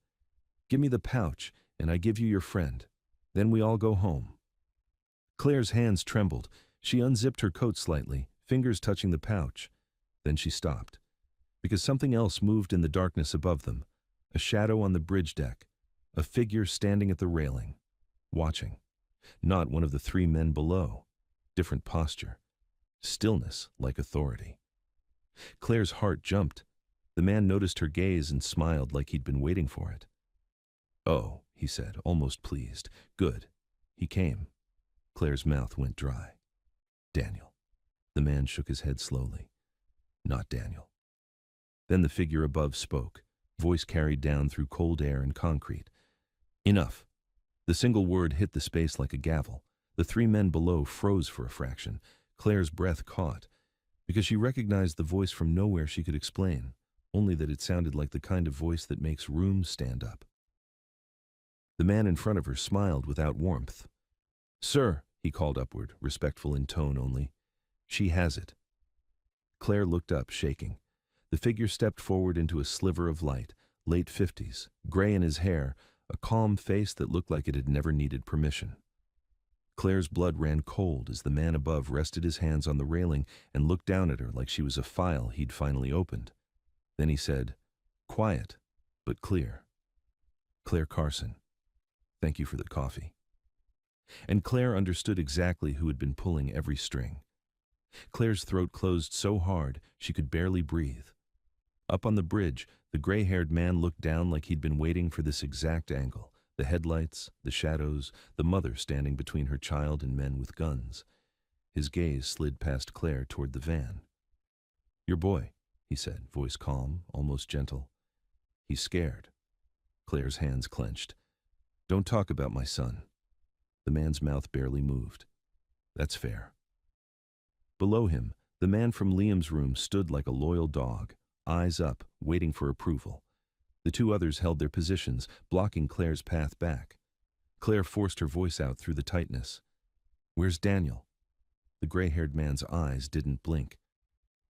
Give me the pouch, and I give you your friend. Then we all go home. Claire's hands trembled. She unzipped her coat slightly, fingers touching the pouch. Then she stopped. Because something else moved in the darkness above them. A shadow on the bridge deck. A figure standing at the railing. Watching. Not one of the 3 men below. Different posture. Stillness like authority. Claire's heart jumped. The man noticed her gaze and smiled like he'd been waiting for it. Oh, he said, almost pleased. Good. He came. Claire's mouth went dry. Daniel. The man shook his head slowly. Not Daniel. Then the figure above spoke, voice carried down through cold air and concrete. Enough. The single word hit the space like a gavel. The 3 men below froze for a fraction. Claire's breath caught, because she recognized the voice from nowhere she could explain, only that it sounded like the kind of voice that makes rooms stand up. The man in front of her smiled without warmth. Sir, he called upward, respectful in tone only. She has it. Claire looked up, shaking. The figure stepped forward into a sliver of light, late 50s, gray in his hair, a calm face that looked like it had never needed permission. Claire's blood ran cold as the man above rested his hands on the railing and looked down at her like she was a file he'd finally opened. Then he said, quiet, but clear. Claire Carson, thank you for the coffee. And Claire understood exactly who had been pulling every string. Claire's throat closed so hard she could barely breathe. Up on the bridge, the gray-haired man looked down like he'd been waiting for this exact angle. The headlights, the shadows, the mother standing between her child and men with guns. His gaze slid past Claire toward the van. Your boy, he said, voice calm, almost gentle. He's scared. Claire's hands clenched. Don't talk about my son. The man's mouth barely moved. That's fair. Below him, the man from Liam's room stood like a loyal dog, eyes up, waiting for approval. The two others held their positions, blocking Claire's path back. Claire forced her voice out through the tightness. Where's Daniel? The gray-haired man's eyes didn't blink.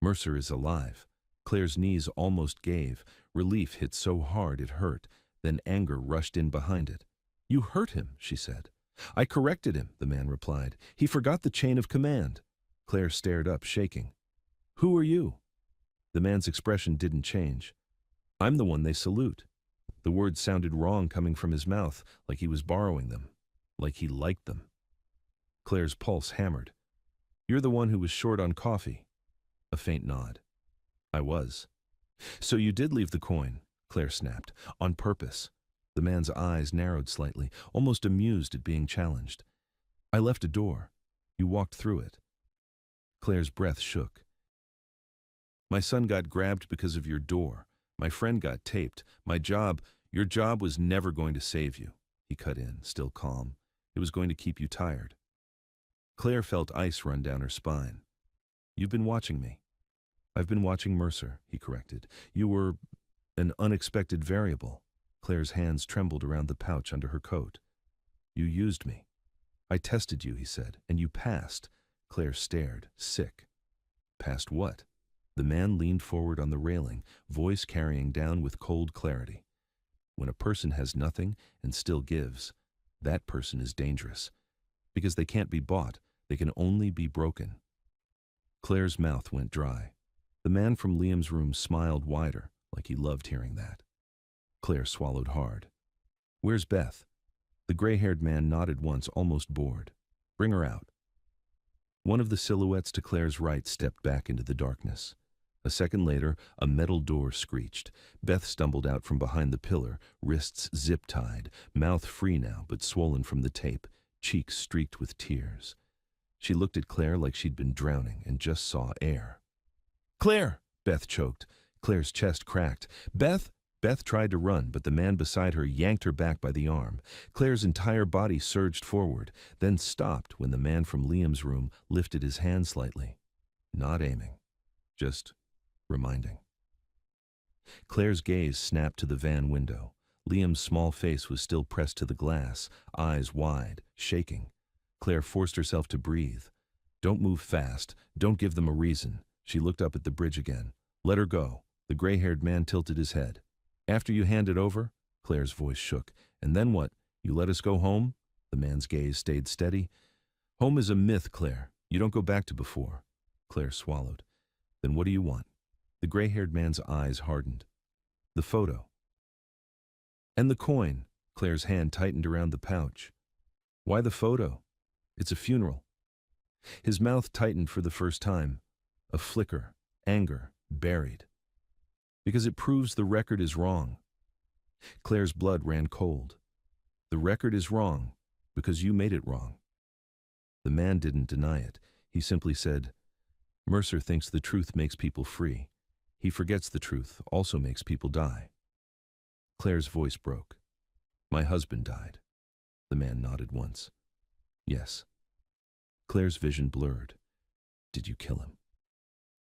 Mercer is alive. Claire's knees almost gave. Relief hit so hard it hurt. Then anger rushed in behind it. You hurt him, she said. I corrected him, the man replied. He forgot the chain of command. Claire stared up, shaking. Who are you? The man's expression didn't change. I'm the one they salute. The words sounded wrong coming from his mouth, like he was borrowing them, like he liked them. Claire's pulse hammered. You're the one who was short on coffee. A faint nod. I was. So you did leave the coin, Claire snapped, on purpose. The man's eyes narrowed slightly, almost amused at being challenged. I left a door. You walked through it. Claire's breath shook. My son got grabbed because of your door. My friend got taped. Your job was never going to save you. He cut in, still calm. It was going to keep you tired. Claire felt ice run down her spine. You've been watching me. I've been watching Mercer, he corrected. You were an unexpected variable. Claire's hands trembled around the pouch under her coat. You used me. I tested you, he said, and you passed. Claire stared, sick. Passed what? The man leaned forward on the railing, voice carrying down with cold clarity. When a person has nothing and still gives, that person is dangerous. Because they can't be bought, they can only be broken. Claire's mouth went dry. The man from Liam's room smiled wider, like he loved hearing that. Claire swallowed hard. Where's Beth? The gray-haired man nodded once, almost bored. Bring her out. One of the silhouettes to Claire's right stepped back into the darkness. A second later, a metal door screeched. Beth stumbled out from behind the pillar, wrists zip-tied, mouth free now but swollen from the tape, cheeks streaked with tears. She looked at Claire like she'd been drowning and just saw air. Claire! Beth choked. Claire's chest cracked. Beth tried to run, but the man beside her yanked her back by the arm. Claire's entire body surged forward, then stopped when the man from Liam's room lifted his hand slightly. Not aiming, just reminding. Claire's gaze snapped to the van window. Liam's small face was still pressed to the glass, eyes wide, shaking. Claire forced herself to breathe. Don't move fast. Don't give them a reason. She looked up at the bridge again. Let her go. The gray-haired man tilted his head. After you hand it over? Claire's voice shook. And then what? You let us go home? The man's gaze stayed steady. Home is a myth, Claire. You don't go back to before. Claire swallowed. Then what do you want? The gray-haired man's eyes hardened. The photo. And the coin. Claire's hand tightened around the pouch. Why the photo? It's a funeral. His mouth tightened for the first time. A flicker, anger, buried. Because it proves the record is wrong. Claire's blood ran cold. The record is wrong because you made it wrong. The man didn't deny it. He simply said, Mercer thinks the truth makes people free. He forgets the truth also makes people die. Claire's voice broke. My husband died. The man nodded once. Yes. Claire's vision blurred. Did you kill him?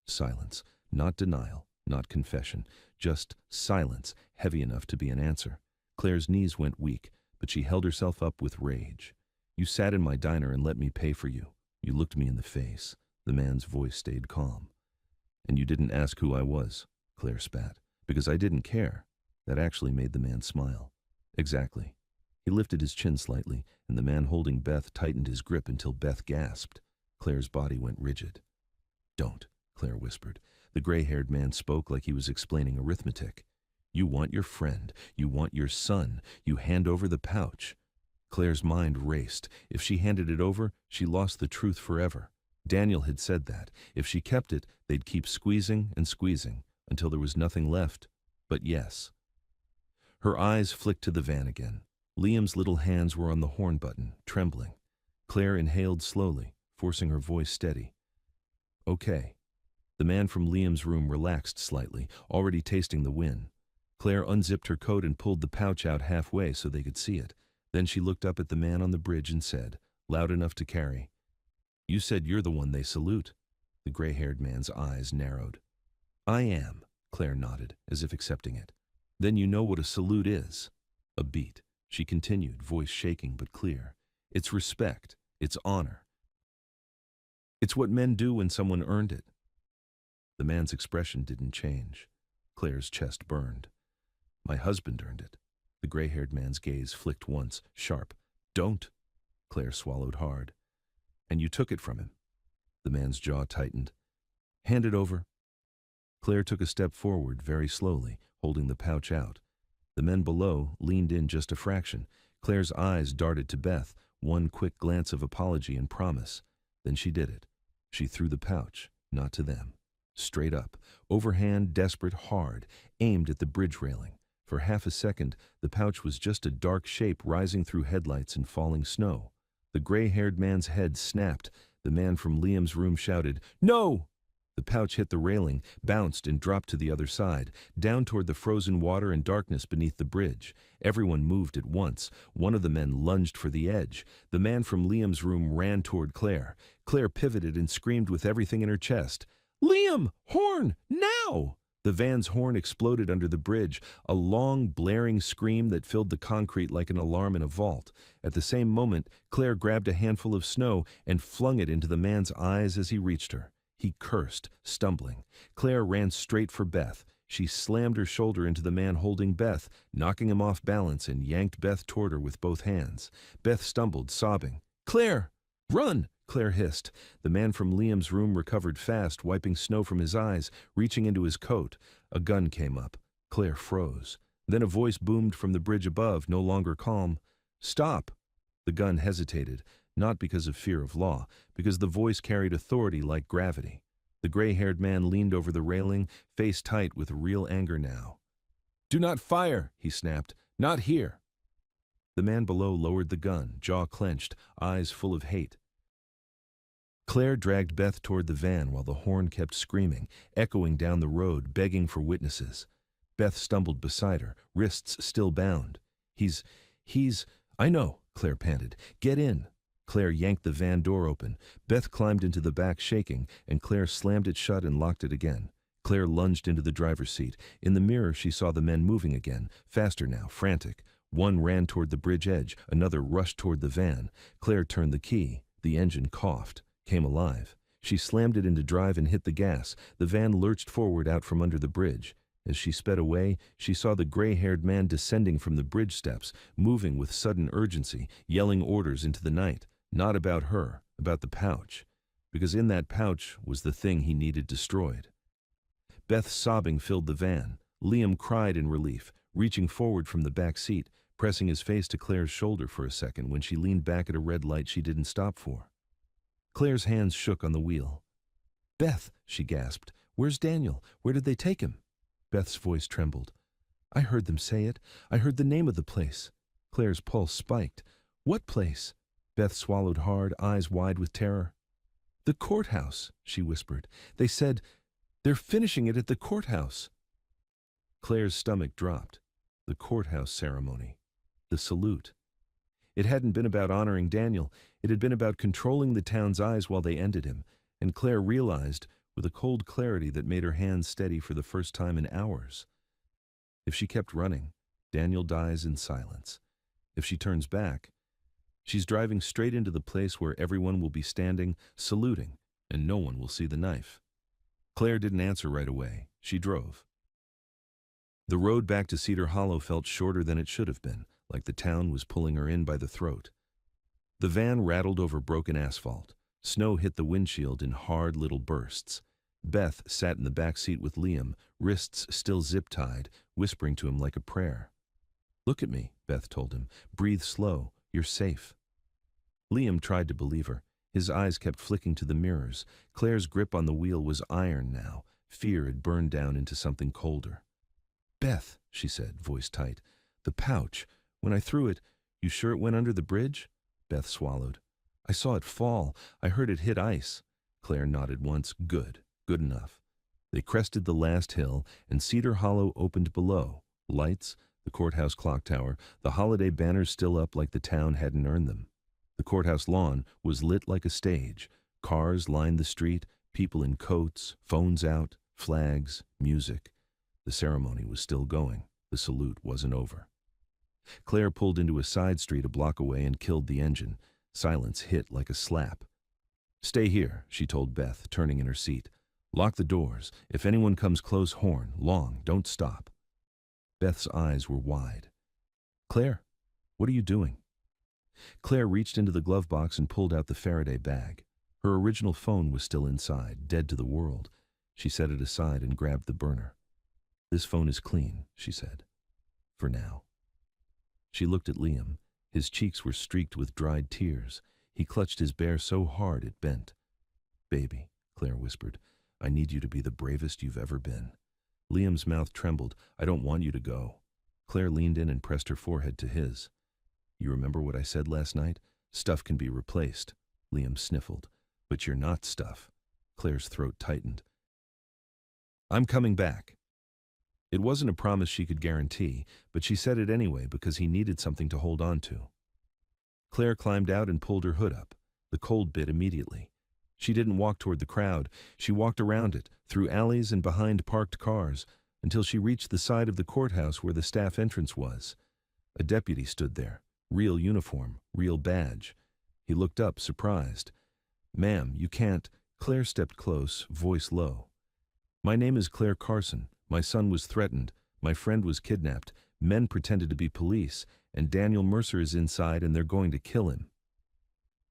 Silence, not denial, not confession, just silence, heavy enough to be an answer. Claire's knees went weak, but she held herself up with rage. You sat in my diner and let me pay for you. You looked me in the face. The man's voice stayed calm. And you didn't ask who I was, Claire spat, because I didn't care. That actually made the man smile. Exactly. He lifted his chin slightly, and the man holding Beth tightened his grip until Beth gasped. Claire's body went rigid. Don't, Claire whispered. The gray-haired man spoke like he was explaining arithmetic. You want your friend. You want your son. You hand over the pouch. Claire's mind raced. If she handed it over, she lost the truth forever. Daniel had said that. If she kept it, they'd keep squeezing and squeezing until there was nothing left but yes. Her eyes flicked to the van again. Liam's little hands were on the horn button, trembling. Claire inhaled slowly, forcing her voice steady. Okay. The man from Liam's room relaxed slightly, already tasting the wind. Claire unzipped her coat and pulled the pouch out halfway so they could see it. Then she looked up at the man on the bridge and said, loud enough to carry, You said you're the one they salute. The gray-haired man's eyes narrowed. I am, Claire nodded, as if accepting it. Then you know what a salute is. A beat. She continued, voice shaking but clear. It's respect. It's honor. It's what men do when someone earned it. The man's expression didn't change. Claire's chest burned. My husband earned it. The gray-haired man's gaze flicked once, sharp. Don't. Claire swallowed hard. And you took it from him. The man's jaw tightened. Hand it over. Claire took a step forward very slowly, holding the pouch out. The men below leaned in just a fraction. Claire's eyes darted to Beth, one quick glance of apology and promise. Then she did it. She threw the pouch, not to them. Straight up, overhand, desperate, hard, aimed at the bridge railing. For half a second, the pouch was just a dark shape rising through headlights and falling snow. The gray-haired man's head snapped. The man from Liam's room shouted, No! The pouch hit the railing, bounced and dropped to the other side, down toward the frozen water and darkness beneath the bridge. Everyone moved at once. One of the men lunged for the edge. The man from Liam's room ran toward Claire. Claire pivoted and screamed with everything in her chest. Liam! Horn! Now! The van's horn exploded under the bridge, a long, blaring scream that filled the concrete like an alarm in a vault. At the same moment, Claire grabbed a handful of snow and flung it into the man's eyes as he reached her. He cursed, stumbling. Claire ran straight for Beth. She slammed her shoulder into the man holding Beth, knocking him off balance, and yanked Beth toward her with both hands. Beth stumbled, sobbing. Claire! Run! Claire hissed. The man from Liam's room recovered fast, wiping snow from his eyes, reaching into his coat. A gun came up. Claire froze. Then a voice boomed from the bridge above, no longer calm. Stop! The gun hesitated, not because of fear of law, because the voice carried authority like gravity. The gray-haired man leaned over the railing, face tight with real anger now. Do not fire, he snapped. Not here. The man below lowered the gun, jaw clenched, eyes full of hate. Claire dragged Beth toward the van while the horn kept screaming, echoing down the road, begging for witnesses. Beth stumbled beside her, wrists still bound. He's... I know, Claire panted. Get in. Claire yanked the van door open. Beth climbed into the back shaking, and Claire slammed it shut and locked it again. Claire lunged into the driver's seat. In the mirror, she saw the men moving again, faster now, frantic. One ran toward the bridge edge, another rushed toward the van. Claire turned the key. The engine coughed, came alive. She slammed it into drive and hit the gas. The van lurched forward out from under the bridge. As she sped away, she saw the gray-haired man descending from the bridge steps, moving with sudden urgency, yelling orders into the night. Not about her, about the pouch. Because in that pouch was the thing he needed destroyed. Beth's sobbing filled the van. Liam cried in relief, reaching forward from the back seat, pressing his face to Claire's shoulder for a second when she leaned back at a red light she didn't stop for. Claire's hands shook on the wheel. Beth, she gasped. Where's Daniel? Where did they take him? Beth's voice trembled. I heard them say it. I heard the name of the place. Claire's pulse spiked. What place? Beth swallowed hard, eyes wide with terror. The courthouse, she whispered. They said, they're finishing it at the courthouse. Claire's stomach dropped. The courthouse ceremony. The salute. It hadn't been about honoring Daniel. It had been about controlling the town's eyes while they ended him. And Claire realized, with a cold clarity that made her hands steady for the first time in hours. If she kept running, Daniel dies in silence. If she turns back, she's driving straight into the place where everyone will be standing, saluting, and no one will see the knife. Claire didn't answer right away. She drove. The road back to Cedar Hollow felt shorter than it should have been, like the town was pulling her in by the throat. The van rattled over broken asphalt. Snow hit the windshield in hard little bursts. Beth sat in the back seat with Liam, wrists still zip-tied, whispering to him like a prayer. "Look at me," Beth told him. "Breathe slow. You're safe." Liam tried to believe her. His eyes kept flicking to the mirrors. Claire's grip on the wheel was iron now. Fear had burned down into something colder. "Beth," she said, voice tight. "The pouch. When I threw it, you sure it went under the bridge?" Beth swallowed. "I saw it fall. I heard it hit ice." Claire nodded once. Good. Good enough. They crested the last hill, and Cedar Hollow opened below. Lights, the courthouse clock tower, the holiday banners still up like the town hadn't earned them. The courthouse lawn was lit like a stage. Cars lined the street, people in coats, phones out, flags, music. The ceremony was still going. The salute wasn't over. Claire pulled into a side street a block away and killed the engine. Silence hit like a slap. "Stay here," she told Beth, turning in her seat. "Lock the doors. If anyone comes close, horn. Long. Don't stop." Beth's eyes were wide. "Claire, what are you doing?" Claire reached into the glove box and pulled out the Faraday bag. Her original phone was still inside, dead to the world. She set it aside and grabbed the burner. "This phone is clean," she said. "For now." She looked at Liam. His cheeks were streaked with dried tears. He clutched his bear so hard it bent. "Baby," Claire whispered, "I need you to be the bravest you've ever been." Liam's mouth trembled. "I don't want you to go." Claire leaned in and pressed her forehead to his. "You remember what I said last night? Stuff can be replaced." Liam sniffled. "But you're not stuff." Claire's throat tightened. "I'm coming back." It wasn't a promise she could guarantee, but she said it anyway because he needed something to hold on to. Claire climbed out and pulled her hood up. The cold bit immediately. She didn't walk toward the crowd. She walked around it, through alleys and behind parked cars, until she reached the side of the courthouse where the staff entrance was. A deputy stood there. Real uniform, real badge. He looked up, surprised. "Ma'am, you can't." Claire stepped close, voice low. "My name is Claire Carson. My son was threatened. My friend was kidnapped. Men pretended to be police, and Daniel Mercer is inside and they're going to kill him."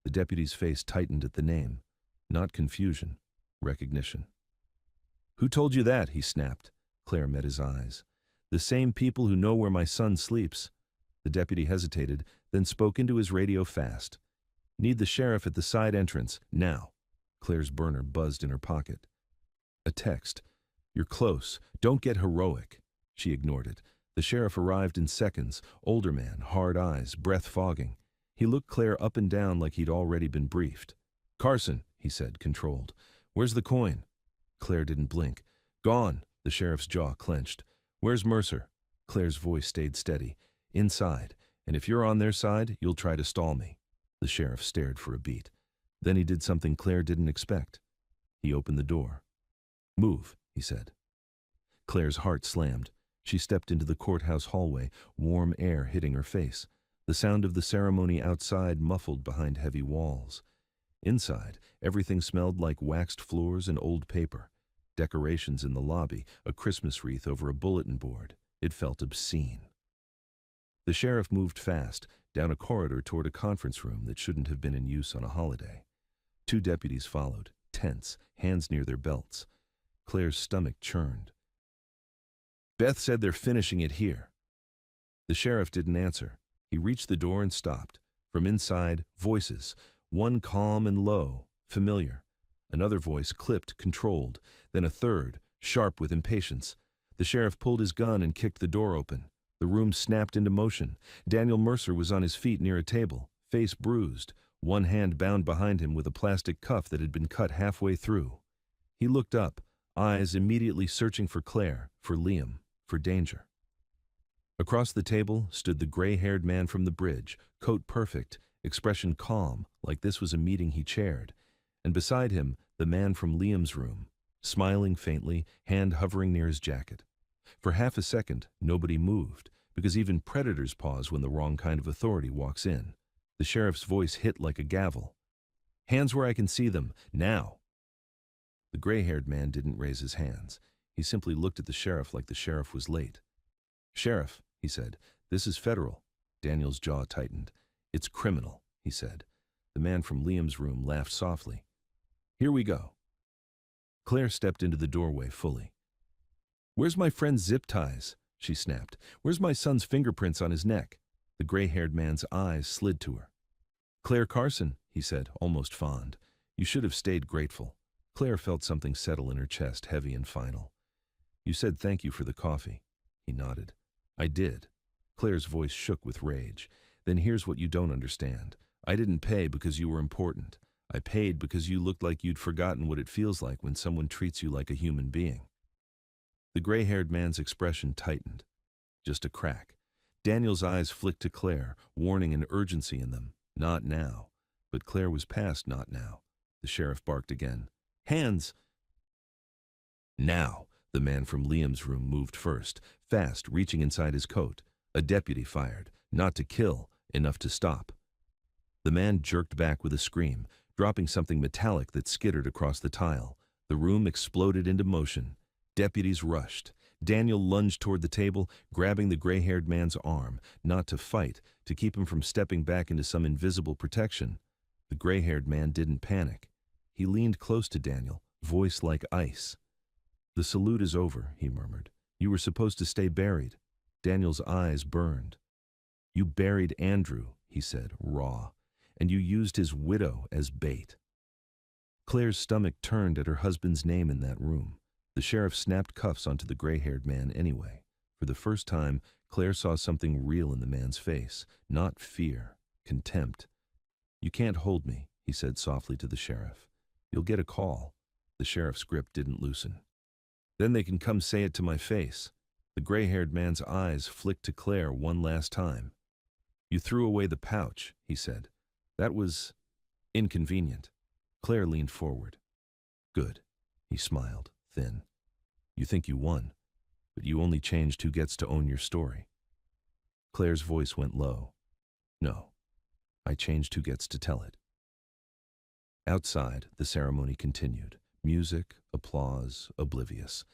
The deputy's face tightened at the name. Not confusion, recognition. "Who told you that?" he snapped. Claire met his eyes. "The same people who know where my son sleeps." The deputy hesitated, then spoke into his radio fast. "Need the sheriff at the side entrance, now." Claire's burner buzzed in her pocket. A text. "You're close. Don't get heroic." She ignored it. The sheriff arrived in seconds. Older man, hard eyes, breath fogging. He looked Claire up and down like he'd already been briefed. "Carson," he said, controlled. "Where's the coin?" Claire didn't blink. "Gone." The sheriff's jaw clenched. "Where's Mercer?" Claire's voice stayed steady. "Inside. And if you're on their side, you'll try to stall me." The sheriff stared for a beat. Then he did something Claire didn't expect. He opened the door. "Move," he said. Claire's heart slammed. She stepped into the courthouse hallway, warm air hitting her face. The sound of the ceremony outside muffled behind heavy walls. Inside, everything smelled like waxed floors and old paper. Decorations in the lobby, a Christmas wreath over a bulletin board. It felt obscene. The sheriff moved fast, down a corridor toward a conference room that shouldn't have been in use on a holiday. 2 deputies followed, tense, hands near their belts. Claire's stomach churned. "Beth said they're finishing it here." The sheriff didn't answer. He reached the door and stopped. From inside, voices. One calm and low, familiar. Another voice clipped, controlled. Then a third, sharp with impatience. The sheriff pulled his gun and kicked the door open. The room snapped into motion. Daniel Mercer was on his feet near a table, face bruised, one hand bound behind him with a plastic cuff that had been cut halfway through. He looked up, eyes immediately searching for Claire, for Liam, for danger. Across the table stood the gray-haired man from the bridge, coat perfect, expression calm, like this was a meeting he chaired. And beside him, the man from Liam's room, smiling faintly, hand hovering near his jacket. For half a second, nobody moved, because even predators pause when the wrong kind of authority walks in. The sheriff's voice hit like a gavel. "Hands where I can see them, now." The gray-haired man didn't raise his hands. He simply looked at the sheriff like the sheriff was late. "Sheriff," he said, "this is federal." Daniel's jaw tightened. "It's criminal," he said. The man from Liam's room laughed softly. "Here we go." Claire stepped into the doorway fully. "Where's my friend's zip ties?" she snapped. "Where's my son's fingerprints on his neck?" The gray-haired man's eyes slid to her. "Claire Carson," he said, almost fond. "You should have stayed grateful." Claire felt something settle in her chest, heavy and final. "You said thank you for the coffee." He nodded. "I did." Claire's voice shook with rage. "Then here's what you don't understand. I didn't pay because you were important. I paid because you looked like you'd forgotten what it feels like when someone treats you like a human being." The gray-haired man's expression tightened. Just a crack. Daniel's eyes flicked to Claire, warning and urgency in them. Not now. But Claire was past not now. The sheriff barked again. "Hands!" Now, the man from Liam's room moved first, fast, reaching inside his coat. A deputy fired, not to kill, enough to stop. The man jerked back with a scream, dropping something metallic that skittered across the tile. The room exploded into motion. Deputies rushed. Daniel lunged toward the table, grabbing the gray-haired man's arm, not to fight, to keep him from stepping back into some invisible protection. The gray-haired man didn't panic. He leaned close to Daniel, voice like ice. "The salute is over," he murmured. "You were supposed to stay buried." Daniel's eyes burned. "You buried Andrew," he said, raw, "and you used his widow as bait." Claire's stomach turned at her husband's name in that room. The sheriff snapped cuffs onto the gray-haired man anyway. For the first time, Claire saw something real in the man's face, not fear, contempt. "You can't hold me," he said softly to the sheriff. "You'll get a call." The sheriff's grip didn't loosen. "Then they can come say it to my face." The gray-haired man's eyes flicked to Claire one last time. "You threw away the pouch," he said. "That was inconvenient." Claire leaned forward. "Good," he smiled, thin. "You think you won, but you only changed who gets to own your story." Claire's voice went low. "No, I changed who gets to tell it." Outside, the ceremony continued. Music, applause, oblivious.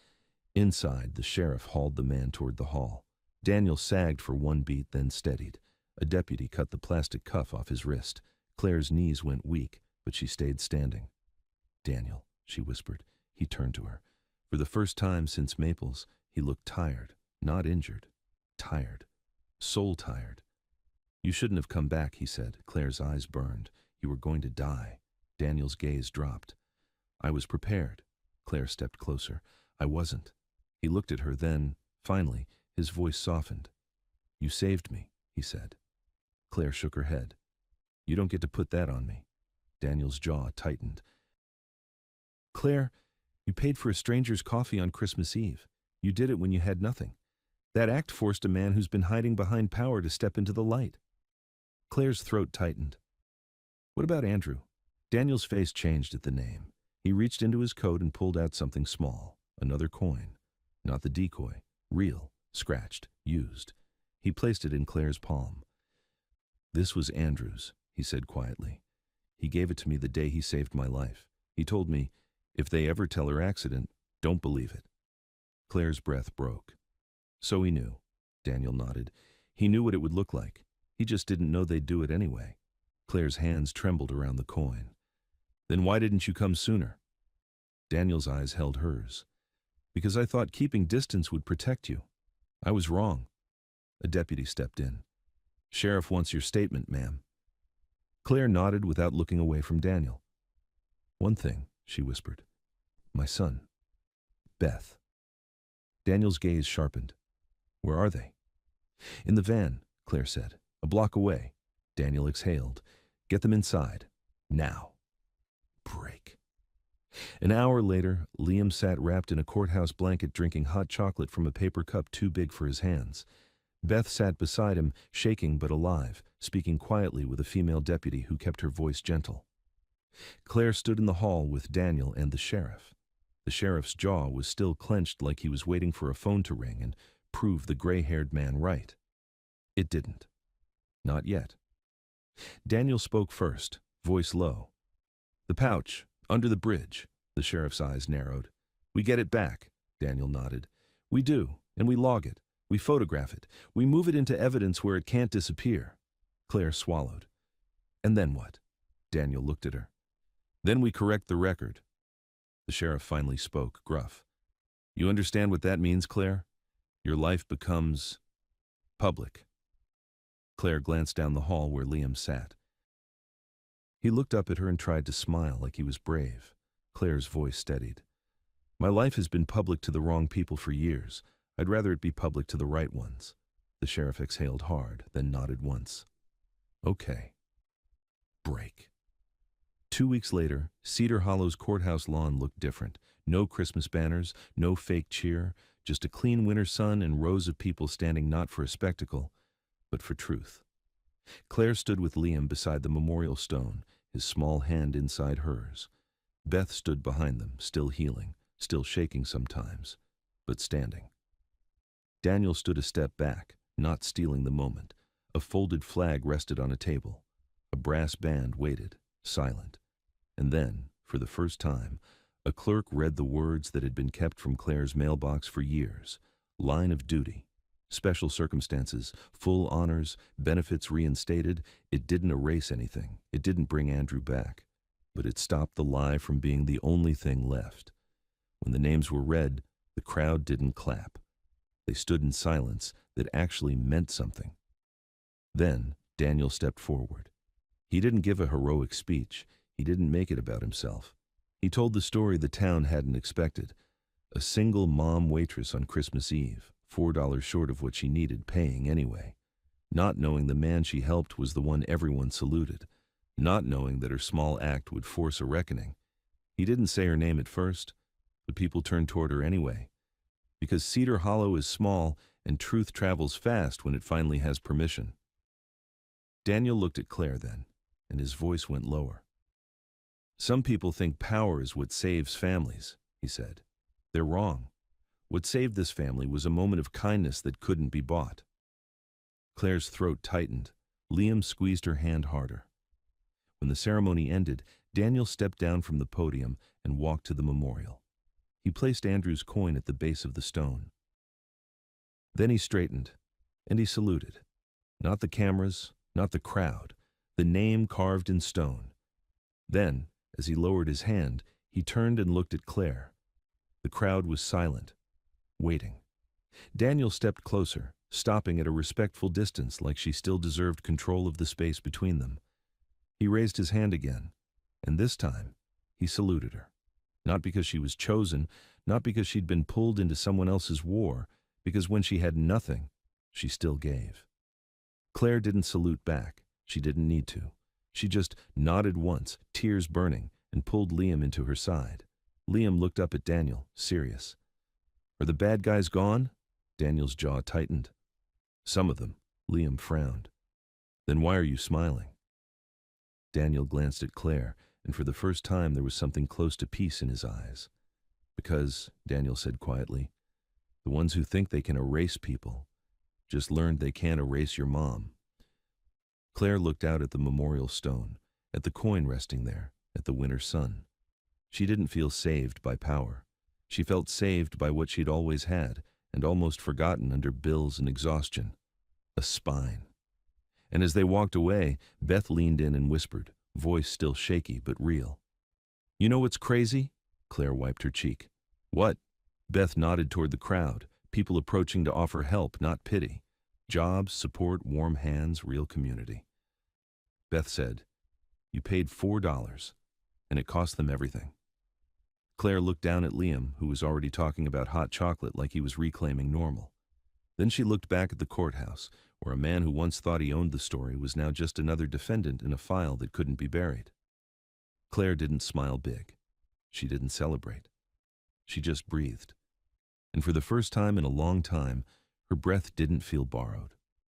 Inside, the sheriff hauled the man toward the hall. Daniel sagged for one beat, then steadied. A deputy cut the plastic cuff off his wrist. Claire's knees went weak, but she stayed standing. "Daniel," she whispered. He turned to her. For the first time since Maples, he looked tired, not injured. Tired. Soul tired. "You shouldn't have come back," he said. Claire's eyes burned. "You were going to die." Daniel's gaze dropped. "I was prepared." Claire stepped closer. "I wasn't." He looked at her, then, finally, his voice softened. "You saved me," he said. Claire shook her head. "You don't get to put that on me." Daniel's jaw tightened. "Claire, you paid for a stranger's coffee on Christmas Eve. You did it when you had nothing. That act forced a man who's been hiding behind power to step into the light." Claire's throat tightened. "What about Andrew?" Daniel's face changed at the name. He reached into his coat and pulled out something small, another coin. Not the decoy, real, scratched, used. He placed it in Claire's palm. "This was Andrew's," he said quietly. "He gave it to me the day he saved my life. He told me, if they ever tell her accident, don't believe it." Claire's breath broke. "So he knew," Daniel nodded. "He knew what it would look like. He just didn't know they'd do it anyway." Claire's hands trembled around the coin. "Then why didn't you come sooner?" Daniel's eyes held hers. "Because I thought keeping distance would protect you. I was wrong." A deputy stepped in. "Sheriff wants your statement, ma'am." Claire nodded without looking away from Daniel. "One thing," she whispered. "My son. Beth." Daniel's gaze sharpened. "Where are they?" "In the van," Claire said. "A block away." Daniel exhaled. "Get them inside. Now." Break. An hour later, Liam sat wrapped in a courthouse blanket drinking hot chocolate from a paper cup too big for his hands. Beth sat beside him, shaking but alive, speaking quietly with a female deputy who kept her voice gentle. Claire stood in the hall with Daniel and the sheriff. The sheriff's jaw was still clenched like he was waiting for a phone to ring and prove the gray-haired man right. It didn't. Not yet. Daniel spoke first, voice low. "The pouch, under the bridge." The sheriff's eyes narrowed. "We get it back," Daniel nodded. "We do, and we log it. We photograph it. We move it into evidence where it can't disappear. Claire swallowed. And then what? Daniel looked at her. Then we correct the record. The sheriff finally spoke, gruff. You understand what that means, Claire? Your life becomes public. Claire glanced down the hall where Liam sat. He looked up at her and tried to smile like he was brave. Claire's voice steadied. My life has been public to the wrong people for years. I'd rather it be public to the right ones. The sheriff exhaled hard, then nodded once. Okay. Break. 2 weeks later, Cedar Hollow's courthouse lawn looked different. No Christmas banners, no fake cheer, just a clean winter sun and rows of people standing not for a spectacle, but for truth. Claire stood with Liam beside the memorial stone, his small hand inside hers. Beth stood behind them, still healing, still shaking sometimes, but standing. Daniel stood a step back, not stealing the moment. A folded flag rested on a table. A brass band waited, silent. And then, for the first time, a clerk read the words that had been kept from Claire's mailbox for years. Line of duty. Special circumstances, full honors, benefits reinstated. It didn't erase anything. It didn't bring Andrew back. But it stopped the lie from being the only thing left. When the names were read, the crowd didn't clap. They stood in silence that actually meant something. Then Daniel stepped forward. He didn't give a heroic speech. He didn't make it about himself. He told the story the town hadn't expected. A single mom waitress on Christmas Eve, $4 short of what she needed, paying anyway. Not knowing the man she helped was the one everyone saluted. Not knowing that her small act would force a reckoning. He didn't say her name at first, but people turned toward her anyway. Because Cedar Hollow is small and truth travels fast when it finally has permission. Daniel looked at Claire then, and his voice went lower. Some people think power is what saves families, he said. They're wrong. What saved this family was a moment of kindness that couldn't be bought. Claire's throat tightened. Liam squeezed her hand harder. When the ceremony ended, Daniel stepped down from the podium and walked to the memorial. He placed Andrew's coin at the base of the stone. Then he straightened, and he saluted. Not the cameras, not the crowd, the name carved in stone. Then, as he lowered his hand, he turned and looked at Claire. The crowd was silent, waiting. Daniel stepped closer, stopping at a respectful distance like she still deserved control of the space between them. He raised his hand again, and this time, he saluted her. Not because she was chosen, not because she'd been pulled into someone else's war, because when she had nothing, she still gave. Claire didn't salute back. She didn't need to. She just nodded once, tears burning, and pulled Liam into her side. Liam looked up at Daniel, serious. Are the bad guys gone? Daniel's jaw tightened. Some of them. Liam frowned. Then why are you smiling? Daniel glanced at Claire, and for the first time there was something close to peace in his eyes. Because, Daniel said quietly, the ones who think they can erase people just learned they can't erase your mom. Claire looked out at the memorial stone, at the coin resting there, at the winter sun. She didn't feel saved by power. She felt saved by what she'd always had, and almost forgotten under bills and exhaustion. A spine. And as they walked away, Beth leaned in and whispered, voice still shaky but real. You know what's crazy? Claire wiped her cheek. What? Beth nodded toward the crowd, people approaching to offer help, not pity. Jobs, support, warm hands, real community. Beth said, you paid $4, and it cost them everything. Claire looked down at Liam, who was already talking about hot chocolate like he was reclaiming normal. Then she looked back at the courthouse, where a man who once thought he owned the story was now just another defendant in a file that couldn't be buried. Claire didn't smile big. She didn't celebrate. She just breathed. And for the first time in a long time, her breath didn't feel borrowed.